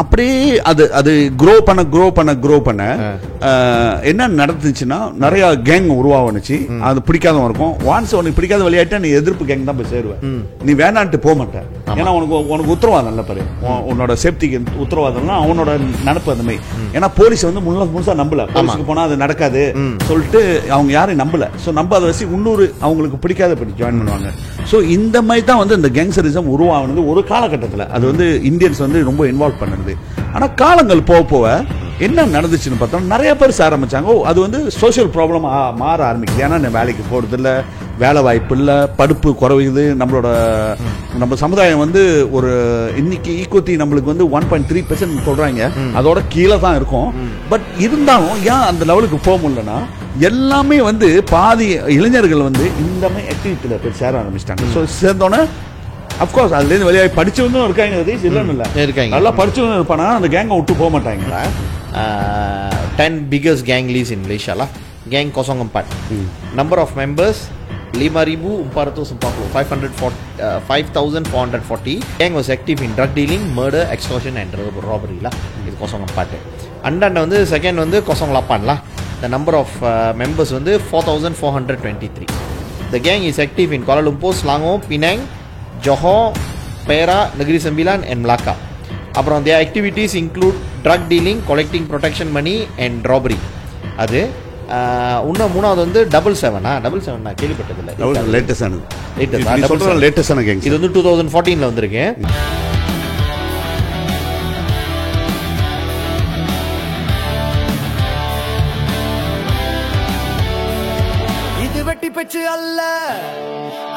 அப்படியே அது க்ரோ பண்ண என்ன நடந்துச்சுன்னா நிறைய கேங் உருவாகுச்சு. அது பிடிக்காதவன் இருக்கும். ஒன்ஸ் உனக்கு பிடிக்காத விளையாட்டா நீ எதிர்ப்பு கேங் தான் போய் சேருவேன். நீ வேணான்ட்டு போக மாட்டேன். ஏன்னா உனக்கு உத்தரவாதம் இல்லை பாரு, உன்னோட சேஃப்டிக்கு உத்தரவாதம்னா அவனோட நடப்பு அந்த மாதிரி. ஏன்னா போலீஸ் வந்து முழுசா நம்பல. போலீஸுக்கு போனா அது நடக்காது சொல்லிட்டு அவங்க யாரையும் நம்பல. ஸோ நம்பாத வச்சு இன்னொரு அவங்களுக்கு பிடிக்காத படி ஜாயின் பண்ணுவாங்க. ஸோ இந்த மாதிரி தான் வந்து இந்த கேங்ஸரிசம் உருவாகுனது ஒரு காலகட்டத்தில். அது வந்து இந்தியன்ஸ் வந்து ரொம்ப இன்வால்வ் பண்ணுது. ஆனால் காலங்கள் போக போக என்ன நடந்துச்சுன்னு பார்த்தோம், நிறைய பேர் ஆரம்பிச்சாங்க. அது வந்து சோசியல் ப்ராப்ளம் மாற ஆரம்பிக்குது. ஏன்னா வேலைக்கு போகிறது இல்லை, வேலை வாய்ப்பு இல்லை, படிப்பு குறைவுது. நம்ம சமுதாயம் வந்து ஒரு இன்னைக்கு ஈக்குவத்தி நம்மளுக்கு வந்து 1.3% சொல்றாங்க, அதோட கீழே தான் இருக்கும். பட் இருந்தாலும் ஏன் அந்த லெவலுக்கு போக முடியலன்னா எல்லாமே வந்து பாதி இளைஞர்கள் வந்து இந்த மாதிரி ஆக்டிவிட்டியில் போய் சேர ஆரம்பிச்சிட்டாங்க. ஸோ சேர்ந்தோன்னே அப்கோர்ஸ் அதுலேருந்து வெளியே படிச்சவங்களும் இருக்காங்க, இல்லைன்னு இல்லை, இருக்காங்க. நல்லா படிச்சவங்க இருப்பானா அந்த கேங்கை விட்டு போக மாட்டாங்களா. 10 biggest gang leads in Malaysia lah. Gang 04. Number of members 5,440. 5,440. Gang was active in drug dealing, murder, extortion and robbery lah. Itu 04. Andan வந்து second வந்து 08 lah. The number of members வந்து 4,423. The gang is active in Kuala Lumpur, Selangor, Penang, Johor, Perak, Negeri Sembilan and Melaka. அப்புறம் their activities include drug dealing, collecting protection money and robbery. அது இன்னும் மூணாவது வந்து 77 நான் கேள்விப்பட்டதில்லை. லேட்டஸ்டான gang. இது வந்து 2014 வந்திருக்கு. இது வெட்டி பெற்று அல்ல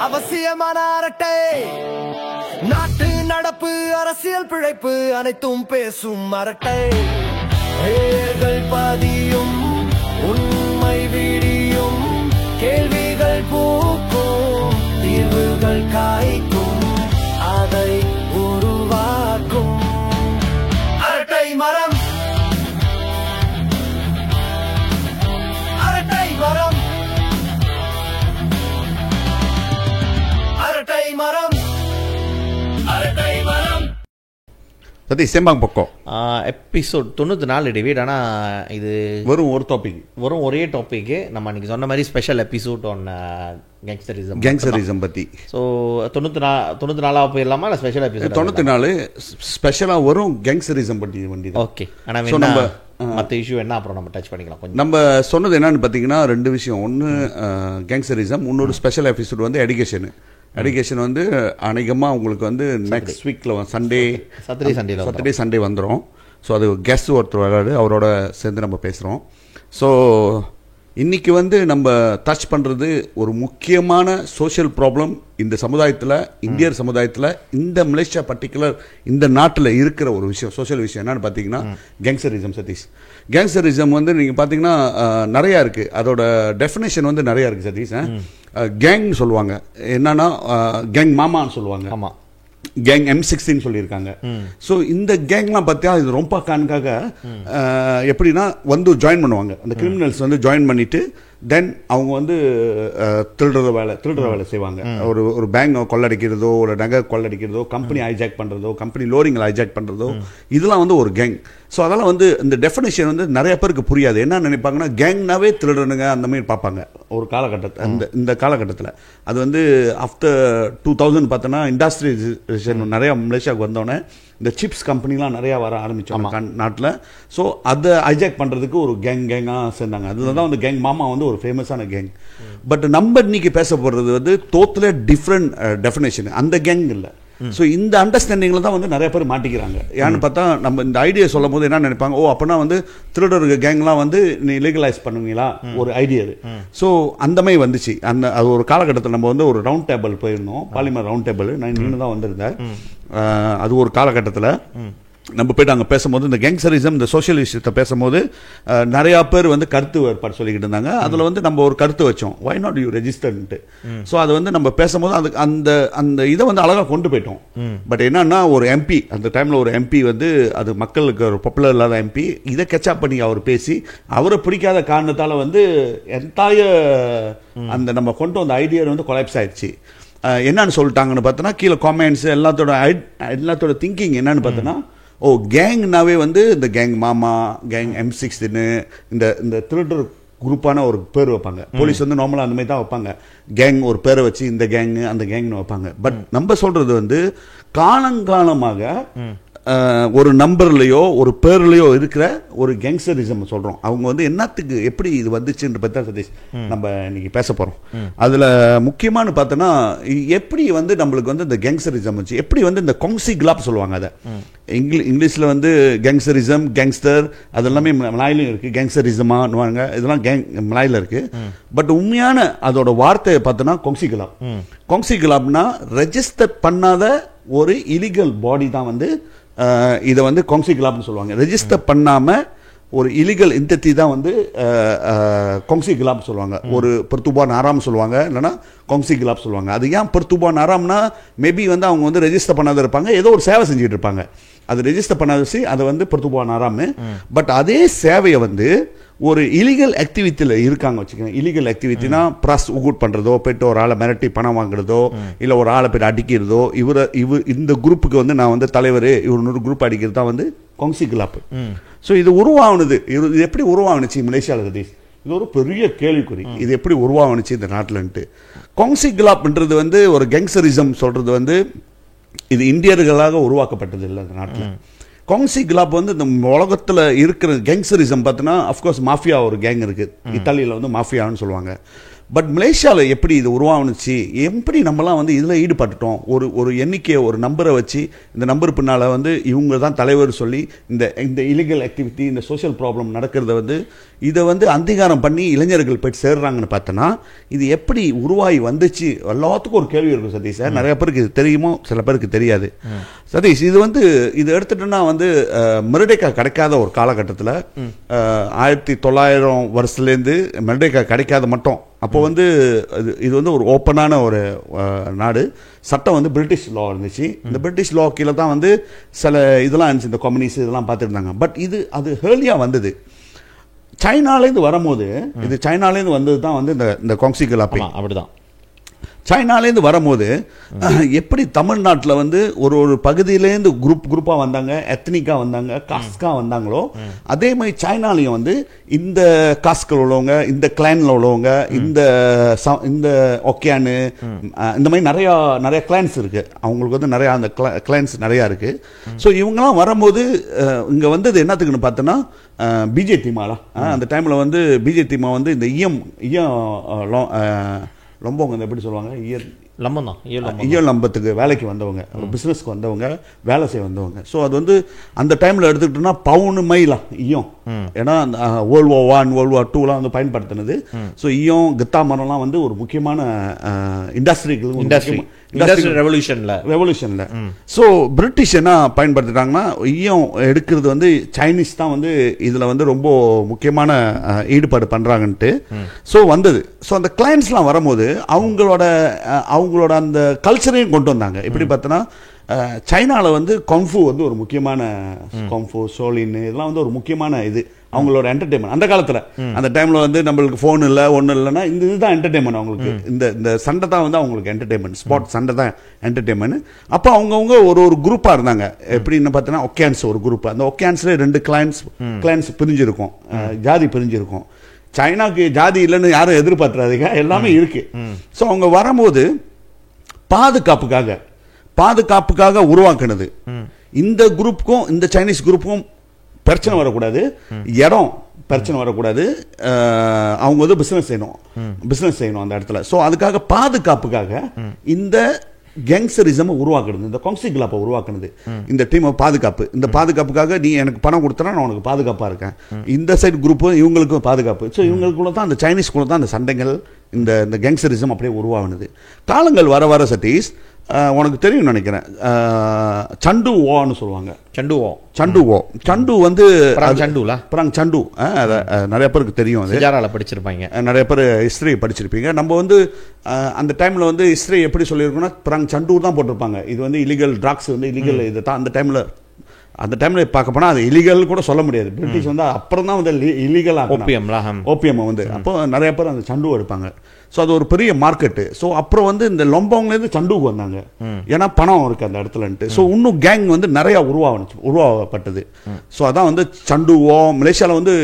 அவசியமான அரட்டை, நாட்டு நடப்பு அரசியல் பிழைப்பு அனைத்தும் பேசும் அரட்டை. பெயர்கள் பதியும் உண்மை விடியும், கேள்விகள் பூக்கும், தீர்வுகள் காய்க்கும், அதை உருவாக்கும் அரட்டை மரம். அரட்டை மரம், அரட்டை மரம், அரட்டை மரம். சதீஷ் சேம்பாங் பக்கம் எபிசோட் 94 டேவிட். ஆனால் இது வரும் ஒரே டாபிக். நம்ம அன்றைக்கி சொன்ன மாதிரி ஸ்பெஷல் எபிசோட் ஆன் கேங்ஸரிசம் பற்றி. ஸோ 94 போயிடலாமா இல்லை ஸ்பெஷல் எபிசோட்? 94 ஸ்பெஷலாக வரும் கேங்ஸரிசம் பற்றி வண்டி. ஓகே. ஆனால் நம்ம மற்ற இஷ்யூ என்ன அப்புறம் நம்ம டச் பண்ணிக்கலாம். கொஞ்சம் நம்ம சொன்னது என்னன்னு பார்த்தீங்கன்னா 2 விஷயம். ஒன்று கேங்ஸரிசம், இன்னொரு ஸ்பெஷல் எபிசோட் வந்து எடிகேஷன் வந்து அநேகமாக உங்களுக்கு வந்து நெக்ஸ்ட் வீக்கில் சாட்டர்டே சண்டே வந்துடும். ஸோ அது கெஸ்ட் ஒருத்தர் வராரு, அவரோட சேர்ந்து நம்ம பேசுகிறோம். ஸோ இன்றைக்கி வந்து நம்ம டச் பண்ணுறது ஒரு முக்கியமான சோஷியல் ப்ராப்ளம் இந்த சமுதாயத்தில், இந்தியர் சமுதாயத்தில், இந்த மலேசியா பர்டிகுலர் இந்த நாட்டில் இருக்கிற ஒரு விஷயம், சோஷியல் விஷயம் என்னன்னு பார்த்தீங்கன்னா கேங்ஸரிசம். சதீஷ், கேங்ஸரிசம் வந்து நீங்கள் பார்த்தீங்கன்னா நிறையா இருக்குது. அதோட டெஃபினேஷன் வந்து நிறையா இருக்குது சதீஷ். கேங் சொல்லுவாங்க, என்னன்னா கேங் மாமான்னு சொல்லுவாங்க. ஆமாம், கேங் M16 சொல்லியிருக்காங்க. ஸோ இந்த கேங்லாம் பார்த்தா இது ரொம்ப கான்காக எப்படின்னா வந்து ஜாயின் பண்ணுவாங்க. அந்த கிரிமினல்ஸ் வந்து ஜாயின் பண்ணிட்டு தென் அவங்க வந்து திருடுற வேலை செய்வாங்க. ஒரு பேங்க் கொள்ளடிக்கிறதோ, ஒரு நகை கொள்ளடிக்கிறதோ, கம்பெனி ஹைஜாக் பண்ணுறதோ, கம்பெனி லோரிங்களை ஹைஜாக் பண்ணுறதோ, இதெல்லாம் வந்து ஒரு கேங். ஸோ அதெல்லாம் வந்து இந்த டெஃபினேஷன் வந்து நிறைய பேருக்கு புரியாது. என்ன நினைப்பாங்கன்னா கேங்னாவே திருடனுங்க அந்த மாதிரி பார்ப்பாங்க ஒரு காலகட்டத்தில். இந்த காலகட்டத்தில் அது வந்து ஆஃப்டர் 2000 பார்த்தோன்னா இண்டஸ்ட்ரியலைசேஷன் நிறையா மலேசியாவுக்கு வந்தோடனே இந்த சிப்ஸ் கம்பெனிலாம் நிறையா வர ஆரம்பிச்சோம் நாட்டில். ஸோ அதை ஹைஜாக் பண்ணுறதுக்கு ஒரு கேங்காக சேர்ந்தாங்க. அதில் தான் வந்து கேங் மாமா வந்து ஒரு ஃபேமஸான கேங். பட் நம்ம இன்னைக்கு பேச போகிறது வந்து டோட்டலி டிஃப்ரெண்ட் டெஃபினேஷன். அந்த கேங் இல்லை. ஸோ இந்த அண்டர்ஸ்டாண்டிங்கில் தான் வந்து நிறைய பேர் மாட்டிக்கிறாங்க. ஏன்னு பார்த்தா நம்ம இந்த ஐடியா சொல்லும் போது என்ன நினைப்பாங்க, ஓ அப்போனா வந்து திருடருக்கு கேங்லாம் வந்து நீ லீகலைஸ் பண்ணுவீங்களா ஒரு ஐடியா. ஸோ அந்த மாதிரி வந்துச்சு. அது ஒரு காலகட்டத்தில் நம்ம வந்து ஒரு ரவுண்ட் டேபிள் போயிருந்தோம், பார்லிமெண்ட் ரவுண்ட் டேபிள். நான் நீனு தான் வந்திருந்தேன். அது ஒரு காலகட்டத்தில் நம்ம போய்ட்டு அங்கே பேசும்போது இந்த கேங்ஸரிசம், இந்த சோஷியல் விஷயத்தை பேசும்போது நிறையா பேர் வந்து கருத்து வேறுபாடு சொல்லிக்கிட்டு இருந்தாங்க. அதில் வந்து நம்ம ஒரு கருத்து வச்சோம், வை நாட் யூ ரெஜிஸ்டர்ன்ட்டு. ஸோ அது வந்து நம்ம பேசும்போது அது அந்த இதை வந்து அழகாக கொண்டு போயிட்டோம். பட் என்னன்னா ஒரு எம்பி அந்த டைமில் ஒரு எம்பி வந்து அது மக்களுக்கு ஒரு பாப்புலர் இல்லாத எம்பி, இதை கெச்சாப் பண்ணி அவர் பேசி அவரை பிடிக்காத காரணத்தால் வந்து அந்த நம்ம கொண்டு வந்த ஐடியா வந்து கொலாப்ஸ் ஆயிடுச்சு. என்னன்னு சொல்லிட்டாங்கன்னு பார்த்தோன்னா கீழே காமெண்ட்ஸ் எல்லாத்தோட திங்கிங் என்னன்னு பார்த்தோன்னா கேங்னாவே வந்து இந்த கேங் மாமா, கேங் M16 இந்த திருடர் குரூப்பான ஒரு பேர் வைப்பாங்க. போலீஸ் வந்து நார்மலாக அந்த மாதிரி தான் வைப்பாங்க. கேங் ஒரு பேரை வச்சு இந்த கேங் அந்த கேங்னு வைப்பாங்க. பட் நம்ம சொல்றது வந்து காலங்காலமாக ஒரு நம்பர்லையோ ஒரு பேர்லையோ இருக்கிற ஒரு கேங்ஸ்டரிசம் சொல்றோம். அவங்க வந்து என்னத்துக்கு எப்படி இது வந்துச்சுன்ற பத்தி சதீஷ் நம்ம இன்னைக்கு பேச போறோம். அதுல முக்கியமான பார்த்தோன்னா எப்படி வந்து நம்மளுக்கு வந்து இந்த கேங்ஸ்டரிசம் வச்சு எப்படி வந்து இந்த கொங்சி கிளாப் சொல்லுவாங்க. அதை இங்கிலீஷ்ல வந்து கேங்ஸ்டரிசம், கேங்ஸ்டர் அதெல்லாமே மலாயிலும் இருக்கு. கேங்ஸ்டரிசமானுவாங்க, இதெல்லாம் கேங் மலாயில இருக்கு. பட் உண்மையான அதோட வார்த்தையை பார்த்தோன்னா கொங்சி கிளாப். கொங்சி கிளாப்னா ரெஜிஸ்டர் பண்ணாத ஒரு இலீகல் பாடி தான் வந்து இதை வந்து கொங்சி கிளாப்னு சொல்லுவாங்க. ரெஜிஸ்டர் பண்ணாம ஒரு இலீகல் என்டிட்டி தான் வந்து கொங்சி கிளாப் சொல்லுவாங்க. ஒரு பெர்துபான் ஆராம் சொல்லுவாங்க, இல்லைன்னா கொங்சி கிளாப் சொல்லுவாங்க. அது ஏன் பெர்துபான் ஆராம்னா மேபி வந்து அவங்க வந்து ரெஜிஸ்டர் பண்ணாத இருப்பாங்க, ஏதோ ஒரு சேவை செஞ்சுட்டு இருப்பாங்க. அது ரெஜிஸ்டர் பண்ணாத அதை வந்து பெர்துபான் ஆராம். பட் அதே சேவையை வந்து ஒரு இலீகல் ஆக்டிவிட்டியில் இருக்காங்க வச்சுக்கோங்க. இலீகல் ஆக்டிவிட்டினா ப்ரஸ் உகூட் பண்ணுறதோ, போய்ட்டு ஒரு ஆளை மிரட்டி பணம் வாங்குறதோ, இல்லை ஒரு ஆளை போய்ட்டு அடிக்கிறதோ, இந்த குரூப்புக்கு வந்து நான் வந்து தலைவர், இவர் இன்னொரு குரூப் அடிக்கிறது தான் வந்து கொங்சி கிளாப். ஸோ இது உருவாகுனது, இது எப்படி உருவாகுனுச்சு மலேசியாவில் சதீஷ்? இது ஒரு பெரிய கேள்விக்குறி. இது எப்படி உருவாகுனுச்சு இந்த நாட்டில்ன்ட்டு. கொங்சி கிளாப்ன்றது வந்து ஒரு கேங்ஸ்டரிசம் சொல்றது வந்து இது இந்தியர்களாக உருவாக்கப்பட்டது இல்லை இந்த நாட்டில். கொங்சி கிளாப் வந்து இந்த உலகத்தில் இருக்கிற கேங்ஸ்டரிசம் பார்த்தீங்கன்னா அஃப்கோர்ஸ் மாஃபியா ஒரு கேங் இருக்குது. இத்தாலியில் வந்து மாஃபியான்னு சொல்லுவாங்க. பட் மலேசியாவில் எப்படி இது உருவாகுனுச்சு, எப்படி நம்மலாம் வந்து இதில் ஈடுபட்டுட்டோம், ஒரு எண்ணிக்கையை ஒரு நம்பரை வச்சு இந்த நம்பர் பின்னால் வந்து இவங்க தான் தலைவர் சொல்லி இந்த இல்லீகல் ஆக்டிவிட்டி, இந்த சோஷியல் ப்ராப்ளம் நடக்கிறத வந்து இதை வந்து அங்கீகாரம் பண்ணி இளைஞர்கள் போய்ட்டு சேர்றாங்கன்னு பார்த்தோன்னா இது எப்படி உருவாகி வந்துச்சு எல்லாத்துக்கும் ஒரு கேள்வி இருக்கும் சதீஷ். நிறைய பேருக்கு இது தெரியுமோ, சில பேருக்கு தெரியாது. சதீஷ், இது வந்து இது எடுத்துட்டோன்னா வந்து மெர்டேக்கா கிடைக்காத ஒரு காலகட்டத்தில் 1900 வருஷத்துலேருந்து மெர்டேக்கா கிடைக்காத மட்டும் அப்போ வந்து இது வந்து ஒரு ஓப்பனான ஒரு நாடு. சட்டம் வந்து பிரிட்டிஷ் லா இருந்துச்சு. இந்த பிரிட்டிஷ் லா கீழே தான் வந்து சில இதெல்லாம் இருந்துச்சு, இந்த கம்யூனிஸ்ட் இதெல்லாம் பார்த்துருந்தாங்க. பட் அது ஹேர்லியாக வந்தது சைனாலேருந்து வரும்போது. இது சைனாலேருந்து வந்தது தான் வந்து இந்த கொங்சி கிளாப். அப்படிதான் சைனாலேருந்து வரும்போது எப்படி தமிழ்நாட்டில் வந்து ஒரு பகுதியிலேருந்து குரூப்பாக வந்தாங்க, எத்னிக்காக வந்தாங்க, காஸ்ட்காக வந்தாங்களோ, அதே மாதிரி சைனாலையும் வந்து இந்த காஸ்ட்கள் உள்ளவங்க, இந்த கிளானில் உள்ளவங்க, இந்த ஒக்கியானு, இந்த மாதிரி நிறைய கிளான்ஸ் இருக்கு. அவங்களுக்கு வந்து நிறையா அந்த கிளான்ஸ் நிறையா இருக்கு. ஸோ இவங்கெல்லாம் வரும்போது இங்கே வந்தது என்னத்துக்குன்னு பார்த்தோன்னா பிஜே தீமாலாம். அந்த டைமில் வந்து பிஜே தீமா வந்து இந்த லம்போங்க எப்படி சொல்லுவாங்க, இயல் நம்பத்துக்கு வேலைக்கு வந்தவங்க, பிஸ்னஸ்க்கு வந்தவங்க, வேலை செய்ய வந்தவங்க. ஸோ அது வந்து அந்த டைமில் எடுத்துக்கிட்டோம்னா பவுனு மைலாம் ஈயம். ஏன்னா World War I, World War II வந்து பயன்படுத்தினது. ஸோ ஈயம், கத்தா மரம்லாம் வந்து ஒரு முக்கியமான இண்டஸ்ட்ரி ரெவல்யூஷன்ல. ஸோ பிரிட்டிஷ் என்ன பயன்படுத்திட்டாங்கன்னா ஈயம் எடுக்கிறது வந்து சைனீஸ் தான் வந்து இதில் வந்து ரொம்ப முக்கியமான ஈடுபாடு பண்ணுறாங்கன்ட்டு ஸோ வந்தது. ஸோ அந்த கிளைண்ட்ஸ்லாம் வரும்போது அவங்களோட அந்த கல்ச்சரையும் கொண்டு வந்தாங்க. எப்படி பார்த்தோன்னா சைனாவில் வந்து கங்ஃபு வந்து ஒரு முக்கியமான கங்ஃபு, சோலின் இதெல்லாம் வந்து ஒரு முக்கியமான இது அவங்களோட என்டர்டைன்மெண்ட். அந்த காலத்தில் அந்த டைமில் வந்து நம்மளுக்கு ஃபோன் இல்லை, ஒன்றும் இல்லைன்னா இந்த இதுதான் என்டர்டைன்மெண்ட் அவங்களுக்கு. இந்த சண்டை தான் வந்து அவங்களுக்கு என்டர்டைன்மெண்ட், ஸ்பாட் சண்டை தான் என்டர்டைன்மெண்ட். அப்போ அவங்கவுங்க ஒரு குரூப்பாக இருந்தாங்க. எப்படின்னு பார்த்தீங்கன்னா ஒக்கியான்ஸ் ஒரு குரூப். அந்த ஒக்கியான்ஸ்ல 2 கிளான்ஸ் பிரிஞ்சிருக்கும், ஜாதி பிரிஞ்சிருக்கும். சைனாக்கு ஜாதி இல்லைன்னு யாரும் எதிர்பார்த்துறாதீங்க, எல்லாமே இருக்கு. ஸோ அவங்க வரும்போது பாதுகாப்புக்காக உருவாக்குனது. இந்த குரூப்புக்கும் இந்த சைனீஸ் குரூப்புக்கும் பிரச்சனை வரக்கூடாது, இடம் பிரச்சனை வரக்கூடாது. அவங்க வந்து பிசினஸ் செய்யணும் அந்த இடத்துல. ஸோ அதுக்காக பாதுகாப்புக்காக இந்த கேங்ஸ்டரிசம் உருவாக்குறது, இந்த கொங்சி கிளாப்பை உருவாக்குனது, இந்த டீமை பாதுகாப்புக்காக நீ எனக்கு பணம் கொடுத்தனா நான் உனக்கு பாதுகாப்பாக இருக்கேன். இந்த சைடு குரூப்பு இவங்களுக்கும் பாதுகாப்பு. ஸோ இவங்களுக்குள்ள தான் அந்த சைனீஸ்குள்ள தான் அந்த சண்டைகள், இந்த கேங்ஸ்டரிசம் அப்படியே உருவாகுனது. காலங்கள் வர சதீஷ் உனக்கு தெரியும் நினைக்கிறேன், சண்டு ஓன்னு சொல்லுவாங்க. சண்டு வந்து சண்டு நிறைய பேருக்கு தெரியும், படிச்சிருப்பாங்க, நிறைய பேர் ஹிஸ்டரி படிச்சிருப்பீங்க. நம்ம வந்து அந்த டைம்ல வந்து ஹிஸ்டரி எப்படி சொல்லியிருக்கோம்னா சண்டு தான் போட்டிருப்பாங்க. இது வந்து இலீகல் ட்ரக்ஸ் வந்து இலீகல் இது தான் அந்த டைம்ல அந்த டைமில் பார்க்க போனால் அது இலீகல் கூட சொல்ல முடியாது. பிரிட்டிஷ் வந்து அப்புறம் தான் வந்து இலீகலாக ஓபிஎம் வந்து அப்போ நிறைய பேர் அந்த சண்டு எடுப்பாங்க. ஸோ அது ஒரு பெரிய மார்க்கெட்டு. ஸோ அப்புறம் வந்து இந்த லொம்போங்லேருந்து சண்டுக்கு வந்தாங்க, ஏன்னா பணம் இருக்குது அந்த இடத்துலன்ட்டு. ஸோ இன்னும் கேங் வந்து நிறையா உருவாகப்பட்டது. ஸோ அதான் வந்து சண்டுவோ, மலேசியாவில் வந்து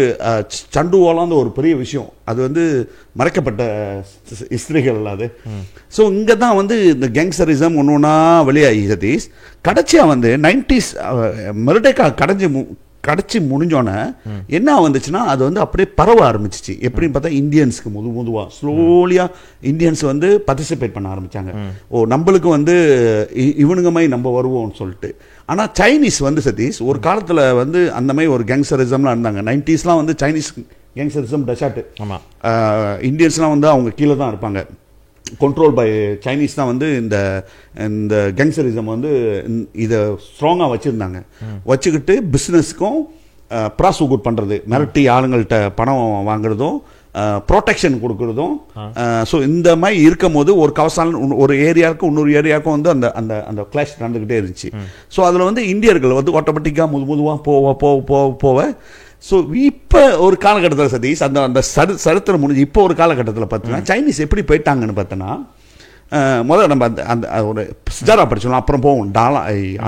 சண்டுவோலாம் வந்து ஒரு பெரிய விஷயம், அது வந்து மறைக்கப்பட்ட ஹிஸ்டரிகள் அது. ஸோ இங்கே தான் வந்து இந்த கேங்ஸ்டரிசம் ஒன்று ஒன்றா வெளியாகி சதீஷ். கடைசியாக வந்து 90s மெர்டேக்கா கடைச்சி முடிஞ்சோன்னே என்ன வந்துச்சுன்னா அது வந்து அப்படியே பரவ ஆரம்பிச்சிச்சு. எப்படின்னு பார்த்தா இந்தியன்ஸ்க்கு மெதுவாக ஸ்லோலியாக இந்தியன்ஸ் வந்து பார்ட்டிசிபேட் பண்ண ஆரம்பித்தாங்க. நம்மளுக்கு வந்து இவனுங்க மாதிரி நம்ம வருவோம்னு சொல்லிட்டு. ஆனால் சைனீஸ் வந்து சதீஷ் ஒரு காலத்தில் வந்து அந்த மாதிரி ஒரு கேங்ஸ்டரிசம்லாம் இருந்தாங்க. 90sலாம் வந்து சைனீஸ் கேங்ஸ்டரிசம் டெசார்ட்டு. இந்தியன்ஸ்லாம் வந்து அவங்க கீழே தான் இருப்பாங்க, கண்ட்ரோல் பை சைனீஸ் தான் வந்து இந்த கேங்ஸ்டரிசம் வந்து இதை ஸ்ட்ராங்காக வச்சுருந்தாங்க. வச்சுக்கிட்டு பிஸ்னஸ்க்கும் ப்ராசிக்யூட் பண்ணுறது, மிரட்டி ஆளுங்கள்கிட்ட பணம் வாங்குறதும் ப்ரொடெக்ஷன் கொடுக்குறதும். ஸோ இந்த மாதிரி இருக்கும் போது ஒரு கவசாலம் ஒரு ஏரியாவுக்கும் இன்னொரு ஏரியாவுக்கும் வந்து அந்த அந்த அந்த கிளாஷ் நடந்துக்கிட்டே இருந்துச்சு. ஸோ அதில் வந்து இந்தியர்கள் வந்து ஆட்டோமேட்டிக்காக மெதுவாக போவ ஸோ இப்போ ஒரு காலகட்டத்தில் சதீஷ் அந்த அந்த சரித்திரம் முடிஞ்சு இப்போ ஒரு காலகட்டத்தில் பார்த்தீங்கன்னா சைனீஸ் எப்படி போயிட்டாங்கன்னு பார்த்தோன்னா, முதல்ல நம்ம அந்த அந்த ஒரு சிஜாரா படிச்சோம், அப்புறம் போவோம்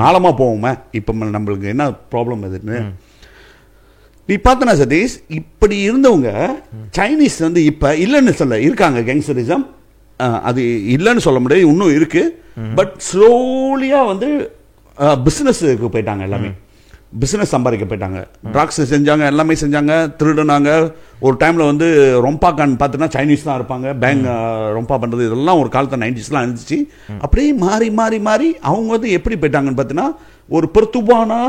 ஆழமாக போவோமே. இப்போ நம்மளுக்கு என்ன ப்ராப்ளம் எதுன்னு நீ பார்த்தனா சதீஷ், இப்படி இருந்தவங்க சைனீஸ் வந்து இப்போ இல்லைன்னு சொல்ல இருக்காங்க. கேங்ஸ்டரிசம் அது இல்லைன்னு சொல்ல முடியாது, இன்னும் இருக்குது. பட் ஸ்லோலியாக வந்து பிஸ்னஸுக்கு போயிட்டாங்க, எல்லாமே பிஸ்னஸ் சம்பாதிக்க போயிட்டாங்க. ட்ரக்ஸ் செஞ்சாங்க, எல்லாமே செஞ்சாங்க, திருடுனாங்க. ஒரு டைமில் வந்து ரொம்பாக்கான் பார்த்தீங்கன்னா சைனீஸ் தான் இருப்பாங்க, பேங்க் ரொம்பா பண்ணுறது, இதெல்லாம் ஒரு காலத்தில் 90sலாம் இருந்துச்சு. அப்படியே மாறி மாறி மாறி அவங்க வந்து எப்படி போயிட்டாங்கன்னு பார்த்தீங்கன்னா, ஒரு பெருத்துபானா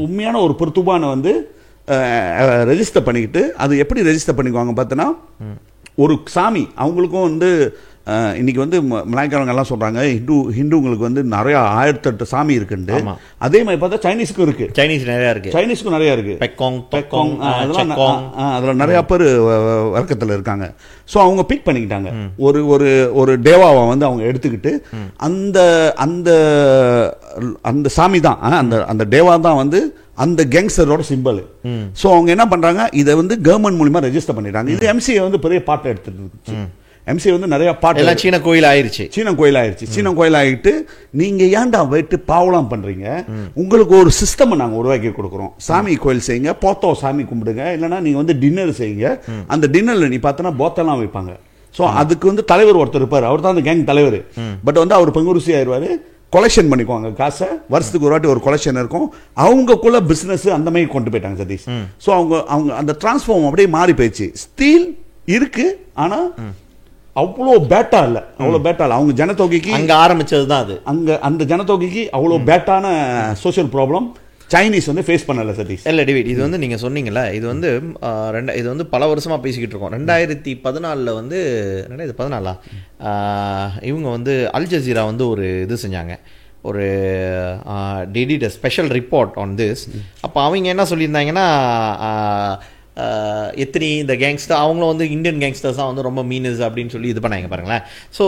உண்மையான ஒரு பெருத்துபானை வந்து ரெஜிஸ்டர் பண்ணிக்கிட்டு, அது எப்படி ரெஜிஸ்டர் பண்ணிக்குவாங்க பார்த்தோன்னா, ஒரு சாமி அவங்களுக்கும் வந்து இன்னைக்கு வந்து மலாய்க்காரங்க எல்லாம் சொல்றாங்க ஹிந்துங்களுக்கு வந்து நிறைய 1008 சாமி இருக்குண்டு. அதே மாதிரி பார்த்தா சைனீஸ்க்கும் இருக்கு, சைனீஸ்க்கும் நிறைய இருக்கு. அதுல நிறைய பேர் வர்க்கத்தில் இருக்காங்க. ஸோ அவங்க பிக் பண்ணிக்கிட்டாங்க ஒரு ஒரு ஒரு தேவாவை வந்து அவங்க எடுத்துக்கிட்டு அந்த அந்த அந்த சாமி தான் அந்த அந்த தேவா தான் வந்து அந்த கேங்ஸ்டரோட சிம்பிள். ஸோ அவங்க என்ன பண்றாங்க, இதை வந்து கவர்மெண்ட் மூலமா ரெஜிஸ்டர் பண்ணிட்டாங்க. இது எம்சிஏ வந்து பெரிய பாட்டை எடுத்துட்டு எம்சி வந்து நிறைய பாட்டு எல்லாம் சீன கோயில் ஆயிருச்சு. சீன கோயில் ஆகிட்டு நீங்க ஏன்டா போயிட்டு பாவலாம் பண்றீங்க, உங்களுக்கு ஒரு சிஸ்டம் நாங்க உருவாக்கி கொடுக்குறோம். சாமி கோயில் செய்யுங்க, போத்தோ சாமி கும்பிடுங்க, இல்லைன்னா நீங்க வந்து டின்னர் செய்யுங்க. அந்த டின்னர்ல நீ பார்த்தனா போத்தெல்லாம் வைப்பாங்க. ஸோ அதுக்கு வந்து தலைவர் ஒருத்தர் இருப்பார், அவர் தான் அந்த கேங் தலைவர். பட் வந்து அவர் பங்குருசி ஆயிடுவாரு, கொலெக்ஷன் பண்ணிக்குவாங்க காசை, வருஷத்துக்கு ஒரு வாட்டி ஒரு கொலெக்ஷன் இருக்கும். அவங்கக்குள்ள பிசினஸ் அந்த மாதிரி கொண்டு போயிட்டாங்க சதீஷ். ஸோ அவங்க அந்த டிரான்ஸ்ஃபார்ம் அப்படியே மாறி போயிடுச்சு. ஸ்டீல் இருக்கு, ஆனா அவ்வளோ பேட்டா இல்லை, அவங்க ஜனத்தொகைக்கு அங்கே ஆரம்பிச்சது தான் அது. அங்கே அந்த ஜனத்தொகைக்கு அவ்வளோ பேட்டான சோஷியல் ப்ராப்ளம் சைனீஸ் வந்து ஃபேஸ் பண்ணல சதீஷ். இல்லை டேவிட், இது வந்து நீங்கள் சொன்னீங்கல்ல, இது வந்து இது வந்து பல வருஷமாக பேசிக்கிட்டு இருக்கோம். 2014 வந்து 2014 இவங்க வந்து அல் ஜசீரா வந்து ஒரு இது செஞ்சாங்க, ஒரு did special report on this. அப்போ அவங்க என்ன சொல்லியிருந்தாங்கன்னா, எத்தனை இந்த கேங்ஸ்டர் அவங்களும் வந்து இந்தியன் கேங்ஸ்டர்ஸ் தான் வந்து ரொம்ப மீனஸ் அப்படின்னு சொல்லி இது பண்ணாங்க பாருங்களேன். ஸோ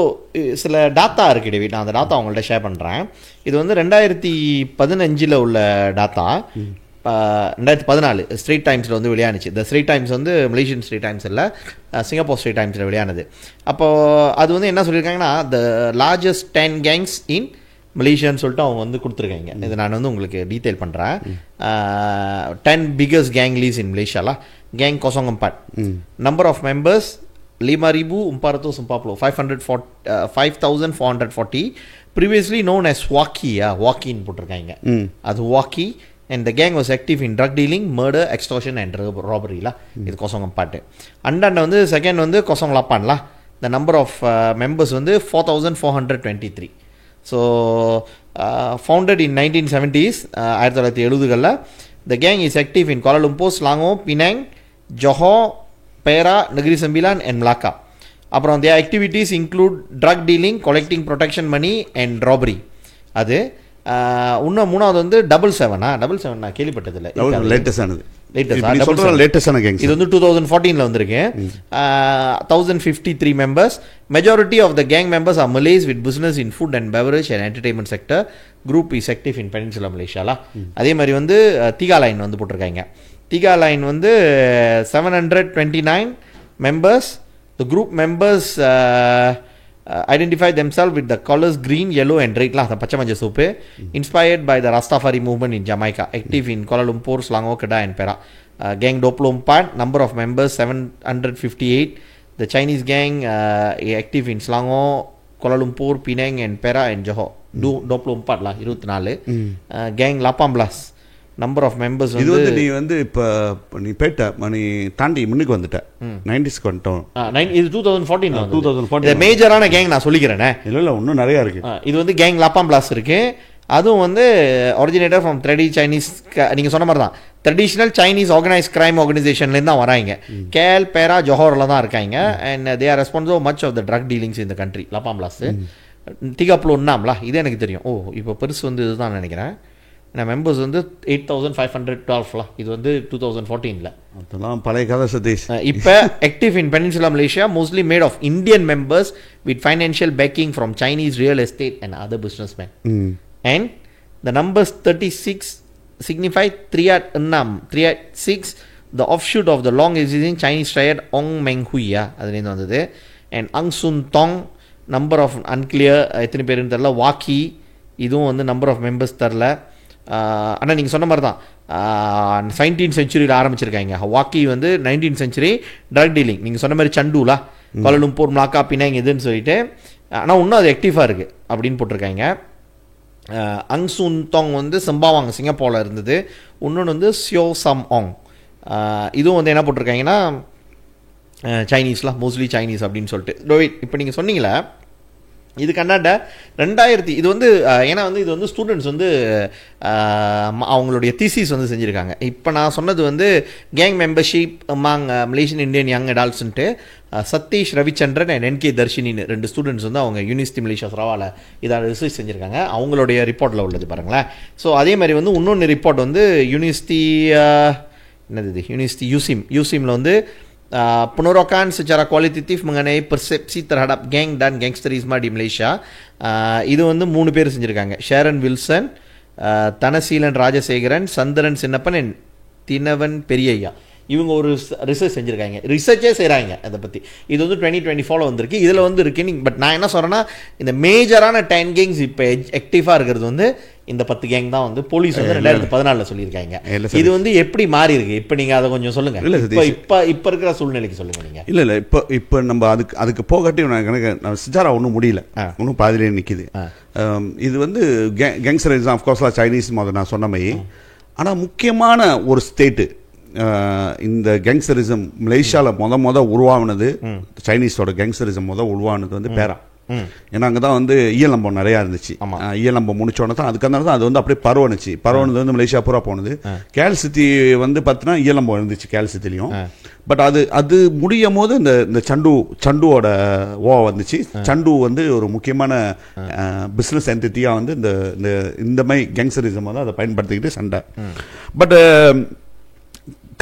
சில டாட்டா இருக்குது டேவிட், நான் அந்த டாட்டா அவங்கள்ட்ட ஷேர் பண்ணுறேன். இது வந்து 2015 உள்ள டாட்டா. 2014 ஸ்ட்ரீட் டைம்ஸில் வந்து வெளியானுச்சு. இந்த ஸ்ட்ரீட் டைம்ஸ் வந்து மலேசியன் ஸ்ட்ரீட் டைம்ஸ் இல்லை, சிங்கப்பூர் ஸ்ட்ரீட் டைம்ஸில் வெளியானது. அப்போது அது வந்து என்ன சொல்லியிருக்காங்கன்னா, த லார்ஜஸ்ட் 10 gangs இன் மலேசியான்னு சொல்லிட்டு அவங்க வந்து கொடுத்துருக்காங்க. இதை நான் வந்து உங்களுக்கு டீட்டெயில் பண்ணுறேன். 10 biggest gang leads in Malaysia. Gang 04. Number of members 5,440. 5,440. Previously known as Waki. Waki-ன்னு போட்டிருக்காங்க. அது Waki. And the gang was active in drug dealing, murder, extortion and robbery. இது கோசங்கம் பாட்டு. அண்டாண்ட வந்து செகண்ட் வந்து கோசங்களாப்பான்ல. The number of members வந்து 4,423. So founded in 1970s, 1970களில். The gang is active in Kuala Lumpur, Selangor, Penang, Johor, Perak, Negeri Sembilan and Melaka. அப்புறம் their activities include drug dealing, collecting protection money and robbery. அது இன்னும் மூணாவது வந்து 77 நான் கேள்விப்பட்டதில்லை. லேட்டஸ்டானது லேட்டஸ்டான gangs. இது வந்து 2014 வந்திருக்கு. 1053 members. Majority of the gang members are Malays with business in food and beverage and entertainment sector. Group is active in Peninsular Malaysia. அதே மாதிரி வந்து திகா லைன் வந்து போட்டிருக்காங்க. திகா லைன் வந்து 729 members. The group members identify themselves with the colors green, yellow and red lah, பச்சை மஞ்சள் soap. Inspired by the Rastafari movement in Jamaica. Active in Kuala Lumpur, Selangor, Kedah and Perak. Gang 24, number of members 758. The Chinese gang active in Selangor, Kuala Lumpur, Penang and Perak and Johor. 24 lah, 24. Gang 18. Number of members இது வந்து நீ வந்து இப்போ நீ போயிட்ட நீ தாண்டி முன்னுக்கு வந்துட்ட 90ஸ்க்கு வந்துட்டோம். இது 2014 மேஜரான கேங் நான் சொல்லிக்கிறேனே. இல்லை இன்னும் நிறையா இருக்கு. இது வந்து கேங் லாப்பாம் பிளாஸ் இருக்கு. அதுவும் வந்து ஒரிஜினேட்டர் ஃப்ரம் சைனீஸ், நீங்கள் சொன்ன மாதிரி தான் ட்ரெடிஷ்னல் சைனீஸ் ஆர்கனைஸ் கிரைம் ஆர்கனைசேஷன்லேருந்து தான் வராங்க. கேல் பேரா ஜோஹரில் தான் இருக்காங்க. And they are responsible much of the drug dealings இந்த கண்ட்ரி. லாப்பாம் பிளாஸ் திகாப்ளோ ஒன்னாம்லா, இது எனக்கு தெரியும். இப்போ பெருசு வந்து இதுதான் நினைக்கிறேன். மெம்பர்ஸ் வந்து 8512 இது வந்து 2014. அதெல்லாம் பழைய கதை சதீஷ். இப்போ active in peninsula Malaysia, mostly made of Indian members with financial backing from Chinese real estate and other business man. And the numbers 36 signify 306 the offshoot of the long existing Chinese triad Ong Meng Hui. அதுலேருந்து வந்தது. And அங் சுன் தாங், number of unclear, எத்தனை பேருன்னு தெரில. Walkie, இதுவும் வந்து number of members தெரில. ஆனால் நீங்கள் சொன்ன மாதிரி தான் 19th century ஆரம்பிச்சிருக்காங்க. வாக்கி வந்து 19th century ட்ரக் டீலிங். நீங்கள் சொன்ன மாதிரி சண்டூலா, கோலாலம்பூர், மலாக்கா, பினாங் இதுன்னு சொல்லிட்டு. ஆனால் இன்னும் அது ஆக்டிவாக இருக்குது அப்படின்னு போட்டிருக்காங்க. அங் சுன் தாங் வந்து சிம்பாவாங் சிங்கப்பூரில் இருந்தது. இன்னொன்று வந்து சியோ சம் ஆங், இதுவும் வந்து என்ன போட்டிருக்காங்கன்னா சைனீஸ்லாம், மோஸ்ட்லி சைனீஸ் அப்படின்னு சொல்லிட்டு. இப்போ நீங்கள் சொன்னீங்களே இது கன்னாட 2000, இது வந்து ஏன்னா வந்து இது வந்து ஸ்டூடெண்ட்ஸ் வந்து அவங்களுடைய தீசிஸ் வந்து செஞ்சுருக்காங்க. இப்போ நான் சொன்னது வந்து gang membership among Malaysian Indian young அடால்ட்ஸ்ன்ட்டு சதீஷ் ரவிச்சந்திரன் அண்ட் என்கே தர்ஷினின்னு 2 ஸ்டூடெண்ட்ஸ் வந்து அவங்க யூனிவர்சிட்டி மலேசியா சரவாவில் இதை ரிசர்ச் செஞ்சுருக்காங்க. அவங்களுடைய ரிப்போர்ட்டில் உள்ளது பாருங்களேன். ஸோ அதே மாதிரி வந்து இன்னொன்று ரிப்போர்ட் வந்து யூனிவர்சிட்டி யூசிமில் வந்து penorokan secara kualitatif mengenai persepsi terhadap geng dan gangsterisme di Malaysia. இது வந்து 3 பேர் செஞ்சுருக்காங்க. ஷேரன் வில்சன், தனசீலன் ராஜசேகரன், சந்திரன் சின்னப்பன், தினவன் பெரியய்யா. இவங்க ஒரு ரிசர்ச் செஞ்சுருக்காங்க. ரிசர்ச்சே செய்கிறாங்க அதை பற்றி. இது வந்து 2024 வந்திருக்கு. இதில் வந்து இருக்கு. பட் நான் என்ன சொல்கிறேன்னா, இந்த மேஜரான 10 கேங்ஸ் இப்போ ஆக்டிவாக இருக்கிறது வந்து இந்த 10 கேங் தான் வந்து போலீஸ் வந்து 2014 சொல்லியிருக்காங்க. இது வந்து எப்படி மாறி இருக்கு இப்போ நீங்கள் அதை கொஞ்சம் சொல்லுங்கள். இப்போ இருக்கிற சூழ்நிலைக்கு சொல்லுங்கள் நீங்கள். இல்லை இப்போ நம்ம அதுக்கு போகட்டி எனக்கு சிஜாரா ஒன்றும் முடியல, ஒன்றும் பாதிலே நிற்கிது. இது வந்து கேங்ஸ்டரிசம் ஆஃப்கோர்ஸ்லாம் சைனீஸ் மாதிரி நான் சொன்ன மாதிரி. ஆனால் முக்கியமான ஒரு ஸ்டேட்டு இந்த கேங்ஸ்டரிசம் மலேசியாவில் முத உருவானது, சைனீஸோட கேங்ஸ்டரிசம் உருவானது வந்து பேரா. ஏன்னா அங்கே தான் வந்து இயலம்பம் நிறையா இருந்துச்சு. இயலம்பம் முடிச்சோடனே தான் அதுக்காக தான் அது வந்து அப்படியே பரவணுது வந்து மலேசியா பூரா போனது. கேல் சிட்டி வந்து பார்த்தீங்கன்னா இயலம்பம் இருந்துச்சு கேல் சிட்டிலையும். பட் அது முடியும் போது இந்த சண்டுவோட வந்துச்சு. சண்டு வந்து ஒரு முக்கியமான பிஸ்னஸ் என்டிட்டியாக வந்து இந்த மாதிரி கேங்ஸ்டரிசம் வந்து அதை பயன்படுத்திக்கிட்டு சண்டை. பட்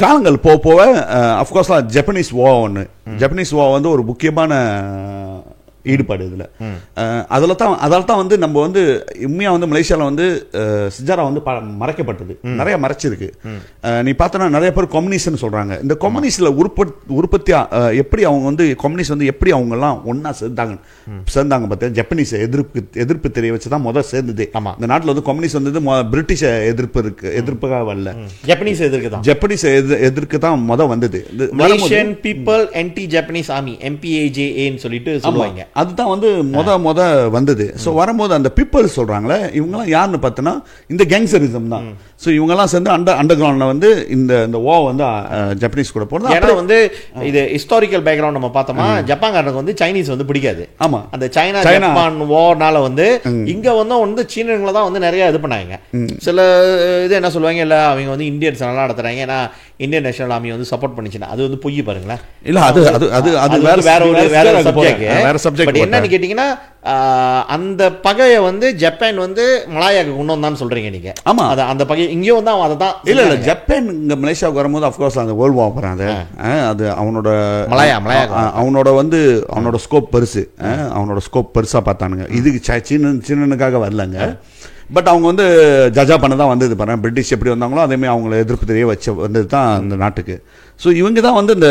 காலங்கள் போக அஃப்கோர்ஸ்லாம் ஜப்பனீஸ் வந்து ஒரு முக்கியமான ஈடுபாடு இதில். அதால தான் வந்து நம்ம வந்து உண்மையாக வந்து மலேசியாவில் வந்து சிஜாரா வந்து மறைக்கப்பட்டது, நிறைய மறைச்சிருக்கு. நீ பார்த்தோன்னா நிறைய பேர் கம்யூனிஸ்ட்னு சொல்கிறாங்க. இந்த கம்யூனிஸ்டில் உற்பத்தி எப்படி அவங்க வந்து கம்யூனிஸ்ட் வந்து எப்படி அவங்கெல்லாம் ஒன்றா சேர்ந்தாங்க பார்த்தீங்கன்னா ஜப்பனீஸ் எதிர்ப்பு தெரிய வச்சு தான் முதல் சேர்ந்தது. இந்த நாட்டில் வந்து கம்யூனிஸ்ட் வந்தது பிரிட்டிஷ் எதிர்ப்புக்காக வரல, ஜப்பனீஸ் எதிர்க்கு தான் முதல் வந்தது. Malaysian people anti Japanese army MPAJAன்னு சொல்லிட்டு சொல்லுவாங்க. அதுதான் வந்து முத வந்தது. ஸோ வரும்போது அந்த பீப்புள் சொல்றாங்களே இவங்கெல்லாம் யாருன்னு பார்த்தோன்னா இந்த கேங்ஸ்டரிசம் தான். ஸோ இவங்கெல்லாம் சேர்ந்து அண்டர் கிரவுண்டில் வந்து இந்த வந்து ஜப்பனீஸ் கூட போகிறது. ஏன்னா வந்து இது ஹிஸ்டாரிக்கல் பேக்ரவுண்ட் நம்ம பார்த்தோமா, ஜப்பான்காரனுக்கு வந்து சைனீஸ் வந்து பிடிக்காது. ஆமா, அந்த ஜப்பான் வார்னால வந்து இங்க வந்து சீனர்களை தான் வந்து நிறைய இது பண்ணாங்க. சில இது என்ன சொல்லுவாங்க, இல்ல அவங்க வந்து இந்தியன்ஸ் நல்லா நடத்துறாங்க, ஏன்னா இந்தியன் நேஷனல் ஆர்மி வந்து சப்போர்ட் பண்ணிச்சுன்னா அது வந்து பொய் பாருங்களேன். இல்ல அது வேற சப்ஜெக்ட். சப்ஜெக்ட். பட் என்னன்னு கேட்டிங்கன்னா அந்த பகையை வந்து ஜப்பான் வந்து மலாயாவுக்கு கொண்டு வந்தான்னு சொல்றீங்க நீங்க. ஆமா, அந்த பகை இங்கேயும் வந்து அதை தான். இல்ல ஜப்பான் இங்க மலேசியாவுக்கு வரும்போது அஃப்கோர்ஸ் அந்த வேர்ல்ட் வார் போறாங்க. அது அவனோட மலாயா அவனோட வந்து அவனோட ஸ்கோப் பெருசு. அவனோட ஸ்கோப் பெருசா பார்த்தானுங்க. இதுக்கு சின்னனுக்காக வரலங்க. பட் அவங்க வந்து ஜஜா பண்ண தான் வந்தது பாருங்க. பிரிட்டிஷ் எப்படி வந்தாங்களோ அதேமாதிரி அவங்கள எதிர்ப்பு தெரிய வச்சு வந்தது தான் அந்த நாட்டுக்கு. ஸோ இவங்க தான் வந்து இந்த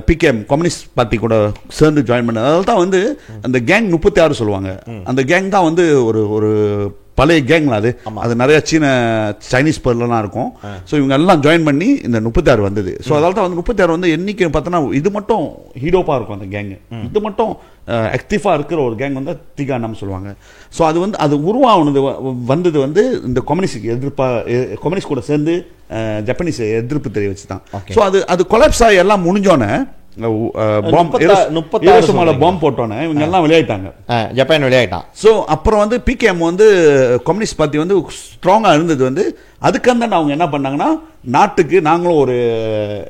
பிகேஎம் கம்யூனிஸ்ட் பார்ட்டி கூட சேர்ந்து ஜாயின் பண்ணது. அதனால தான் வந்து அந்த கேங் 36 சொல்லுவாங்க. அந்த கேங் தான் வந்து ஒரு பழைய கேங்ல அது நிறைய சைனீஸ் பேர்லாம் இருக்கும். ஸோ இவங்க எல்லாம் ஜாயின் பண்ணி இந்த 36 வந்தது. ஸோ அதனால தான் வந்து 36 வந்து என்னைக்கு பார்த்தோன்னா இது மட்டும் ஹீரோப்பா இருக்கும் அந்த கேங்கு. இது மட்டும் ஆக்டிவா இருக்கிற ஒரு கேங் வந்து திகானம் சொல்லுவாங்க. ஸோ அது வந்து அது வந்தது வந்து இந்த கம்யூனிஸ்ட் கூட சேர்ந்து ஜப்பனீஸ் எதிர்ப்பு தெரிய வச்சு தான். ஸோ அது கொலாப்ஸ் ஆகி எல்லாம் முடிஞ்சோன்னே பாம்பு போட்டோன்னே இவங்க எல்லாம் விளையாட்டாங்க. ஜப்பான் விளையாட்டான். ஸோ அப்புறம் வந்து பிகேஎம் வந்து கம்யூனிஸ்ட் பார்ட்டி வந்து ஸ்ட்ராங்கா இருந்தது. வந்து அதுக்கு அவங்க என்ன பண்ணாங்கன்னா நாட்டுக்கு நாங்களும் ஒரு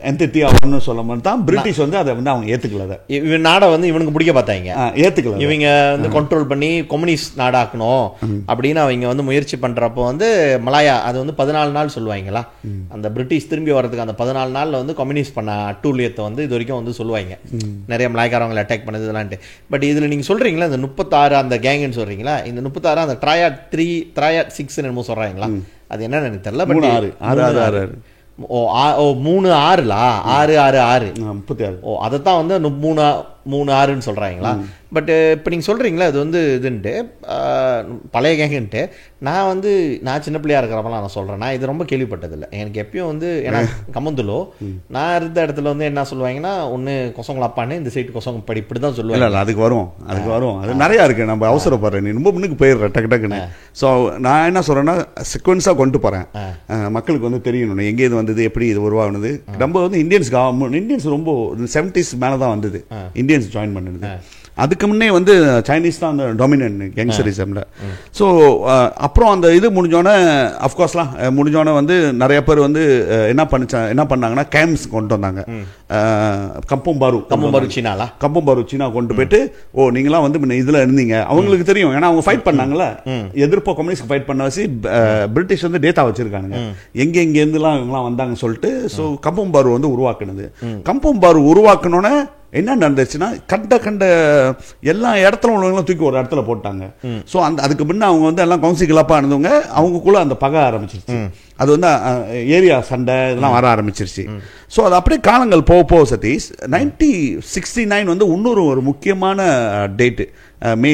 என்டிட்டி ஆகணும்னு சொல்ல மாதிரி தான் பிரிட்டிஷ் வந்து அதை வந்து அவங்க ஏத்துக்கல. இவன் நாடை வந்து இவனுக்கு பிடிக்க பார்த்தாங்க, ஏத்துக்கல. இவங்க வந்து கண்ட்ரோல் பண்ணி கம்யூனிஸ்ட் நாடாக்கணும் அப்படின்னு அவங்க வந்து முயற்சி பண்றப்போ வந்து மலாயா அது வந்து 14 நாள் சொல்லுவாங்களா. அந்த பிரிட்டிஷ் திரும்பி வர்றதுக்கு அந்த 14 நாள்ல வந்து கம்யூனிஸ்ட் பண்ண அட்டூழியத்தை வந்து இது வரைக்கும் வந்து சொல்லுவாங்க. நிறைய மலாய்க்காரவங்களை அட்டாக் பண்ணது இதெல்லாம்ட்டு. பட் இதுல நீங்க சொல்றீங்களா இந்த 36 அந்த கேங்குன்னு சொல்றீங்களா, இந்த 36 அந்த ட்ரையாட் 3 ட்ரையாட் 6 என்னமோ சொல்றாங்களா, அது என்னன்னு எனக்கு தெரியல. பட் 6 3 6 6 6 6 36. அதைத்தான் வந்து 3 6ன்னு சொல்றாங்களா. பட் இப்போ நீங்கள் சொல்கிறீங்களா இது வந்து இதுன்ட்டு பழைய கேங்குன்ட்டு. நான் சின்ன பிள்ளையா இருக்கிறப்பெல்லாம் நான் சொல்கிறேன், நான் இது ரொம்ப கேள்விப்பட்டதில்லை. எனக்கு எப்பயும் வந்து ஏன்னா கம்மந்துலோ நான் இருந்த இடத்துல வந்து என்ன சொல்லுவாங்கன்னா ஒன்று கொசவங்களை அப்பான்னு இந்த சைட்டு கொசவங்க படி இப்படி தான் சொல்லுவாங்க. இல்லை அதுக்கு வரும் அது நிறையா இருக்குது. நம்ம அவசரப்படுறேன், நீ ரொம்ப முன்னுக்கு போயிடுற டக்குன்னு. ஸோ நான் என்ன சொல்கிறேன்னா சீக்வன்ஸாக கொண்டு போகிறேன். மக்களுக்கு வந்து தெரியணும் எங்கே இது வந்தது, எப்படி இது உருவாகுனது. நம்ம வந்து இந்தியன்ஸ் ரொம்ப 70s மேலே தான் வந்தது இந்தியன்ஸ் ஜாயின் பண்ணுது. அதுக்கு முன்னே வந்து சைனீஸ் தான் அந்த டாமினன்ட் கேங்ஸ்டரிசம்ல. ஸோ அப்புறம் அந்த இது முடிஞ்சோடனே அஃப்கோர்ஸ்லாம் முடிஞ்சோடனே வந்து நிறைய பேர் வந்து என்ன பண்ணாங்கன்னா கேம்ப்ஸ் கொண்டு வந்தாங்க. கம்பம்பாரு சீனா கொண்டு போயிட்டு நீங்களாம் வந்து இதில் இருந்தீங்க அவங்களுக்கு தெரியும். ஏன்னா அவங்க ஃபைட் பண்ணாங்களா, எதிர்ப்போ கம்யூனிஸ்ட் ஃபைட் பண்ண வச்சு பிரிட்டிஷ் வந்து டேட்டா வச்சிருக்காங்க எங்கேருந்துலாம் இவங்களாம் வந்தாங்கன்னு சொல்லிட்டு. ஸோ கம்பம்பாரு வந்து உருவாக்குனது. கம்பம்பாரு உருவாக்கணுன்னே என்ன நடந்துச்சுன்னா கண்ட எல்லா இடத்துல உள்ளவங்களும் தூக்கி ஒரு இடத்துல போட்டாங்க. ஸோ அதுக்கு முன்ன அவங்க வந்து எல்லாம் கவுன்சில் கிளப்பாக இருந்தவங்க அவங்களுக்குள்ள அந்த பகை ஆரம்பிச்சிருச்சு. அது வந்து ஏரியா சண்டை இதெல்லாம் வர ஆரம்பிச்சிருச்சு. ஸோ அது அப்படியே காலங்கள் போக சதீஷ் 1969 வந்து இன்னொரு ஒரு முக்கியமான டேட்டு, மே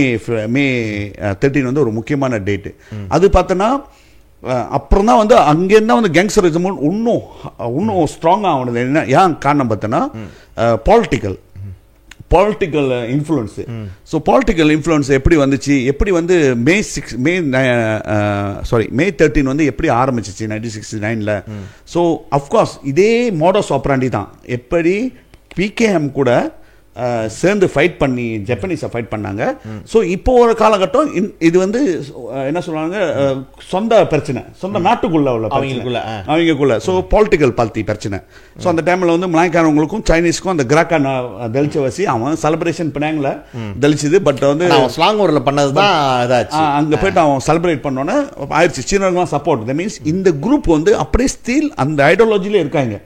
13 வந்து ஒரு முக்கியமான டேட்டு. அது பார்த்தோன்னா அப்புறம் தான் வந்து அங்கேருந்தா வந்து கேங்ஸ்டரிசம் இன்னும் ஸ்ட்ராங்காக ஆனது. என்ன ஏன் காரணம் பார்த்தோன்னா political influence. So political influence எப்படி வந்துச்சு, எப்படி வந்து மே 13 வந்து எப்படி ஆரம்பிச்சிச்சு 1969. ஸோ அஃப்கோர்ஸ் இதே மோடஸ் ஆப்ராண்டி தான் எப்படி பிகேஎம் கூட சேர்ந்து ஃபைட் பண்ணி ஜப்பனீஸை ஃபைட் பண்ணாங்க. ஸோ இப்போ ஒரு காலகட்டம் இது வந்து என்ன சொல்லுவாங்க சொந்த பிரச்சனை, சொந்த நாட்டுக்குள்ள உள்ள அவங்களுக்குள்ள. ஸோ பொலிட்டிக்கல் பார்ட்டி பிரச்சனை. ஸோ அந்த டைமில் வந்து மலாய்க்காரவங்களுக்கும் சைனீஸ்க்கும் அந்த கிராக்கா தெளிச்ச வசி அவன் செலிப்ரேஷன் பண்ணாங்கள தெளிச்சது. பட் வந்து ஸ்லாங்கூரில் பண்ணது தான் அங்கே போயிட்டு அவன் செலிப்ரேட் பண்ணோன்னே ஆயிடுச்சு. சீனர்களும் சப்போர்ட். தட் மீன்ஸ் இந்த குரூப் வந்து அப்படியே ஸ்டில் அந்த ஐடியாலஜிலே இருக்காங்க.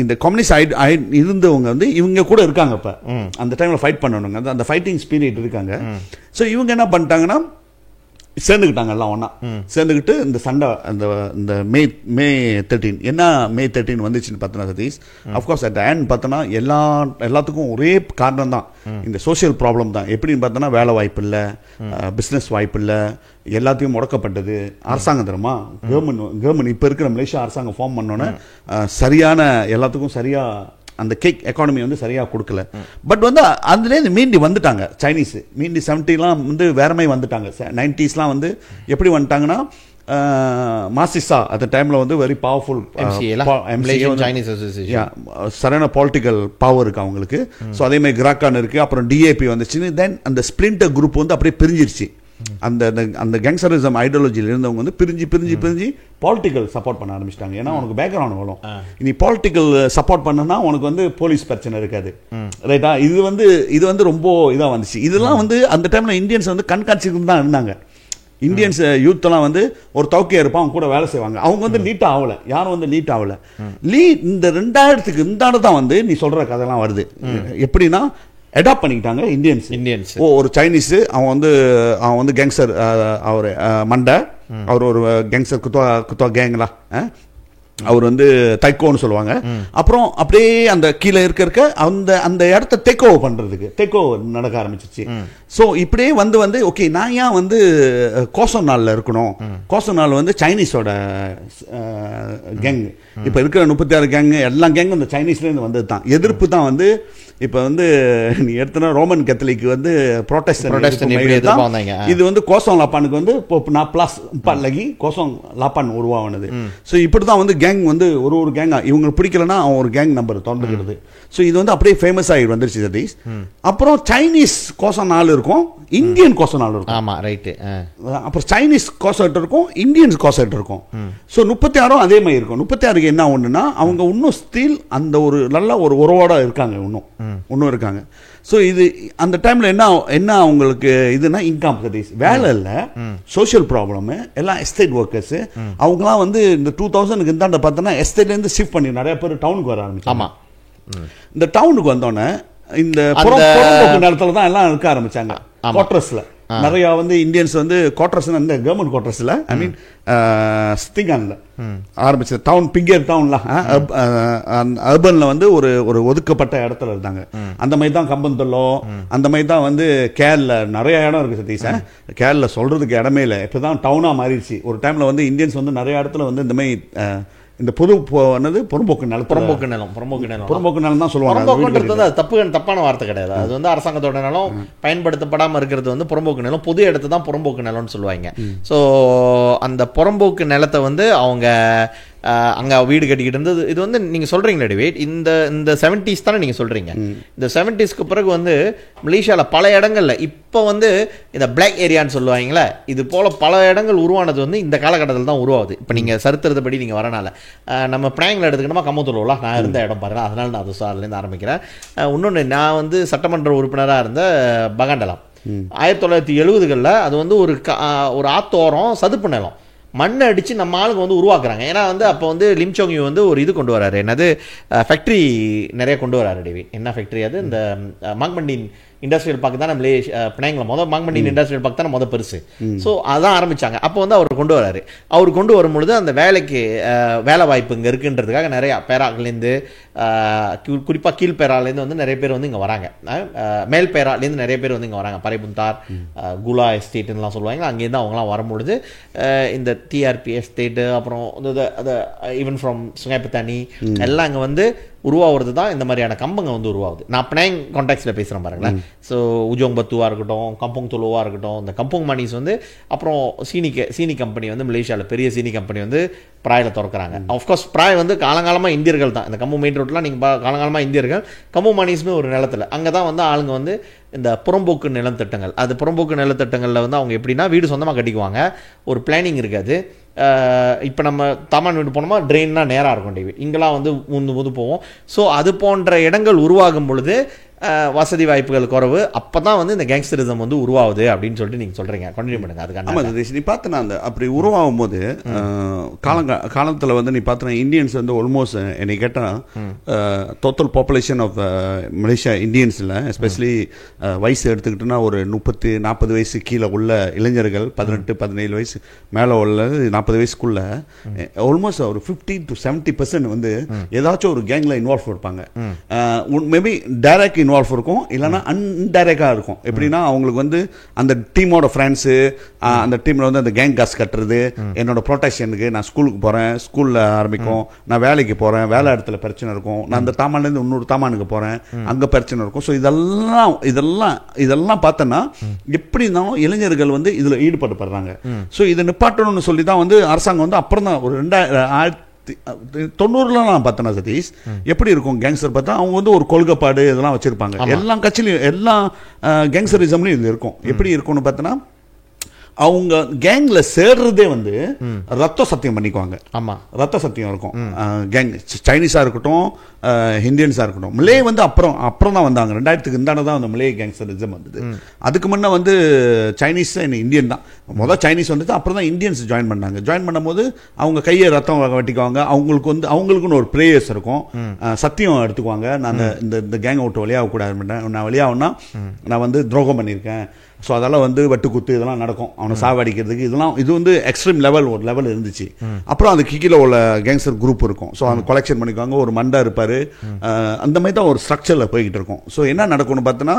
இந்த கம்யூனிஸ்ட் இருந்தவங்க வந்து இவங்க கூட இருக்காங்க. இப்போ அந்த டைம்ல ஃபைட் பண்ணணுங்க, அந்த ஃபைட்டிங் ஸ்பிரிட் இருக்காங்க. ஸோ இவங்க என்ன பண்ணிட்டாங்கன்னா சேர்ந்துக்கிட்டாங்க எல்லாம் ஒன்றா சேர்ந்துக்கிட்டு இந்த சண்டை இந்த மே 13 என்ன மே 13 வந்துச்சுன்னு பார்த்தோன்னா சதீஷ் அஃப்கோர்ஸ் அட் எண்ட் பார்த்தோன்னா எல்லாத்துக்கும் ஒரே காரணம் தான், இந்த சோஷியல் ப்ராப்ளம் தான். எப்படின்னு பார்த்தோன்னா வேலை வாய்ப்பு இல்லை, பிஸ்னஸ் வாய்ப்பு இல்லை, எல்லாத்தையும் முடக்கப்பட்டது. அரசாங்கம் தெரியுமா கவர்மெண்ட் இப்போ இருக்கிற மலேசியா அரசாங்கம் ஃபார்ம் பண்ணோன்னே சரியான எல்லாத்துக்கும் சரியாக அந்த கேக் எக்கானமி வந்து சரியாக கொடுக்கல. பட் வந்து அதுலேருந்து மீண்டி வந்துட்டாங்க சைனீஸ். மீண்டி 70லாம் வந்து வேற மாதிரி வந்துட்டாங்க. 90ஸ்லாம் வந்து எப்படி வந்துட்டாங்கன்னா மாசிசா அந்த டைமில் வந்து வெரி பவர்ஃபுல் சரியான பொலிட்டிக்கல் பவர் இருக்குது அவங்களுக்கு. ஸோ அதே மாதிரி கிராக்கான் இருக்குது. அப்புறம் டிஏபி வந்துச்சு. தென் அந்த ஸ்பிளிண்டர் குரூப் வந்து அப்படியே பிரிஞ்சிருச்சு. அந்த அந்த கேங்ஸ்டரிசம் ஐடியாலஜியில் இருந்தவங்க வந்து பிரிஞ்சு பாலிட்டிக்கல் சப்போர்ட் பண்ண ஆரம்பிச்சிட்டாங்க. ஏன்னா உனக்கு பேக்ரவுண்ட் வரும், நீ பாலிட்டிக்கல் சப்போர்ட் பண்ணனா உனக்கு வந்து போலீஸ் பிரச்சனை இருக்காது, ரைட்டா? இது வந்து ரொம்ப இதாக வந்துச்சு. இதெல்லாம் வந்து அந்த டைமில் இந்தியன்ஸ் வந்து கண்காட்சிக்கு தான் இருந்தாங்க. இந்தியன்ஸ் யூத்தெல்லாம் வந்து ஒரு தௌக்கியா இருப்பான், அவங்க கூட வேலை செய்வாங்க. அவங்க வந்து லீட் ஆகலை, யாரும் வந்து லீட் ஆகலை. இந்த 2000க்கு இந்த ஆண்டு தான் வந்து நீ சொல்கிற கதைலாம் வருது. எப்படின்னா அடாப்ட் பண்ணிக்கிட்டாங்க இந்தியன்ஸ். ஒரு சைனீஸ் அவன் வந்து கேங்ஸ்டர், அவர் மண்டை, அவர் ஒரு கேங்ஸ்டர் குத்வா கேங்லாம், அவர் வந்து தைக்கோன்னு சொல்லுவாங்க. அப்புறம் அப்படியே அந்த கீழே இருக்க அந்த இடத்த டேக் ஓவர் பண்றதுக்கு நடக்க ஆரம்பிச்சிச்சு. ஸோ இப்படியே வந்து ஓகே, நான் ஏன் வந்து கோசோனாலில் இருக்கணும்? கோசோனால் வந்து சைனீஸோட கேங். இப்போ இருக்கிற 36 கேங் எல்லா கேங்கும் இந்த சைனீஸ்லேருந்து வந்தது தான். எதிர்ப்பு தான் வந்து இப்போ வந்து நீ எடுத்தனா ரோமன் கேத்தலிக் வந்து ப்ரொடெஸ்டன் இது வந்து கோசோங் லாப்பானுக்கு வந்து நான் பிளஸ் லகி கோசோங் லாப்பான் உருவானது. ஸோ இப்படி தான் வந்து கேங் வந்து ஒரு கேங்கா இவங்களுக்கு பிடிக்கலன்னா அவன் ஒரு கேங் நம்பர் தொடர்ந்துக்கிறது. ஸோ இது வந்து அப்படியே ஃபேமஸ் ஆகி வந்துருச்சு சதீஷ். அப்புறம் சைனீஸ் கோசோனால் இருக்கும், இந்தியன் கோசோனால் இருக்கும். ஆமா, ரைட்டு. அப்புறம் சைனீஸ் கோசோட் இருக்கும், இந்தியன்ஸ் கோசோட் இருக்கும். ஸோ 36 அதே மாதிரி இருக்கும். 36க்கு என்ன ஒண்ணுன்னா அவங்க இன்னும் ஸ்டில் அந்த ஒரு நல்ல ஒரு உறவோட இருக்காங்க, இன்னும் இருக்காங்க. ஸோ இது அந்த டைம்ல என்ன அவங்களுக்கு இதுனா இன்கம் சதீஷ், வேலை இல்லை, சோஷியல் ப்ராப்ளம், எல்லாம் எஸ்டேட் ஒர்க்கர்ஸ். அவங்கலாம் வந்து இந்த 2000க்கு இந்தாண்ட பார்த்தோன்னா எஸ்டேட்லேருந்து ஷிஃப்ட் பண்ணி நிறைய பேர் டவுனுக்கு வர ஆரம்பிச்சாங்க. இந்த டவுனுக்கு வந்தோடனே இந்த புறம்போக்கு நிலத்துல தான் எல்லாம் இருக்க ஆரம்பிச்சாங்க. குவார்டர்ஸ்ல நிறைய வந்து இந்தியன்ஸ் வந்து குவார்டர்ஸ், இந்த கவர்மெண்ட் குவார்டர்ஸ்ல, ஐ மீன் ஸ்திங்கான்ல ஆரம்பிச்சது. டவுன் பிங்கேர் டவுன்ல அர்பன்ல வந்து ஒரு ஒதுக்கப்பட்ட இடத்துல இருந்தாங்க. அந்த மாதிரி தான் கம்பந்தொல்லோ, அந்த மாதிரி தான் வந்து கேரள நிறைய இடம் இருக்கு சதீஷ். கேரள சொல்றதுக்கு இடமே இல்லை, இப்பதான் டவுனா மாறிடுச்சு. ஒரு டைம்ல வந்து இந்தியன்ஸ் வந்து நிறைய இடத்துல வந்து இந்த மாதிரி இந்த புறம்போக்கு நிலம் தான் சொல்லுவாங்க. தப்பான வார்த்தை கிடையாது. அது வந்து அரசாங்கத்தோட நிலம் பயன்படுத்தப்படாம இருக்கிறது வந்து புறம்போக்கு நிலம். பொது இடத்து தான் புறம்போக்கு நிலம்னு சொல்லுவாங்க. ஸோ அந்த புறம்போக்கு நிலத்தை வந்து அவங்க அங்க வீடு கட்டிக்கிட்டு இருந்தது. இது வந்து நீங்க சொல்றீங்களா டிவேட், இந்த 70s தானே நீங்க சொல்றீங்க. இந்த 70ஸ்க்கு பிறகு வந்து மலேசியால பல இடங்கள்ல இப்போ வந்து இந்த பிளாக் ஏரியான்னு சொல்லுவாங்களே, இது போல பல இடங்கள் உருவானது வந்து இந்த காலகட்டத்தில் தான் உருவாகுது. இப்போ நீங்க சரித்திரப்படி நீங்க வரனால நம்ம பிராங்கில் எடுத்துக்கிட்டோமா, கம்மத்தூர்ல நான் இருந்த இடம் பாருங்க, அதனால நான் அது அதுலேருந்து ஆரம்பிக்கிறேன். இன்னொன்று, நான் வந்து சட்டமன்ற உறுப்பினராக இருந்த பகாண்டலாம் 1970களில் அது வந்து ஒரு ஆத்தோரம் சதுப்பு நிலம், மண்ணை அடிச்சு நம்ம ஆளுங்க வந்து உருவாக்குறாங்க. ஏன்னா வந்து அப்போ வந்து லிம்சோங்யூ வந்து ஒரு இது கொண்டு வராரு, என்னது ஃபேக்ட்ரி நிறைய கொண்டு வராரு. டேவிட், என்ன ஃபேக்ட்ரி அது? இந்த மாங்மண்டின் இண்டஸ்ட்ரியல் பார்க் தான் நம்மளே பினாங்கில் மாங்மண்டின் இண்டஸ்ட்ரியல் பார்க் தான் பெருசு. ஸோ அதான் ஆரம்பிச்சாங்க. அப்போ வந்து அவர் கொண்டு வராரு. அவர் கொண்டு வரும்பொழுது அந்த வேலை வாய்ப்பு இங்கே இருக்குன்றதுக்காக நிறைய பேராலேருந்து, குறிப்பாக கீழ் பேராலேருந்து வந்து நிறைய பேர் வந்து இங்கே வராங்க. மேல் பேராலேருந்து நிறைய பேர் வந்து இங்கே வராங்க. பரைபுந்தார், குலா எஸ்டேட்டுலாம் சொல்லுவாங்க. அங்கேருந்து அவங்களாம் வரும்பொழுது இந்த டிஆர்பி எஸ்டேட்டு, அப்புறம் ஈவன் ஃப்ரம் சுங்கைப்பத்தானி எல்லாம் அங்கே வந்து உருவாகிறது தான் இந்த மாதிரியான கம்பங்க வந்து உருவாகுது. நான் பினாங் கான்டாக்ட்ஸில் பேசுகிறேன் பாருங்களேன். ஸோ உஜோங் பத்துவாக இருக்கட்டும், கம்போங் தொலுவாக இருக்கட்டும், இந்த கம்போங் மணிஸ் வந்து அப்புறம் சீனி கம்பெனி வந்து மலேசியாவில் பெரிய சீனி கம்பெனி வந்து பிராயில் திறக்கிறாங்க. ஆஃப்கோர்ஸ் பிராய் வந்து காலங்காலமாக இந்தியர்கள் தான். இந்த கம்பு மெயின் ரோட்லாம் நீங்கள் காலங்காலமாக இந்தியர்கள். கம்பு மணிஸ்னு ஒரு நிலத்தில் அங்கே தான் வந்து ஆளுங்க வந்து இந்த புறம்போக்கு நிலத்திட்டங்கள், அது புறம்போக்கு நிலத்திட்டங்களில் வந்து அவங்க எப்படின்னா வீடு சொந்தமாக கட்டிக்குவாங்க, ஒரு பிளானிங் இருக்காது. இப்போ நம்ம தாமான் வீடு போனோமா ட்ரெயின்னா நேராக இருக்கும் டிவி, இங்கெல்லாம் வந்து முந்து போவோம். ஸோ அது போன்ற இடங்கள் உருவாகும் பொழுது வசதி வாய்ப்புகள் குறைவு, அப்போ தான் வந்து இந்த கேங்ஸ்டரிசம் வந்து உருவாகுது அப்படின்னு சொல்லிட்டு நீங்கள் சொல்கிறீங்க. கண்டினியூ பண்ணுங்க. அதுக்கான நீ பார்த்தனா அந்த அப்படி உருவாகும் போது காலத்தில் வந்து நீ பார்த்தனா இந்தியன்ஸ் வந்து ஆல்மோஸ்ட் என்னை கேட்டால் டோட்டல் பாப்புலேஷன் ஆஃப் மலேசியா இந்தியன்ஸில் எஸ்பெஷலி வயசு எடுத்துக்கிட்டோன்னா ஒரு 30-40 வயசு கீழே உள்ள இளைஞர்கள், 18-17 வயசு மேலே உள்ள 40 வயசுக்குள்ள ஆல்மோஸ்ட் ஒரு 50-70% வந்து ஏதாச்சும் ஒரு கேங்கில் இன்வால்வ் இருப்பாங்க. மேபி டைரக்ட் இன்வால்வ் இருக்கும், இல்லைன்னா அன்டைரக்டாக இருக்கும். எப்படின்னா அவங்களுக்கு வந்து அந்த டீமோட ஃப்ரெண்ட்ஸு, அந்த டீமில் வந்து அந்த கேங் காசு கட்டுறது, என்னோட ப்ரொடெக்ஷனுக்கு நான் ஸ்கூலுக்கு போகிறேன், ஸ்கூலில் ஆரம்பிக்கும், நான் வேலைக்கு போகிறேன், வேலை இடத்துல பிரச்சனை இருக்கும், நான் அந்த தாமான்லேருந்து இன்னொரு தாமானுக்கு போகிறேன், அங்கே பிரச்சனை இருக்கும். ஸோ இதெல்லாம் பார்த்தோன்னா எப்படி இருந்தாலும் இளைஞர்கள் வந்து இதில் ஈடுபடுறாங்க. ஸோ இதை நிப்பாட்டணும்னு சொல்லி தான் வந்து அரசாங்கம் வந்து அப்புறம் தான் ஒரு 1990 பார்த்தனா சதீஷ் எப்படி இருக்கும் கேங்ஸ்டர் பார்த்தா அவங்க வந்து ஒரு கொள்கைப்பாடு இதெல்லாம் வச்சிருப்பாங்க. எல்லா கட்சியிலையும் எல்லா கேங்ஸ்டரிசம்லையும் இது இருக்கும். எப்படி இருக்கும்னு பார்த்தோன்னா அவங்க கேங்ல சேர்றதே வந்து ரத்த சத்தியம் பண்ணிக்குவாங்க. ஆமா, ரத்த சத்தியம் இருக்கும். கேங் சைனீஸா இருக்கட்டும், இந்தியன்ஸா இருக்கட்டும். மிலே வந்து அப்புறம் தான் வந்தாங்க. 2000க்கு இந்தாண்ட தான் அந்த மிலே கேங்ஸ்டரிசம் வந்தது. அதுக்கு முன்ன வந்து சைனீஸ் இந்தியன் தான். முதல் சைனீஸ் வந்துட்டு அப்புறம் தான் இந்தியன்ஸ் ஜாயின் பண்ணாங்க. ஜாயின் பண்ணும்போது அவங்க கையை ரத்தம் வெட்டிக்குவாங்க. அவங்களுக்கு வந்து அவங்களுக்குன்னு ஒரு பிரேயர்ஸ் இருக்கும், சத்தியம் எடுத்துக்குவாங்க. நான் இந்த கேங் விட்டு வெளியாக கூடாது, நான் வெளியாகனா நான் வந்து துரோகம் பண்ணியிருக்கேன், ஸோ அதெல்லாம் வந்து வெட்டுக்குத்து இதெல்லாம் நடக்கும், அவனை சாவடிக்கிறதுக்கு. இது வந்து எக்ஸ்ட்ரீம் லெவல், ஒரு லெவல் இருந்துச்சு. அப்புறம் அது கீழே உள்ள கேங்ஸ்டர் குரூப் இருக்கும். ஸோ அந்த கொலெக்ஷன் பண்ணிக்குவாங்க. ஒரு மண்டா இருப்பார். அந்த மாதிரி தான் ஒரு ஸ்ட்ரக்சரில் போய்கிட்டு இருக்கும். ஸோ என்ன நடக்கும்னு பார்த்தோன்னா,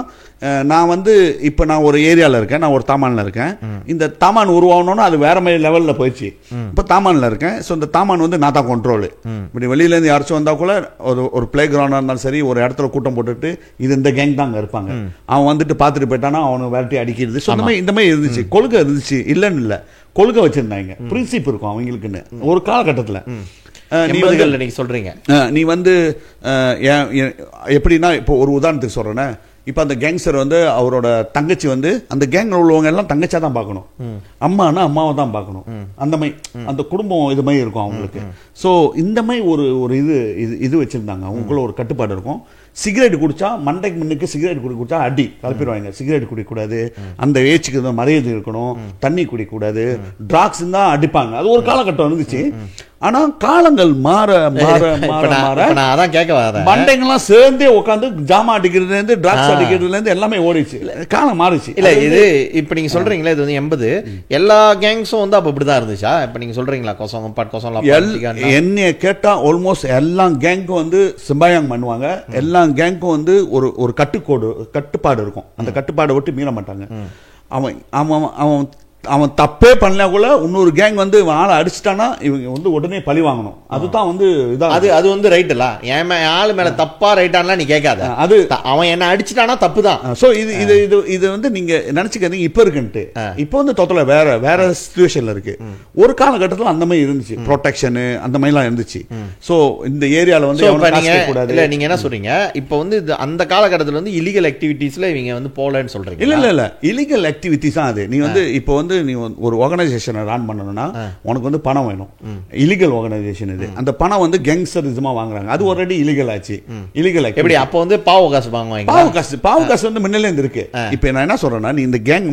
நான் வந்து இப்போ நான் ஒரு ஏரியாவில் இருக்கேன், நான் ஒரு தாமானில் இருக்கேன். இந்த தாமான் உருவாகணும்னா அது வேற மாதிரி லெவலில் போயிடுச்சு. இப்போ தாமானில் இருக்கேன். ஸோ இந்த தாமான் வந்து நான் தான் கண்ட்ரோலு. இப்படி வெளியிலேருந்து யாராச்சும் வந்தால் கூட ஒரு பிளே கிரவுண்டாக இருந்தாலும் சரி, ஒரு இடத்துல கூட்டம் போட்டுட்டு இது இந்த கேங் தான் அங்கே இருப்பாங்க. அவன் வந்துட்டு பார்த்துட்டு போயிட்டானா அவனை விரட்டி அடிக்கிறது. ஸோ இந்த மாதிரி இருந்துச்சு. கொள்கை இருந்துச்சு, இல்லைன்னு இல்லை, கொள்கை வச்சிருந்தாங்க, பிரின்சிப் இருக்கும் அவங்களுக்குன்னு ஒரு காலகட்டத்தில். நீங்க சொல்றீங்க, நீ வந்து எப்படின்னா இப்போ ஒரு உதாரணத்துக்கு சொல்றேன்னா, இப்போ அந்த கேங்ஸ்டர் வந்து அவரோட தங்கச்சி வந்து அந்த கேங்ல உள்ளவங்க எல்லாம் தங்கச்சியா தான் பார்க்கணும், அம்மானா அம்மாவை தான் பார்க்கணும். அந்த மாதிரி அந்த குடும்பம் இது மாதிரி இருக்கும் அவங்களுக்கு. ஸோ இந்த மாதிரி ஒரு இது வச்சிருந்தாங்க. அவங்களுக்குள்ள ஒரு கட்டுப்பாடு இருக்கும். சிகரெட் குடிச்சா மண்டைக்கு முன்னுக்கு சிகரெட் குடிச்சா அடி கலப்பிடுவாங்க. சிகரெட் குடிக்கக்கூடாது, அந்த ஏச்சுக்கு மரியாதை இருக்கணும், தண்ணி குடிக்கக்கூடாது, ட்ராக்ஸ் தான் அடிப்பாங்க. அது ஒரு காலகட்டம் இருந்துச்சு. ஆனா காலங்கள் மாற மாற மாற மாற அதான் கேட்க வர மண்டைங்கெல்லாம் சேர்ந்தே உட்காந்து ஜாமா அடிக்கிறதுல இருந்து டிராக்ஸ் அடிக்கிறதுல இருந்து எல்லாமே ஓடிச்சு. காலம் மாறிச்சு. இல்ல இது இப்ப நீங்க சொல்றீங்களா, இது வந்து 80 எல்லா கேங்ஸும் வந்து அப்ப இப்படிதான் இருந்துச்சா? இப்ப நீங்க சொல்றீங்களா என்னைய கேட்டா ஆல்மோஸ்ட் எல்லா கேங்கும் வந்து சிம்பாயாங் பண்ணுவாங்க. எல்லா கேங்கும் வந்து ஒரு கட்டுப்பாடு இருக்கும். அந்த கட்டுப்பாடை விட்டு மீற மாட்டாங்க. அவன் தப்பே பண்ணல கூட இன்னொரு கேங் வந்து ஆளை அடிச்சுட்டானா இவங்க வந்து உடனே பழி வாங்கணும். அதுதான் வந்து அது வந்து ரைட் இல்ல, என் ஆளு மேல தப்பா ரைட்டானா நீ கேட்காத. அது அவன் என்ன அடிச்சுட்டானா தப்பு தான். சோ இது வந்து நீங்க நினைச்சுக்காதீங்க இப்ப இருக்குன்ட்டு. இப்போ வந்து டோட்டலா வேற சிச்சுவேஷன்ல இருக்கு. ஒரு காலகட்டத்தில் அந்த மாதிரி இருந்துச்சு, ப்ரொடெக்ஷன் அந்த மாதிரி எல்லாம் இருந்துச்சு. சோ இந்த ஏரியால வந்து இல்ல நீங்க என்ன சொல்றீங்க, இப்போ வந்து அந்த காலகட்டத்தில் வந்து இல்லீகல் ஆக்டிவிட்டீஸ்ல இவங்க வந்து போலன்னு சொல்றீங்க? இல்ல இல்லீகல் ஆக்டிவிட்டிஸ் தான் அது. நீ வந்து இப்போ வந்து நீ ஒரு ஆர்கனைசேஷனை ரன் பண்ணணும்னா உனக்கு வந்து பணம் வேணும். இல்லீகல் ஆர்கனைசேஷன் இது. அந்த பணம் வந்து கேங்ஸ்டரிசமா வாங்குறாங்க. அது ஆல்ரெடி இல்லீகல் ஆச்சு. இல்லீகல் எப்படி அப்போ வந்து பாவ காசு வாங்குவாங்க. பாவ காசு வந்து முன்னல இருந்து இருக்கு. இப்போ நான் என்ன சொல்றேன்னா, நீ இந்த கேங்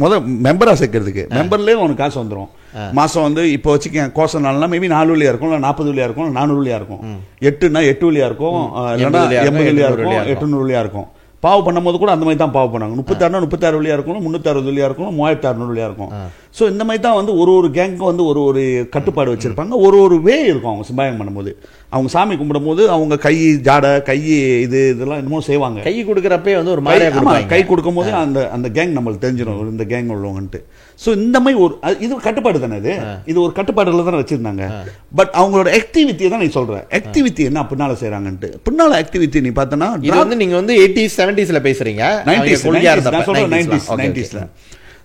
மெம்பரா சேர்க்கிறதுக்கு மெம்பர்லயே உனக்கு காசு வந்துடும். மாசம் வந்து இப்போ வச்சுக்க கோசம் நாள்னா மேபி 4 வழியா இருக்கும், 40 வழியா இருக்கும், 400 வழியா இருக்கும், 8னா 8 வழியா இருக்கும், 80 வழியா இருக்கும், 800 வழியா இருக்கும். பாவு பண்ணும்போது கூட அந்த மாதிரி தான் பாவு பண்ணாங்க. 36 வழியா இருக்கும், 360 வழியா இருக்கும், 3600 வழியா இருக்கும். ஸோ இந்த மாதிரி தான் வந்து ஒரு கேங்க்கு வந்து ஒரு கட்டுப்பாடு வச்சிருப்பாங்க. ஒரு வே இருக்கும். அவங்க சிம்பாயம் பண்ணும்போது, அவங்க சாமி கும்பிடும் போது அவங்க கை ஜாடை, கை இதெல்லாம் இன்னமும் செய்வாங்க. கை கொடுக்குறப்பே வந்து ஒரு கை கொடுக்கும் போது அந்த கேங் நம்மளுக்கு தெரிஞ்சிடும் இந்த கேங் உள்ளவங்கன்ட்டு. ஸோ இந்த மாதிரி இது கட்டுப்பாடு தானே. இது ஒரு கட்டுப்பாடுல தானே வச்சிருந்தாங்க. பட் அவங்களோட ஆக்டிவிட்டியை தான் நீ சொல்ற. ஆக்டிவிட்டி என்ன பின்னால செய்யறாங்கன்ட்டு. பின்னால ஆக்டிவிட்டி நீ பார்த்தனா வந்து நீங்க வந்து 80s 70sல பேசுறீங்க, 90sல.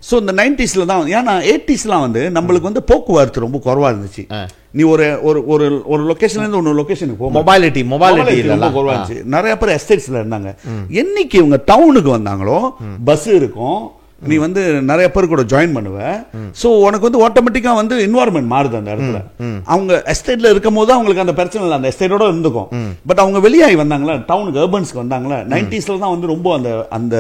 ஸோ இந்த 90sல தான். ஏன்னா 80sலாம் வந்து நம்மளுக்கு வந்து போக்குவரத்து ரொம்ப குறைவா இருந்துச்சு. நீ ஒரு லொகேஷன்ல இருந்து இன்னொரு லொகேஷனுக்கு போ, மொபாலிட்டி ரொம்ப குறைவா இருந்துச்சு. நிறைய பேர் எஸ்டேட்ஸ்ல இருந்தாங்க. என்னைக்கு இவங்க டவுனுக்கு வந்தாங்களோ பஸ் இருக்கும், நீ வந்து நிறைய பேர் கூட ஜாயின் பண்ணுவ. சோ உனக்கு வந்து ஆட்டோமேட்டிக்கா வந்து என்வாயர்மெண்ட் மாறுது அந்த இடத்துல. அவங்க எஸ்டேட்ல இருக்கும் போது அவங்களுக்கு அந்த பிரச்சனை இல்லை, அந்த எஸ்டேட்டோட இருந்துக்கும். பட் அவங்க வெளியாகி வந்தாங்களா, டவுனுக்கு அர்பன்ஸ்க்கு வந்தாங்களா, 90sல தான் வந்து ரொம்ப அந்த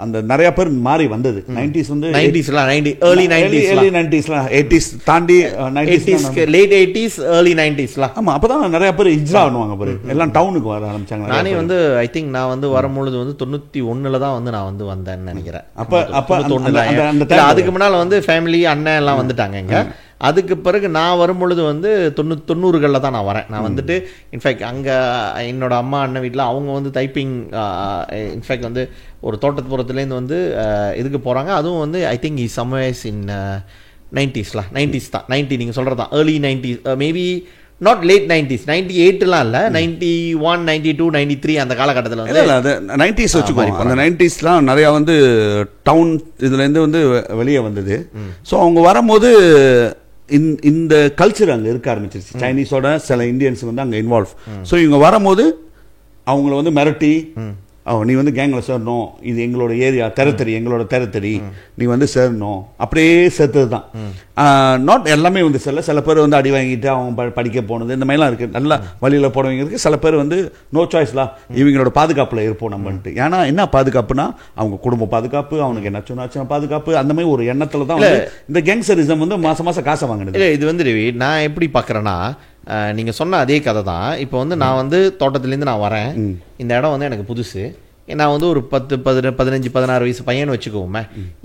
அந்த நிறைய பேர் மாறி வந்தது. 90s வந்து 90sலாம் early 90sலாம் 80s தாண்டி 90s late 80s early 90sலாம். ஆமா, அப்பதான் நிறைய பேர் ஹிஜ்ரா பண்ணுவாங்க பாரு, எல்லாம் டவுனுக்கு வர ஆரம்பிச்சாங்க. நானே வந்து ஐ திங்க் நான் வந்து வரும்பொழுது வந்து 91ல தான் வந்து நான் வந்து வந்தேன்னு நினைக்கிறேன். அப்ப அதுக்கு முன்னால வந்து ஃபேமிலி அண்ணன் எல்லாம் வந்துட்டாங்க இங்க. அதுக்கு பிறகு நான் வரும்பொழுது வந்து 90களில் தான் நான் வரேன். நான் வந்துட்டு இன்ஃபேக்ட் அங்கே என்னோட அம்மா அண்ணன் வீட்டில் அவங்க வந்து டைப்பிங் இன்ஃபேக்ட் வந்து ஒரு தோட்டத்துப்புறத்துலேருந்து வந்து இதுக்கு போகிறாங்க. அதுவும் வந்து I think is somewheres in 90s தான். 90 நீங்கள் சொல்கிறது தான் early 90s, maybe not late 90s, 98லாம் இல்லை, 91 92 93 அந்த காலகட்டத்தில் வந்து அது 90s வச்சுக்கோங்க. அந்த 90sலாம் நிறையா வந்து டவுன் இதுலேருந்து வந்து வெளியே வந்தது. ஸோ அவங்க வரும்போது இந்த கல்ச்சர் அங்கே இருக்க ஆரம்பிச்சிருச்சு. சைனீஸோட சில இந்தியன்ஸ் வந்து அங்கே இன்வால்வ். ஸோ இவங்க வரும்போது அவங்கள வந்து மிரட்டி நீ வந்து கேங்கில் சேரணும், இது எங்களோட ஏரியா டெரிட்டரி, எங்களோட டெரிட்டரி, நீ வந்து சேரணும், அப்படியே சேர்த்தது தான். நாட் எல்லாமே வந்து சில பேர் வந்து அடி வாங்கிட்டு அவங்க படிக்க போனது இந்த மாதிரிலாம் இருக்குது. நல்ல வழியில் போனவங்க இருக்குது. சில பேர் வந்து நோ சாய்ஸ்லாம் இவங்களோட பாதுகாப்பில் இருப்போம் நம்மன்ட்டு. ஏன்னா என்ன பாதுகாப்புனா அவங்க குடும்ப பாதுகாப்பு, அவனுக்கு என்னாச்சும் பாதுகாப்பு, அந்த மாதிரி ஒரு எண்ணத்தில் தான் இந்த கேங்ஸ்டரிசம் வந்து மாதம் மாதம் காசை வாங்கினது. இல்லை, இது வந்து ரவி நான் எப்படி பார்க்குறேன்னா, நீங்கள் சொன்ன அதே கதை தான். இப்போ வந்து நான் வந்து தோட்டத்துலேருந்து நான் வரேன், இந்த இடம் வந்து எனக்கு புதுசு, நான் வந்து ஒரு 15-16 வயசு பையன் வச்சுக்கோமே,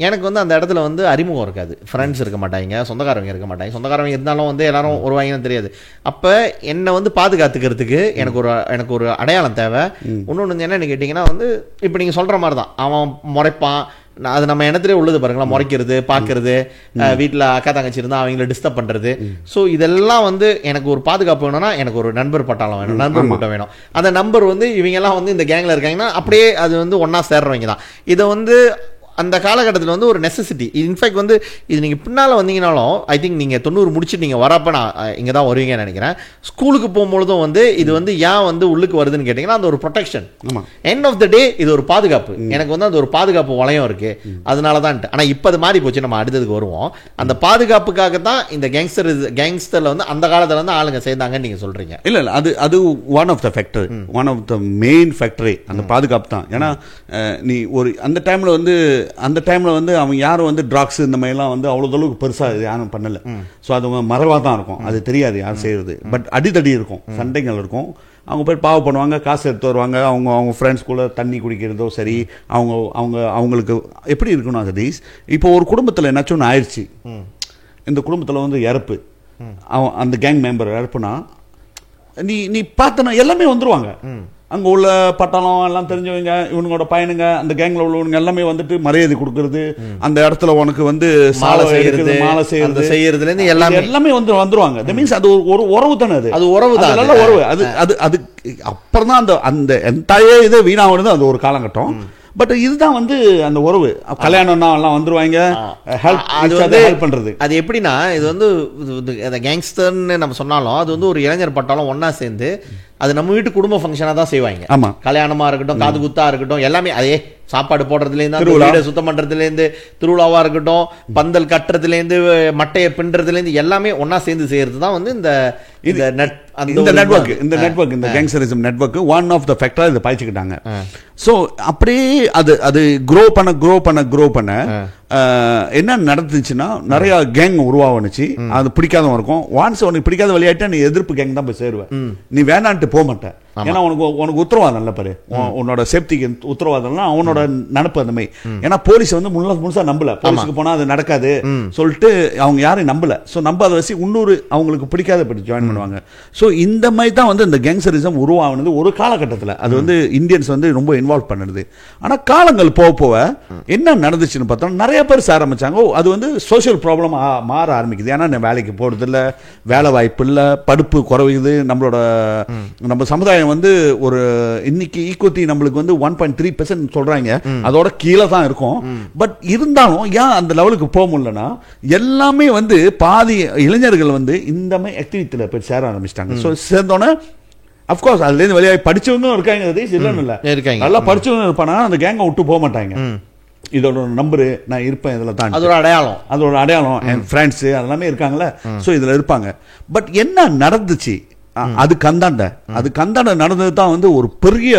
எனக்கு வந்து அந்த இடத்துல வந்து அறிமுகம் இருக்காது, ஃப்ரெண்ட்ஸ் இருக்க மாட்டாங்க, சொந்தக்காரங்க இருக்க மாட்டாங்க. சொந்தக்காரங்க இருந்தாலும் வந்து எல்லாரும் வருவாங்கன்னு தெரியாது. அப்போ என்னை வந்து பாதுகாத்துக்கிறதுக்கு எனக்கு ஒரு அடையாளம் தேவை. இன்னொன்று என்னன்னு கேட்டிங்கன்னா வந்து இப்போ நீங்கள் சொல்கிற மாதிரி தான், அவன் முறைப்பான், அது நம்ம இடத்துல உள்ளது பாருங்களா, முறைக்கிறது, பார்க்கறது, வீட்டில் அக்கா தங்கச்சி இருந்தால் அவங்கள டிஸ்டர்ப் பண்ணுறது. ஸோ இதெல்லாம் வந்து எனக்கு ஒரு பாதுகாப்பு வேணும்னா எனக்கு ஒரு நண்பர் பட்டாளம் வேணும், நண்பர் கூட்டம் வேணும். அந்த நம்பர் வந்து இவங்கெல்லாம் வந்து இந்த கேங்கில் இருக்காங்கன்னா அப்படியே அது வந்து ஒன்றா சேர்றவங்க தான். இதை வந்து அந்த காலகட்டத்தில் வந்து ஒரு நெசசிட்டி. இன்ஃபேக்ட் வந்து இது நீங்கள் பின்னால் வந்தீங்கனாலும் ஐ திங்க் நீங்கள் 90 முடிச்சுட்டு நீங்கள் வரப்போ நான் இங்கே தான் வருவீங்கன்னு நினைக்கிறேன். ஸ்கூலுக்கு போகும்பொழுதும் வந்து இது வந்து ஏன் வந்து உள்ளுக்கு வருதுன்னு கேட்டிங்கன்னா அந்த ஒரு ப்ரொடெக்ஷன். எண்ட் ஆஃப் த டே இது ஒரு பாதுகாப்பு. எனக்கு வந்து அந்த ஒரு பாதுகாப்பு வளையம் இருக்குது, அதனால தான். ஆனால் இப்போ அது மாறி போச்சு, நம்ம அடுத்ததுக்கு வருவோம். அந்த பாதுகாப்புக்காக தான் இந்த கேங்ஸ்டரில் வந்து அந்த காலத்தில் வந்து ஆளுங்க சேர்ந்தாங்கன்னு நீங்கள் சொல்கிறீங்க. இல்லை அது one of the factor, one of the main ஃபேக்டரே அந்த பாதுகாப்பு தான். ஏன்னா நீ ஒரு அந்த டைமில் வந்து அவங்க யாரும் வந்து ட்ராக்ஸ் இந்த மாதிரிலாம் வந்து அவ்வளோ அளவுக்கு பெருசாக யாரும் பண்ணலை. ஸோ அது மறைவாக தான் இருக்கும், அது தெரியாது யார் செய்கிறது. பட் அடித்தடி இருக்கும், சண்டைகள் இருக்கும். அவங்க போய் பாவம் பண்ணுவாங்க, காசு எடுத்து வருவாங்க, அவங்க ஃப்ரெண்ட்ஸ்குள்ளே தண்ணி குடிக்கிறதோ சரி, அவங்களுக்கு எப்படி இருக்கணும் அது. இப்போ ஒரு குடும்பத்தில் என்னாச்சும் ஒன்று ஆயிடுச்சு, இந்த குடும்பத்தில் வந்து இறப்பு, அந்த கேங் மெம்பர் இறப்புனா நீ பார்த்தனா எல்லாமே வந்துருவாங்க. அங்கே உள்ள பட்டாளம் எல்லாம் தெரிஞ்சவங்க, இவனோட பையனுங்க, அந்த கேங்கில் உள்ளவங்க எல்லாமே வந்துட்டு மரியாதை கொடுக்கறது, அந்த இடத்துல உனக்கு வந்து மாலை செய்யறதுலேருந்து எல்லாமே வந்துருவாங்க. தட் மீன்ஸ் அது ஒரு உறவு தானே, அது உறவு தான், நல்ல உறவு. அது அப்புறம் தான் அந்த என்டையர் இதை வீணாவது அது ஒரு காலகட்டம். பட் இதுதான் வந்து அந்த உறவு. கல்யாணம்னா எல்லாம் வந்துருவாங்க, ஹெல்ப் பண்றது. அது எப்படின்னா இது வந்து கேங்ஸ்டர்னு நம்ம சொன்னாலும் அது வந்து ஒரு இளைஞர் பட்டாலும் ஒன்னா சேர்ந்து அது நம்ம வீட்டு குடும்ப ஃபங்க்ஷனாக தான் செய்வாங்க. ஆமா, கல்யாணமா இருக்கட்டும், காது குத்தா இருக்கட்டும், எல்லாமே அதே சாப்பாடு போடுறதுலேருந்து, வீடை சுத்தம் பண்றதுலேருந்து, திருவிழாவா இருக்கட்டும், பந்தல் கட்டுறதுலேருந்து, மட்டையை பின்றதுலேருந்து எல்லாமே ஒன்னா சேர்ந்து செய்யறது தான் வந்து இந்த நெட்வொர்க், இந்த gangsterism network one of the ஃபேக்டரா இதை பாய்ச்சிக்கிட்டாங்க. ஸோ அப்படியே அது க்ரோ பண்ண என்ன நடந்துச்சுன்னா நிறைய கேங் உருவானுச்சு. அது பிடிக்காதவன் இருக்கும். ஒன்ஸ் உனக்கு பிடிக்காத விளையாட்டா நீ எதிர்ப்பு கேங் தான் போய் சேருவேன், நீ வேணான்ட்டு போக மாட்டேன். ஏன்னா உனக்கு உத்தரவாதம் இல்லை பாரு, உன்னோட சேஃப்டிக்கு உத்தரவாதம்னா அவனோட நடப்பு அந்த மாதிரி. ஏன்னா போலீஸ் வந்து முழுசா நம்பல, போலீஸுக்கு போனா அது நடக்காது சொல்லிட்டு அவங்க யாரையும் நம்பல. ஸோ நம்பாத வச்சு இன்னொரு அவங்களுக்கு பிடிக்காதபடி ஜாயின் பண்ணுவாங்க. ஸோ இந்த மாதிரி தான் வந்து இந்த கேங்ஸ்டரிசம் உருவானது ஒரு காலகட்டத்தில். அது வந்து இந்தியன்ஸ் வந்து ரொம்ப இன்வால்வ் பண்ணுது. ஆனால் காலங்கள் போக என்ன நடந்துச்சுன்னு பார்த்தோம்னா நிறைய பேர் சேர ஆரம்பிச்சாங்க. அது வந்து சோசியல் ப்ராப்ளம் மாற ஆரம்பிக்குது. ஏன்னா வேலைக்கு போறது இல்லை, வேலை வாய்ப்பு இல்லை, படிப்பு குறைவுது. நம்ம சமுதாயம் வந்து ஒரு இன்னைக்கு ஈக்குவட்டி நம்மளுக்கு வந்து 1.3% சொல்றாங்க, அதோட கீழே தான் இருக்கும். பட் இருந்தாலும் ஏன் அந்த லெவலுக்கு போக முடியலன்னா எல்லாமே வந்து பாதி இளைஞர்கள் வந்து இந்த மாதிரி ஆக்டிவிட்டியில் போய் சேர ஆரம்பிச்சிட்டாங்க. ஸோ சேர்ந்தோன்னே அப்கோர்ஸ் அதுலேருந்து வெளியே படிச்சவங்க இருக்காங்க, இல்லைன்னு இல்லை, நல்லா படிச்சவங்க இருப்பானா அந்த கேங்கை விட்டு போக மாட்டாங்க. இதோட நம்பரு நான் இருப்பேன், இதில் தான் அதோட அடையாளம் என் ஃப்ரெண்ட்ஸு அதெல்லாமே இருக்காங்களே. ஸோ இதில் இருப்பாங்க. பட் என்ன நடந்துச்சு, அது கந்தாண்ட நடந்தது தான் வந்து ஒரு பெரிய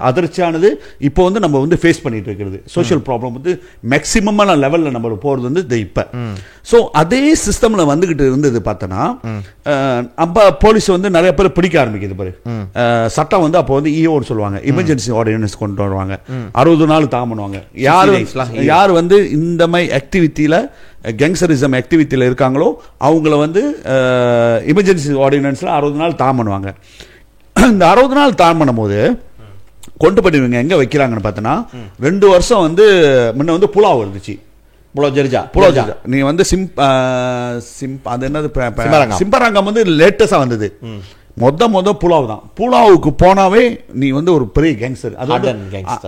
அதிர்ச்சியானது. இப்போ வந்து நம்ம வந்து ஃபேஸ் பண்ணிட்டு இருக்கிறது சோஷியல் ப்ராப்ளம் வந்து மேக்சிமமான லெவலில் நம்ம போகிறது வந்து இப்போ. ஸோ அதே சிஸ்டமில் வந்துக்கிட்டு இருந்தது பார்த்தோன்னா அப்போ போலீஸ் வந்து நிறைய பேர் பிடிக்க ஆரம்பிக்குது பாரு. சட்டம் வந்து அப்போ வந்து இஓன்னு சொல்லுவாங்க, எமர்ஜென்சி ஆர்டினன்ஸ் கொண்டு வருவாங்க. 60 நாள் தாம பண்ணுவாங்க. யார் வந்து இந்த மாதிரி ஆக்டிவிட்டியில் கேங்ஸ்டரிசம் ஆக்டிவிட்டியில் இருக்காங்களோ அவங்கள வந்து எமர்ஜென்சி ஆர்டினன்ஸில் 60 நாள் தாம பண்ணுவாங்க. இந்த 60 நாள் தாம பண்ணும்போது கொண்டு போயிடுவீங்க. எங்கே வைக்கிறாங்கன்னு பார்த்தோன்னா 2 வருஷம் வந்து முன்ன வந்து புலாவ் இருந்துச்சு. புலாவ் நீ வந்து அது என்னது சிம்பரங்கம் வந்து லேட்டஸ்டாக வந்தது. மொத புலாவ் தான். புலாவுக்கு போனாவே நீ வந்து ஒரு பெரிய கேங்ஸ்டர்,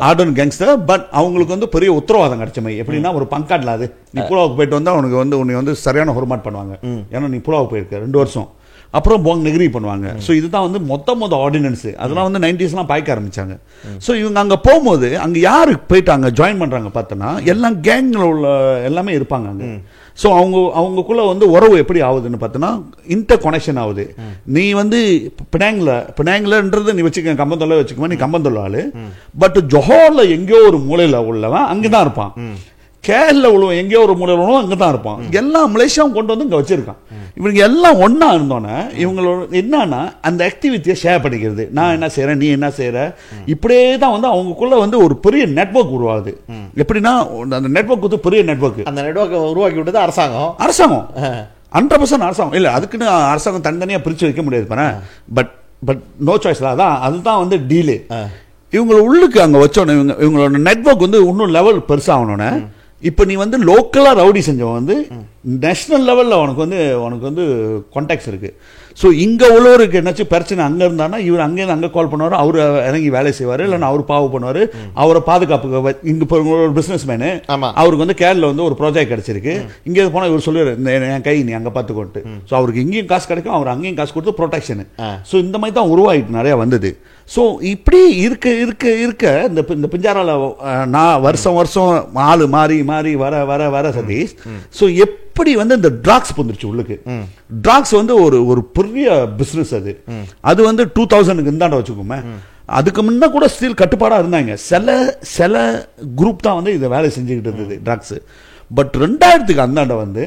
ஆர்டன் கேங்ஸ்டர். பட் அவங்களுக்கு வந்து பெரிய உத்தரவாதம் கிடைச்ச மாதிரி. எப்படின்னா ஒரு பங்காட்ல அது நீ புலாவுக்கு போயிட்டு வந்தா உனக்கு வந்து உன்னை வந்து சரியான ஹொர்மாட் பண்ணுவாங்க. ஏன்னா நீ புலாவுக்கு போயிருக்க 2 வருஷம். அப்புறம் போங் நெகிரி பண்ணுவாங்க. ஸோ இதுதான் வந்து மொத்த ஆர்டினன்ஸ். அதெல்லாம் வந்து 90s பாய்க்க ஆரம்பிச்சாங்க. ஸோ இவங்க அங்கே போகும்போது அங்கே யாரு போயிட்டாங்க ஜாயின் பண்ணுறாங்க பார்த்தோன்னா எல்லாம் கேங்கில் உள்ள எல்லாமே இருப்பாங்க அங்கே. ஸோ அவங்களுக்குள்ள வந்து உறவு எப்படி ஆகுதுன்னு பார்த்தோன்னா இன்டர் கனெக்ஷன் ஆகுது. நீ வந்து பினாங்கிலன்றது நீ வச்சுக்க கம்பந்தொல்ல வச்சுக்கமா, நீ கம்பந்தொல்ல ஆளு. பட் ஜொஹோர்ல எங்கேயோ ஒரு மூலையில் உள்ளவன் அங்கே தான் இருப்பான். கேரள உள்ளவன் எங்கேயோ ஒரு மூலையில் உள்ளவன் அங்கே தான் இருப்பான். எல்லாம் மலேசியாவும் கொண்டு வந்து இங்கே வச்சிருக்கான். இவங்க எல்லாம் ஒன்னா இருந்தோன்னே இவங்களோட என்னன்னா அந்த ஆக்டிவிட்டியை ஷேர் பண்ணிக்கிறது. நான் என்ன செய்யறேன், நீ என்ன செய்யற, இப்படியே தான் வந்து அவங்களுக்குள்ள வந்து ஒரு பெரிய நெட்வொர்க் உருவாகுது. எப்படின்னா அந்த நெட்வொர்க் வந்து பெரிய நெட்வொர்க். அந்த நெட்வொர்க்கை உருவாக்கி விட்டது அரசாங்கம். 100% அரசாங்கம் இல்லை. அதுக்குன்னு அரசாங்கம் தனித்தனியாக பிரித்து வைக்க முடியாது பாரு. பட் நோ சாய்ஸ்ல அதுதான் வந்து டீலு. இவங்களை உள்ளுக்கு அங்கே வச்சோன்னே இவங்களோட நெட்வொர்க் வந்து இன்னும் லெவல் பெருசாகணுன்னே இப்போ நீ வந்து லோக்கலாக ரவுடி செஞ்சவன் வந்து நேஷனல் லெவலில் உனக்கு வந்து கான்டாக்ட்ஸ் இருக்குது. ஸோ இங்கே உள்ளவருக்கு என்னாச்சும் பிரச்சனை அங்கே இருந்தானா இவர் அங்கேருந்து அங்கே கால் பண்ணுவார், அவர் இறங்கி வேலை செய்வார், இல்லைன்னா அவர் பாவு பண்ணுவார். அவரை பாதுகாப்புக்கு இங்கே இப்போ ஒரு பிஸ்னஸ் மேனு அவருக்கு வந்து கேரளில் வந்து ஒரு ப்ராஜெக்ட் கிடச்சிருக்கு, இங்கே போனால் இவர் சொல்லுவார் என் கை நீ அங்கே பார்த்துக்கோன்ட்டு. ஸோ அவருக்கு இங்கேயும் காசு கிடைக்கும், அவர் அங்கேயும் காசு கொடுத்து ப்ரொடெக்ஷனு. ஸோ இந்த மாதிரி தான் உருவாகிட்டு நிறையா வந்தது. ஸோ இப்படி இருக்க இந்த பிஞ்சாரால நான் வருஷம் ஆளு மாறி வர சதீஷ். ஸோ எப்படி வந்து இந்த ட்ராக்ஸ் வந்துருச்சு உள்ளுக்கு. ட்ராக்ஸ் வந்து ஒரு பெரிய பிசினஸ். அது வந்து 2000க்கு இருந்தாண்ட வச்சுக்கோமே. அதுக்கு முன்ன கூட ஸ்டில் கட்டுப்பாடா இருந்தாங்க. சில குரூப் தான் வந்து இதை வேலை செஞ்சுக்கிட்டு இருந்தது ட்ராக்ஸ். பட் 2000க்கு அந்தாண்ட வந்து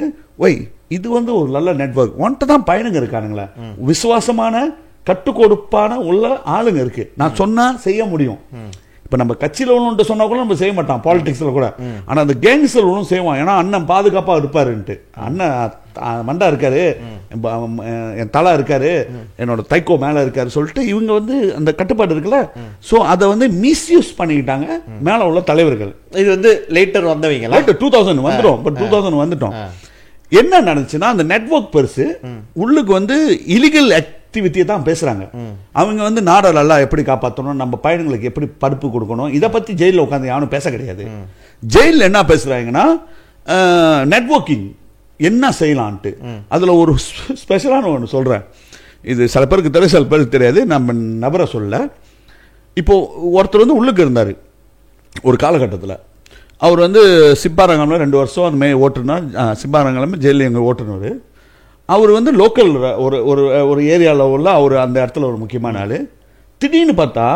இது வந்து ஒரு நல்ல நெட்வொர்க். ஒன்ட்டு தான் பயணங்க இருக்கானுங்களே, விசுவாசமான கட்டுக்கொடுப்பான உள்ள ஆளுங்க இருக்கு. நான் சொன்னா செய்ய முடியும். இப்ப நம்ம கட்சியில் ஒன்று சொன்னா கூட நம்ம செய்ய மாட்டான், பாலிடிக்ஸ்ல கூட. ஆனா அந்த கேங்ஸ்ல ஒன்றும் செய்வான். ஏன்னா அண்ணன் பாதுகாப்பா இருப்பாருன்ட்டு. அண்ணன் மண்டா இருக்காரு, என் தலை இருக்காரு, என்னோட தைக்கோ மேல இருக்காரு சொல்லிட்டு இவங்க வந்து அந்த கட்டுப்பாடு இருக்குல்ல. ஸோ அதை வந்து மிஸ்யூஸ் பண்ணிக்கிட்டாங்க மேல உள்ள தலைவர்கள். இது வந்து லேட்டர் வந்தவங்க 2000 வந்துடும். பட் 2000 வந்துட்டோம். என்ன நடந்துச்சுன்னா அந்த நெட்வொர்க் பெருசு, உள்ளுக்கு வந்து இலிகல் ஆக்டிவிட்டியை தான் பேசுறாங்க. அவங்க வந்து நாடெல்லாம் எப்படி காப்பாற்றணும், நம்ம பயணங்களுக்கு எப்படி படுப்பு கொடுக்கணும், இதை பத்தி ஜெயிலில் உட்காந்து யாரும் பேச கிடையாது. ஜெயிலில் என்ன பேசுறாங்கன்னா நெட்வொர்க்கிங் என்ன செய்யலான்ட்டு. அதுல ஒரு ஸ்பெஷலான ஒன்று சொல்றேன். இது சில பேருக்கு தெரியும், சில பேருக்கு தெரியாது. நம்ம நபரை சொல்ல. இப்போ ஒருத்தர் வந்து உள்ளுக்கு இருந்தாரு ஒரு காலகட்டத்தில். அவர் வந்து சிப்பாரங்கம்ல 2 வருஷம் அந்த மாதிரி ஓட்டுனார். சிப்பாரங்கம்ல ஜெயிலில் எங்க ஓட்டுனவர். அவர் வந்து லோக்கல் ஒரு ஏரியாவில் உள்ள அவர் அந்த இடத்துல ஒரு முக்கியமான ஆளு. திடீர்னு பார்த்தா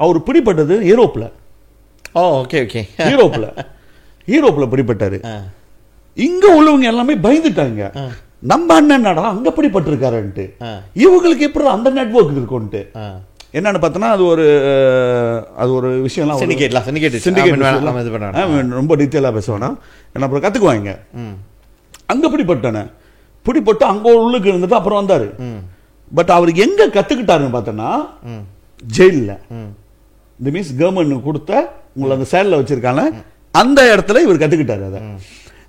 அவர் பிடிப்பட்டது யூரோப்பில். யூரோப்பில் பிடிப்பட்டாரு. இங்க உள்ளவங்க எல்லாமே பயந்துட்டாங்க. நம்ம அண்ணன்டா அங்க பிடிப்பட்டிருக்காருன்ட்டு. இவங்களுக்கு எப்படி அந்த நெட்வொர்க் இருக்கும்ட்டு. என்னன்னு பார்த்தோன்னா அது ஒரு விஷயம்லாம் ரொம்ப டீட்டெயிலாக பேசுவேன்னா என்ன அப்புறம் கற்றுக்குவாங்க. அங்கே பிடிப்பட்டு அங்கே உள்ளுக்கு இருந்துட்டு அப்புறம் வந்தார். பட் அவர் எங்க கற்றுக்கிட்டாருன்னு பார்த்தோன்னா ஜெயிலில். இந்த மீன்ஸ் கவர்மெண்ட் கொடுத்த உங்களை அந்த சேலில் வச்சிருக்காங்க, அந்த இடத்துல இவர் கற்றுக்கிட்டாரு அதை.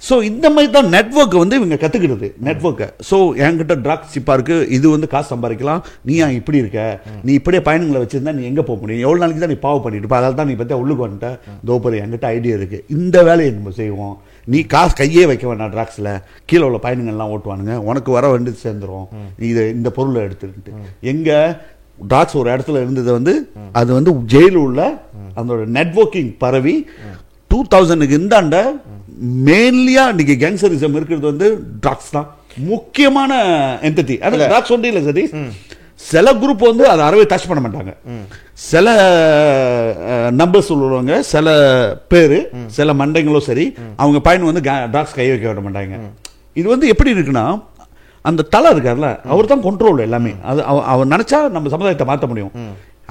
ஸோ இந்த மாதிரி தான் நெட்வொர்க்கை வந்து இவங்க கற்றுக்கிடுது நெட்வொர்க்கை. ஸோ என்கிட்ட ட்ராக்ஸ் சிப்பாக இருக்குது, இது வந்து காசு சம்பாதிக்கலாம், நீ ஏன் இப்படி இருக்க, நீ இப்படியே பயணங்களை வச்சுருந்தா நீ எங்கே போக முடியும், எவ்வளோ நாளைக்கு தான் நீ பாவம் பண்ணிட்டு இருப்ப, அதால் தான் நீ பற்றி உள்ளுக்கு வந்துட்ட, தோப்பரு என்கிட்ட ஐடியா இருக்குது, இந்த வேலையை நம்ம செய்வோம், நீ காசு கையே வைக்க வேண்டாம் ட்ராக்ஸில், கீழே உள்ள பயணங்கள்லாம் ஓட்டுவானுங்க, உனக்கு வர வேண்டியது சேர்ந்துடும், நீ இந்த பொருளை எடுத்துக்கிட்டு. எங்கே ட்ராக்ஸ் ஒரு இடத்துல இருந்தது வந்து அது வந்து ஜெயிலில் உள்ள அதோட நெட்வொர்க்கிங் பரவி 2000க்கு இந்தாண்ட மெயின்லியா இன்னைக்கு கேங்ஸரிசம் இருக்கிறது வந்து ட்ராக்ஸ் தான் முக்கியமான என்டிட்டி. அது ட்ராக்ஸ் ஒன்றும் இல்லை சரி. சில குரூப் வந்து அதை அறவே டச் பண்ண மாட்டாங்க. சில நம்பர்ஸ் சொல்லுவாங்க, சில பேர், சில மண்டைங்களும் சரி, அவங்க பயணம் வந்து ட்ராக்ஸ் கை வைக்க விட மாட்டாங்க. இது வந்து எப்படி இருக்குன்னா அந்த தலை இருக்கார்ல அவர் தான் கண்ட்ரோல் எல்லாமே. அது அவர் நினைச்சா நம்ம சமுதாயத்தை மாற்ற முடியும்.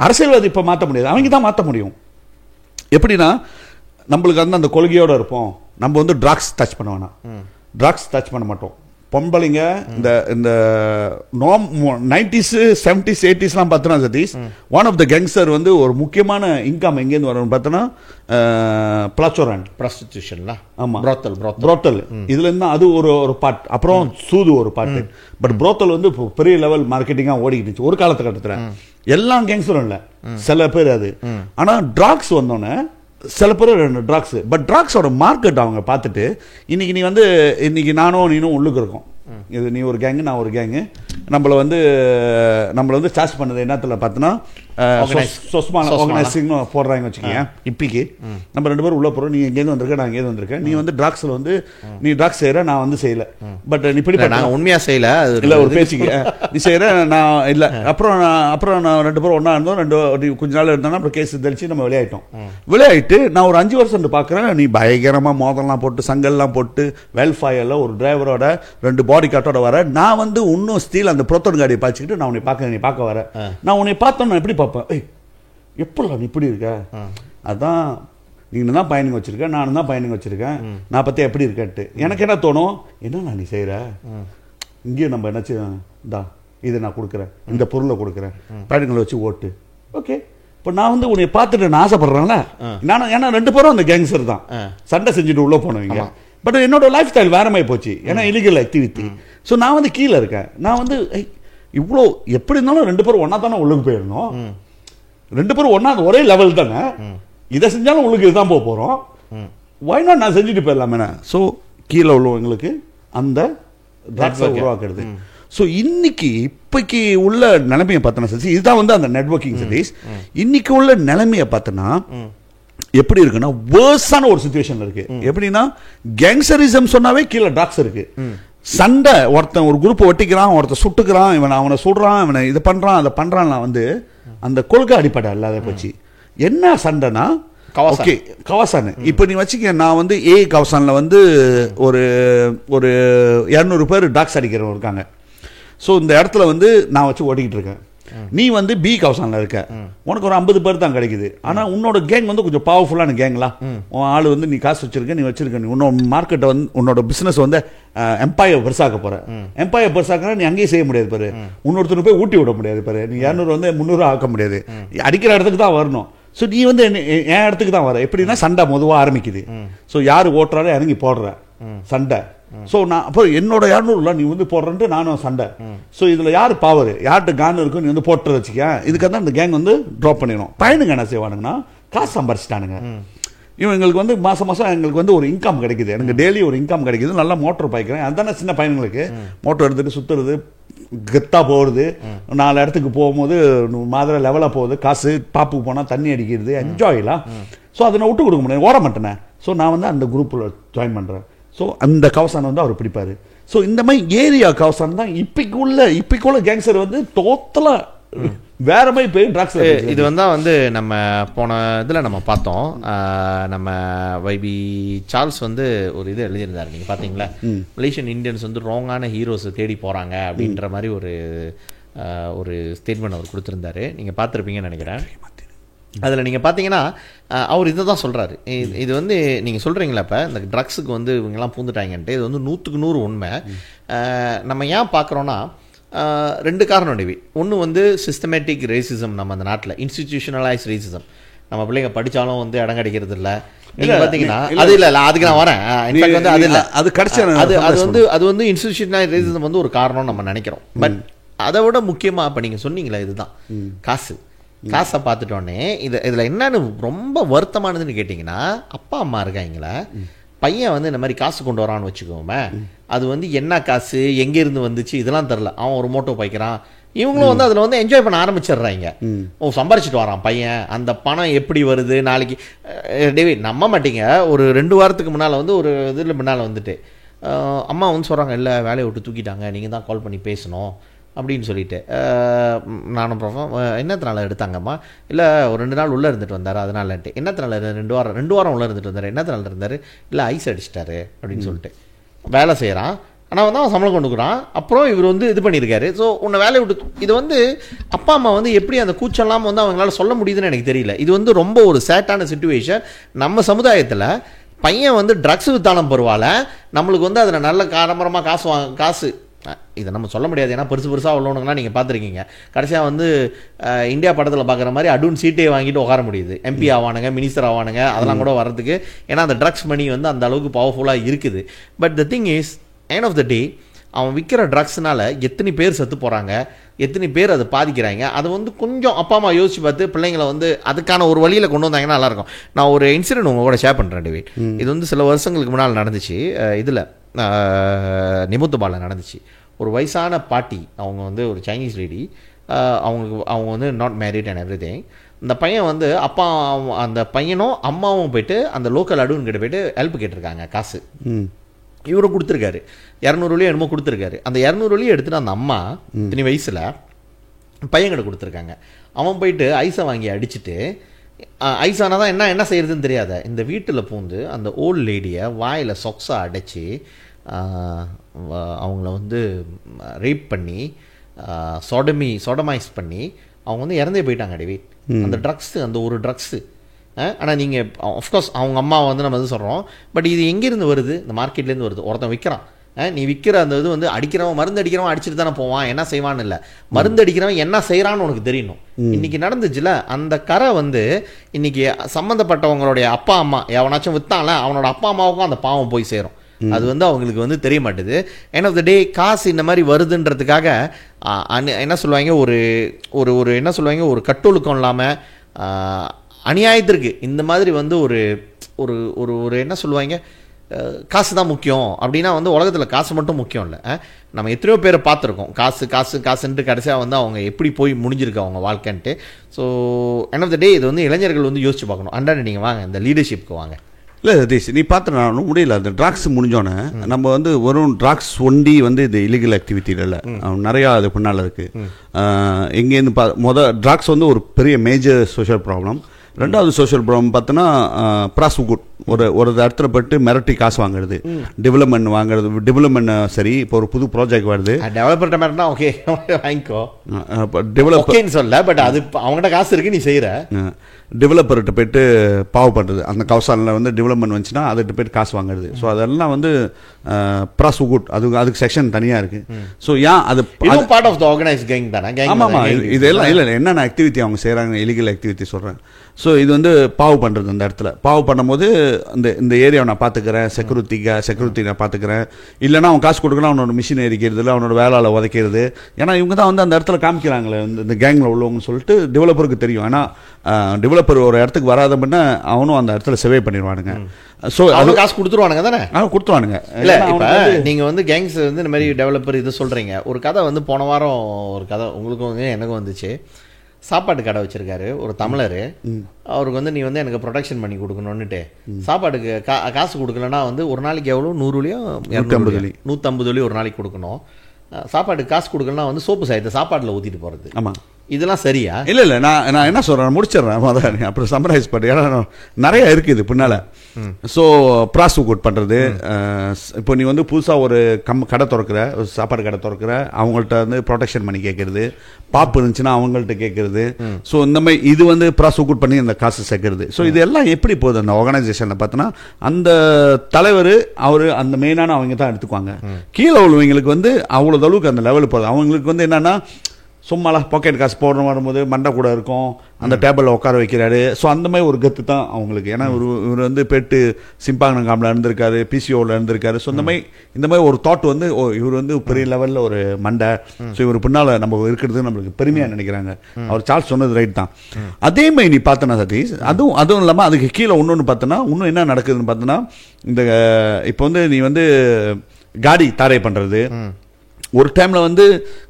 அரசியல்வாதி இப்ப மாற்ற முடியாது, அவங்க தான் மாற்ற முடியும். எப்படின்னா நம்மளுக்கு வந்து அந்த கொள்கையோட இருப்போம், நம்ம வந்து ட்ராக்ஸ் டச் பண்ண வேணாம், ட்ராக்ஸ் டச் பண்ண மாட்டோம். பொம்பளைங்க இந்த 90s 70s 80sலாம் பார்த்தோன்னா Sathish, one of the gangster வந்து ஒரு முக்கியமான இன்கம் எங்கேருந்து வரணும்னு பார்த்தோன்னா பிளாச்சோராண்ட் ப்ராஸ்டிடியூஷன்லாம். ஆமாம், ப்ரோத்தல் இதுல இருந்தால் அது ஒரு பார்ட். அப்புறம் சூது ஒரு பார்ட். பட் ப்ரோத்தல் வந்து பெரிய லெவல் மார்க்கெட்டிங்காக ஓடிக்கிட்டு ஒரு காலகட்டத்தில். எல்லா கேங்ஸ்டரும் இல்லை, சில பேர் அது. ஆனால் ட்ராக்ஸ் வந்தோன்னே சில பேர் ட்ராக்ஸ். பட் ட்ராக்ஸோட மார்க்கெட் அவங்க பார்த்துட்டு இன்னைக்கு நீ வந்து இன்னைக்கு நானும் நீனும் உள்ளுக்கு இருக்கோம், இது நீ ஒரு கேங்கு நான் ஒரு கேங்கு, நம்மளை வந்து சார்ஜ் பண்ணது என்னத்துல பார்த்தோன்னா ஆர்கனைசிங்னு போடுறாங்க வச்சுக்கோங்க. இப்போக்கு நம்ம 2 பேரும் உள்ள போகிறோம். நீ எங்கேருந்து வந்திருக்க, நான் எங்கேருந்து வந்திருக்கேன். நீ வந்து ட்ராக்ஸில் வந்து நீ ட்ராக்ஸ் செய்கிற, நான் வந்து செய்யல. பட் நீ இப்படி நான் உண்மையாக செய்யல, இல்லை ஒரு பேச்சுக்கு நீ செய்கிற, நான் இல்லை. அப்புறம் நான் 2 பேரும் ஒன்றா இருந்தோம். கொஞ்ச நாள் இருந்தோம்னா அப்புறம் கேஸ் தெளிச்சு நம்ம விளையாடிட்டு நான் ஒரு 5 வருஷம் பார்க்குறேன். நீ பயங்கரமாக மோதல்லாம் போட்டு சங்கல்லாம் போட்டு வெல்ஃபயரில் ஒரு டிரைவரோட 2 பாடி கார்ட்டோட வர. நான் வந்து இன்னும் ஸ்டீல் அந்த புரோத்தன் காடியை பாய்ச்சிக்கிட்டு நான் நீ பார்க்க வரேன். நான் உன்னை பார்த்தோன்னு எப்படி பார்ப்பேன், எப்படா நீ இப்படி இருக்க, அதான் நீங்க தான் பயணிங்க வச்சிருக்க, நானும் தான் பயணிங்க வச்சிருக்கேன், நான் பத்தி எப்படி இருக்கேன்ட்டு எனக்கு என்ன தோணும், என்ன நீ செய்யற இங்கேயும் நம்ம என்னாச்சு இதை நான் கொடுக்குறேன், இந்த பொருளை கொடுக்குறேன், பயணிகளை வச்சு ஓட்டு. ஓகே, இப்போ நான் வந்து உன்னை பார்த்துட்டு நான் ஆசைப்படுறேன்ல, நானும் ஏன்னா 2 பேரும் அந்த கேங்ஸர் தான் சண்டை செஞ்சுட்டு உள்ள போனவங்க. பட் என்னோட லைஃப் ஸ்டைல் வேற மாதிரி போச்சு, ஏன்னா இலீகல் ஆக்டிவிட்டி. ஸோ நான் வந்து கீழே இருக்கேன். நான் வந்து இவ்வளோ எப்படி இருந்தாலும் 2 பேரும் ஒன்னா தானே உள்ளுக்கு போயிருந்தோம். 2 பேரும் ஒன்னா ஒரே லெவல் தானே, இதை செஞ்சாலும் உங்களுக்கு இதுதான் போக போறோம், ஒய் நாட் நான் செஞ்சுட்டு போயிடலாமே. ஸோ கீழே உள்ளவங்களுக்கு அந்த ட்ராக்ஸை உருவாக்குறது. ஸோ இப்பைக்கு உள்ள நிலைமையை பார்த்தோன்னா சரி, இதுதான் வந்து அந்த நெட்வொர்க்கிங் சர்வீஸ். இன்னைக்கு உள்ள நிலைமையை பார்த்தோன்னா எப்படி இருக்குன்னா வேர்ஸான ஒரு சிச்சுவேஷன் இருக்கு. எப்படின்னா கேங்ஸரிசம் சொன்னாவே கீழே ட்ராக்ஸ் இருக்கு. சண்டை, ஒருத்தன் ஒரு குரூப்பை ஒட்டிக்கிறான், ஒருத்தன் சுட்டுக்கிறான், அவனை சுடுறான், இவனை இதை பண்றான் அதை பண்றான்லாம் வந்து அந்த கொள்கை அடிப்படை இல்லாத போச்சு. என்ன சண்டைனா கவாசான். இப்போ நீ வச்சுக்க, நான் வந்து ஏ கவாசான்ல வந்து ஒரு 200 பேர் டாக்ஸ் அடிக்கிறவங்க இருக்காங்க. ஸோ இந்த இடத்துல வந்து நான் வச்சு ஓட்டிக்கிட்டு இருக்கேன். நீ வந்து பி கவுசான்ல இருக்க, உனக்கு ஒரு 50 பேர் தான் கிடைக்குது. ஆனா உன்னோட கேங் வந்து கொஞ்சம் பவர்ஃபுல்லான கேங்களா, உன் ஆளு வந்து நீ காசு வச்சிருக்க, நீ வச்சிருக்க, நீ உன்னோட மார்க்கெட்டை வந்து உன்னோட பிசினஸ் வந்து எம்பையர் பெருசாக்க போற. எம்பையர் பெருசாக்க நீ அங்கேயே செய்ய முடியாது பாரு, இன்னொருத்தருக்கு போய் ஊட்டி விட முடியாது பாரு, நீ 200 வந்து 300 ஆக்க முடியாது, அடிக்கிற இடத்துக்கு தான் வரணும். ஸோ நீ வந்து என் இடத்துக்கு தான் வர. எப்படின்னா சண்டை மொதவாக ஆரம்பிக்குது. ஸோ யாரு ஓட்டுறாரோ இறங்கி போடுற சண்டை. ஸோ நான் அப்போ என்னோட 200 நீ வந்து போடுறேன்ட்டு நானும் சண்டை. ஸோ இதில் யார் பவர், யார்கிட்ட கான் இருக்கும், நீ வந்து போட்டுற வச்சுக்க. இதுக்கு தான் இந்த கேங் வந்து ட்ராப் பண்ணிடும். பையனுங்க என்ன செய்வானுங்கன்னா காசு சம்பாரிச்சிட்டானுங்க. இவங்களுக்கு வந்து மாதம் எங்களுக்கு வந்து ஒரு இன்கம் கிடைக்குது, எனக்கு டெய்லி ஒரு இன்கம் கிடைக்குது, நல்லா மோட்டர் பாய்க்கிறேன். அதுதானே சின்ன பையனுங்களுக்கு மோட்டர் எடுத்துகிட்டு சுற்றுறது, கெத்தா போகிறது, 4 இடத்துக்கு போகும்போது மாதிரி லெவலாக போகுது, காசு பாப்புக்கு போனால் தண்ணி அடிக்கிறது, என்ஜாய்லாம். ஸோ அதை நான் விட்டு கொடுக்க முடியாது, ஓட மாட்டேனே. ஸோ நான் வந்து அந்த குரூப்பில் ஜாயின் பண்ணுறேன். ஸோ அந்த கவசான் வந்து அவர் பிடிப்பார். ஸோ இந்த மாதிரி ஏரியா கவசான் தான் இப்போக்குள்ள கேங்ஸர் வந்து டோட்டலாக வேற மாதிரி போய் ட்ராக்ஸ். இது வந்து நம்ம போன இதில் நம்ம பார்த்தோம், நம்ம வைபி சார்ல்ஸ் வந்து ஒரு இது எழுதியிருந்தாரு, நீங்கள் பார்த்தீங்களா, மலேசியன் இந்தியன்ஸ் வந்து ராங்கான ஹீரோஸை தேடி போகிறாங்க அப்படின்ற மாதிரி ஒரு ஸ்டேட்மெண்ட் அவர் கொடுத்துருந்தாரு. நீங்கள் பார்த்துருப்பீங்கன்னு நினைக்கிறேன். அதில் நீங்கள் பார்த்தீங்கன்னா அவர் இதை தான் சொல்கிறாரு. இது வந்து நீங்கள் சொல்கிறீங்களா, இப்போ இந்த ட்ரக்ஸுக்கு வந்து இவங்கெல்லாம் பூந்துட்டாங்கன்ட்டு, இது வந்து 100க்கு 100 உண்மை. நம்ம ஏன் பார்க்குறோன்னா 2 காரணம் டிவி. ஒன்று வந்து சிஸ்டமேட்டிக் ரேசிசம், நம்ம அந்த நாட்டில் இன்ஸ்டிடியூஷனலைஸ் ரேசிசம். நம்ம பிள்ளைங்க படித்தாலும் வந்து இடம் கிடைக்கிறது இல்லை. நீங்கள் பார்த்தீங்கன்னா அது இல்லை, அதுக்கு நான் வரேன். இன்ஃபேக்ட் வந்து அது இல்லை, அது கிடைச்ச அது வந்து இன்ஸ்டிடியூஷனலைஸ் ரேசிசம் வந்து ஒரு காரணம்னு நம்ம நினைக்கிறோம். பட் அதை விட முக்கியமாக இப்போ நீங்கள் சொன்னீங்களா, இதுதான் காசை பார்த்துட்டோன்னே இதில் என்னன்னு ரொம்ப வருத்தமானதுன்னு கேட்டிங்கன்னா, அப்பா அம்மா இருக்காங்களா, பையன் வந்து இந்த மாதிரி காசு கொண்டு வரான்னு வச்சுக்கோமே, அது வந்து என்ன காசு, எங்கேருந்து வந்துச்சு இதெல்லாம் தெரில. அவன் ஒரு மோட்டோ பாய்க்கிறான், இவங்களும் வந்து அதில் வந்து என்ஜாய் பண்ண ஆரம்பிச்சிடுறாங்க. சம்பாரிச்சிட்டு வரான் பையன், அந்த பணம் எப்படி வருது நாளைக்கு. டேவிட் நம்ப மாட்டீங்க, ஒரு 2 வாரத்துக்கு முன்னால் வந்து ஒரு இதில் முன்னால் வந்துட்டு அம்மா வந்து சொல்கிறாங்க, இல்லை வேலையை விட்டு தூக்கிட்டாங்க, நீங்கள் தான் கால் பண்ணி பேசணும் அப்படின்னு சொல்லிட்டு. நானும் ப்ரோஃபம் என்னத்தினால எடுத்தாங்கம்மா, இல்லை ஒரு 2 நாள் உள்ளே இருந்துட்டு வந்தார் அதனாலன்ட்டு. என்னத்தினால 2 வாரம் உள்ளே இருந்துட்டு வந்தார், என்னத்தினால இருந்தார், இல்லை ஐஸ் அடிச்சிட்டாரு அப்படின்னு சொல்லிட்டு. வேலை செய்கிறான், ஆனால் வந்து அவன் சம்பளம் கொண்டுக்கிறான். அப்புறம் இவர் வந்து இது பண்ணியிருக்காரு. ஸோ உன்னை வேலையை விட்டு, இது வந்து அப்பா அம்மா வந்து எப்படி அந்த கூச்செல்லாம் வந்து அவங்களால சொல்ல முடியுதுன்னு எனக்கு தெரியல. இது வந்து ரொம்ப ஒரு சேட்டான சிச்சுவேஷன் நம்ம சமுதாயத்தில். பையன் வந்து ட்ரக்ஸ் வித்தாலும் பரவாயில்ல, நம்மளுக்கு வந்து அதில் நல்ல காரம்பரமாக காசு இதை நம்ம சொல்ல முடியாது, ஏன்னா பெருசாக உள்ளவனுங்கலாம் நீங்கள் பார்த்துருக்கீங்க. கடைசியாக வந்து இந்தியா படத்தில் பார்க்குற மாதிரி அடூன் சீட்டே வாங்கிட்டு உட்கார முடியுது, எம்பி ஆவானுங்க, மினிஸ்டர் ஆவானுங்க, அதெல்லாம் கூட வர்றதுக்கு. ஏன்னா அந்த ட்ரக்ஸ் மணி வந்து அந்த அளவுக்கு பவர்ஃபுல்லாக இருக்குது. But the thing is, end of the day அவன் விற்கிற ட்ரக்ஸ்னால எத்தனை பேர் செத்து போகிறாங்க, எத்தனை பேர் அதை பாதிக்கிறாங்க. அதை வந்து கொஞ்சம் அப்பா அம்மா யோசிச்சு பார்த்து பிள்ளைங்களை வந்து அதுக்கான ஒரு வழியில் கொண்டு வந்தாங்கன்னா நல்லாயிருக்கும். நான் ஒரு இன்சிடென்ட் உங்கள் கூட ஷேர் பண்ணுறேன் டேவிட். இது வந்து சில வருஷங்களுக்கு முன்னால் நடந்துச்சு, இதில் நிமுத்துபாலில் நடந்துச்சு. ஒரு வயசான பாட்டி, அவங்க வந்து ஒரு சைனீஸ் லேடி, அவங்க வந்து நாட் மேரிட் அண்ட் எவ்ரிதிங். அந்த பையன் வந்து அந்த பையனும் அம்மாவும் போயிட்டு அந்த லோக்கல் அட்வன் கிட்ட போயிட்டு ஹெல்ப் கேட்டிருக்காங்க காசு. இவரு கொடுத்துருக்காரு, 200 என்னமோ கொடுத்துருக்காரு. அந்த 200 எடுத்துட்டு அந்த அம்மா இத்தனை வயசுல பையன்கிட்ட கொடுத்துருக்காங்க. அவன் போயிட்டு ஐஸை வாங்கி அடிச்சுட்டு, ஐஸ் ஆனாதான் என்ன செய்யறதுன்னு தெரியாத இந்த வீட்டில் பூந்து அந்த ஓல்ட் லேடியை வாயில் சொக்ஸா அடைச்சி அவங்கள வந்து ரேப் பண்ணி சோடமைஸ் பண்ணி அவங்க வந்து இறந்தே போயிட்டாங்க டேவிட். அந்த ட்ரக்ஸு, அந்த ஒரு ட்ரக்ஸு. ஆனால் நீங்கள் ஆஃப்கோர்ஸ் அவங்க அம்மா வந்து நம்ம வந்து சொல்கிறோம், பட் இது எங்கேருந்து வருது? இந்த மார்க்கெட்லேருந்து வருது. ஒருத்தன் விற்கிறான், நீ விற்கிற அந்த இது வந்து அடிக்கிறவன், மருந்து அடிக்கிறவன் அடிச்சுட்டு தானே போவான், என்ன செய்வான்னு இல்லை, மருந்து அடிக்கிறவன் என்ன செய்கிறான்னு உனக்கு தெரியணும். இன்னைக்கு நடந்துச்சுல அந்த கரை வந்து இன்னைக்கு சம்மந்தப்பட்டவங்களுடைய அப்பா அம்மா எவனாச்சும் விற்றான்ல அவனோட அப்பா அம்மாவுக்கும் அந்த பாவம் போய் சேரும். அது வந்து அவங்களுக்கு வந்து தெரிய மாட்டுது. எண்ட் ஆஃப் த டே காசு இந்த மாதிரி வருதுன்றதுக்காக என்ன சொல்லுவாங்க, ஒரு என்ன சொல்லுவாங்க, ஒரு கட்டொழுக்கம் இல்லாமல் அநியாயத்திற்கு இந்த மாதிரி வந்து ஒரு ஒரு என்ன சொல்லுவாங்க, காசு தான் முக்கியம் அப்படின்னா வந்து உலகத்தில் காசு மட்டும் முக்கியம் இல்லை. நம்ம எத்தனையோ பேரை பார்த்துருக்கோம், காசுன்ட்டு கடைசியாக வந்து அவங்க எப்படி போய் முடிஞ்சிருக்கு அவங்க வாழ்க்கைன்ட்டு. ஸோ எண்ட் ஆஃப் த டே இது வந்து இளைஞர்கள் வந்து யோசிச்சு பார்க்கணும். அண்டாண்டு நீங்கள் வாங்க இந்த லீடர்ஷிப்க்கு வாங்க. இல்லை சதீஷ், நீ பார்த்துனாலும் முடியல. அந்த ட்ராக்ஸ் முடிஞ்சோன்னே நம்ம வந்து வெறும் ட்ராக்ஸ் ஒண்டி வந்து இது இல்லீகல் ஆக்டிவிட்டியில் இல்லை, நிறையா அது பின்னால் இருக்குது. எங்கேருந்து ட்ராக்ஸ் வந்து ஒரு பெரிய மேஜர் சோஷியல் ப்ராப்ளம். ரெண்டாவது சோஷியல் ப்ராப்ளம் பார்த்தோன்னா ப்ராஸ்டியூட். ஒரு இடத்துல போய்ட்டு மிரட்டி காசு வாங்குறது, டெவலப்மெண்ட் வாங்குறது. டெவலப்மெண்ட் சரி, இப்போ ஒரு புது ப்ராஜெக்ட் வருது, டெவலப்பர்கிட்ட மிரட்டினா ஓகே வாங்கிக்கோ, டெவலப்பர் சொல்ல, பட் அது அவங்ககிட்ட காசு இருக்கு நீ செய்கிற. டெவலப்பர்கிட்ட போய்ட்டு பாவப்படுறது, அந்த கவுசாலில் வந்து டெவலப்மெண்ட் வந்துச்சுன்னா அதுகிட்ட போய்ட்டு காசு வாங்குறது. ஸோ அதெல்லாம் வந்து ப்ராஸ்டியூட், அதுக்கு செக்ஷன் தனியாக இருக்குது. ஸோ ஏன் அது part of the organise gang தானே? ஆமாம், இதெல்லாம் இல்லை என்னென்ன ஆக்டிவிட்டி அவங்க செய்கிறாங்க, இல்லீகல் ஆக்டிவிட்டி சொல்கிறேன். ஸோ இது வந்து பாவு பண்ணுறது. அந்த இடத்துல பாவு பண்ணும்போது இந்த ஏரியாவை நான் பார்த்துக்கிறேன், செக்யூரிட்டி நான் பார்த்துக்கிறேன், இல்லைனா அவன் காசு கொடுக்கலாம் அவனோட மிஷின் எரிக்கிறது இல்லை, அவனோட வேலையில் உதைக்கிறது. ஏன்னா இவங்க தான் வந்து அந்த இடத்துல காமிக்கிறாங்களே இந்த கேங்கில் உள்ளவங்கன்னு சொல்லிட்டு டெவலப்பருக்கு தெரியும். ஏன்னா டெவலப்பர் ஒரு இடத்துக்கு வராத பண்ண அவனும் அந்த இடத்துல செவே பண்ணிடுவானுங்க. ஸோ அது காசு கொடுத்துருவானுங்க தானே? கொடுத்துருவானுங்க. இல்லை இப்போ நீங்கள் வந்து கேங்ஸ் வந்து இந்த மாதிரி டெவலப்பர் இது சொல்கிறீங்க. ஒரு கதை வந்து போன வாரம் ஒரு கதை உங்களுக்கும் வந்து எனக்கும் வந்துச்சு. சாப்பாட்டு கடை வச்சிருக்காரு ஒரு தமிழர். அவருக்கு வந்து நீ வந்து எனக்கு ப்ரொடெக்ஷன் பண்ணி கொடுக்கணுன்னுட்டு சாப்பாட்டுக்கு காசு கொடுக்கலன்னா வந்து ஒரு நாளைக்கு எவ்வளோ 150 ஒரு நாளைக்கு கொடுக்கணும். சாப்பாட்டுக்கு காசு கொடுக்கலன்னா வந்து சோப்பு சாயத்தை சாப்பாட்டில் ஊற்றிட்டு போகிறது. ஆமாம், இதெல்லாம் சரியா? இல்லை நான் என்ன சொல்கிறேன் முடிச்சிடுறேன், அப்புறம் சம்மரைஸ் பண்ணி. ஏன்னா நிறைய இருக்குது பின்னால். ஸோ ப்ராஸ்டியூட் பண்ணுறது. இப்போ நீ வந்து புதுசாக ஒரு கடை திறக்கிற, ஒரு சாப்பாடு கடை திறக்கிற, அவங்கள்ட்ட வந்து ப்ரொடெக்ஷன் பண்ணி கேட்கறது, பாப்பு இருந்துச்சுன்னா அவங்கள்ட்ட கேட்கறது. ஸோ இந்த மாதிரி இது வந்து ப்ராஸ்டியூட் பண்ணி அந்த காசு சேர்க்கறது. ஸோ இது எல்லாம் எப்படி போகுது அந்த ஆர்கனைசேஷனில் பார்த்தோன்னா, அந்த தலைவர் அவர் அந்த மெயினான அவங்க தான் எடுத்துக்குவாங்க. கீழே உள்ளவங்களுக்கு வந்து அவ்வளோ அளவுக்கு அந்த லெவல் போகுது. அவங்களுக்கு வந்து என்னென்னா சும்மாலாம் பாக்கெட் காசு போடணும் வரும்போது மண்டை கூட இருக்கும், அந்த டேபிளில் உட்கார வைக்கிறாரு. ஸோ அந்த மாதிரி ஒரு கத்து தான் அவங்களுக்கு. ஏன்னா இவர் வந்து பெட்டு சிம்பாங்கனங்காமில் இருந்திருக்காரு, பிசிஓவில் இருந்திருக்காரு. ஸோ இந்த மாதிரி ஒரு தாட் வந்து இவர் வந்து பெரிய லெவலில் ஒரு மண்டை. ஸோ இவர் பின்னால் நம்ம இருக்கிறது நம்மளுக்கு பெருமையாக நினைக்கிறாங்க. அவர் சார்ஜ் சொன்னது ரைட் தான். அதே மாதிரி நீ பார்த்தனா சதீஷ், அதுவும் இல்லாமல் அதுக்கு கீழே இன்னொன்று பார்த்தோன்னா இன்னும் என்ன நடக்குதுன்னு பார்த்தோன்னா, இந்த இப்போ வந்து நீ வந்து காடி தாரை பண்ணுறது, ஒரு டைம்ல வந்து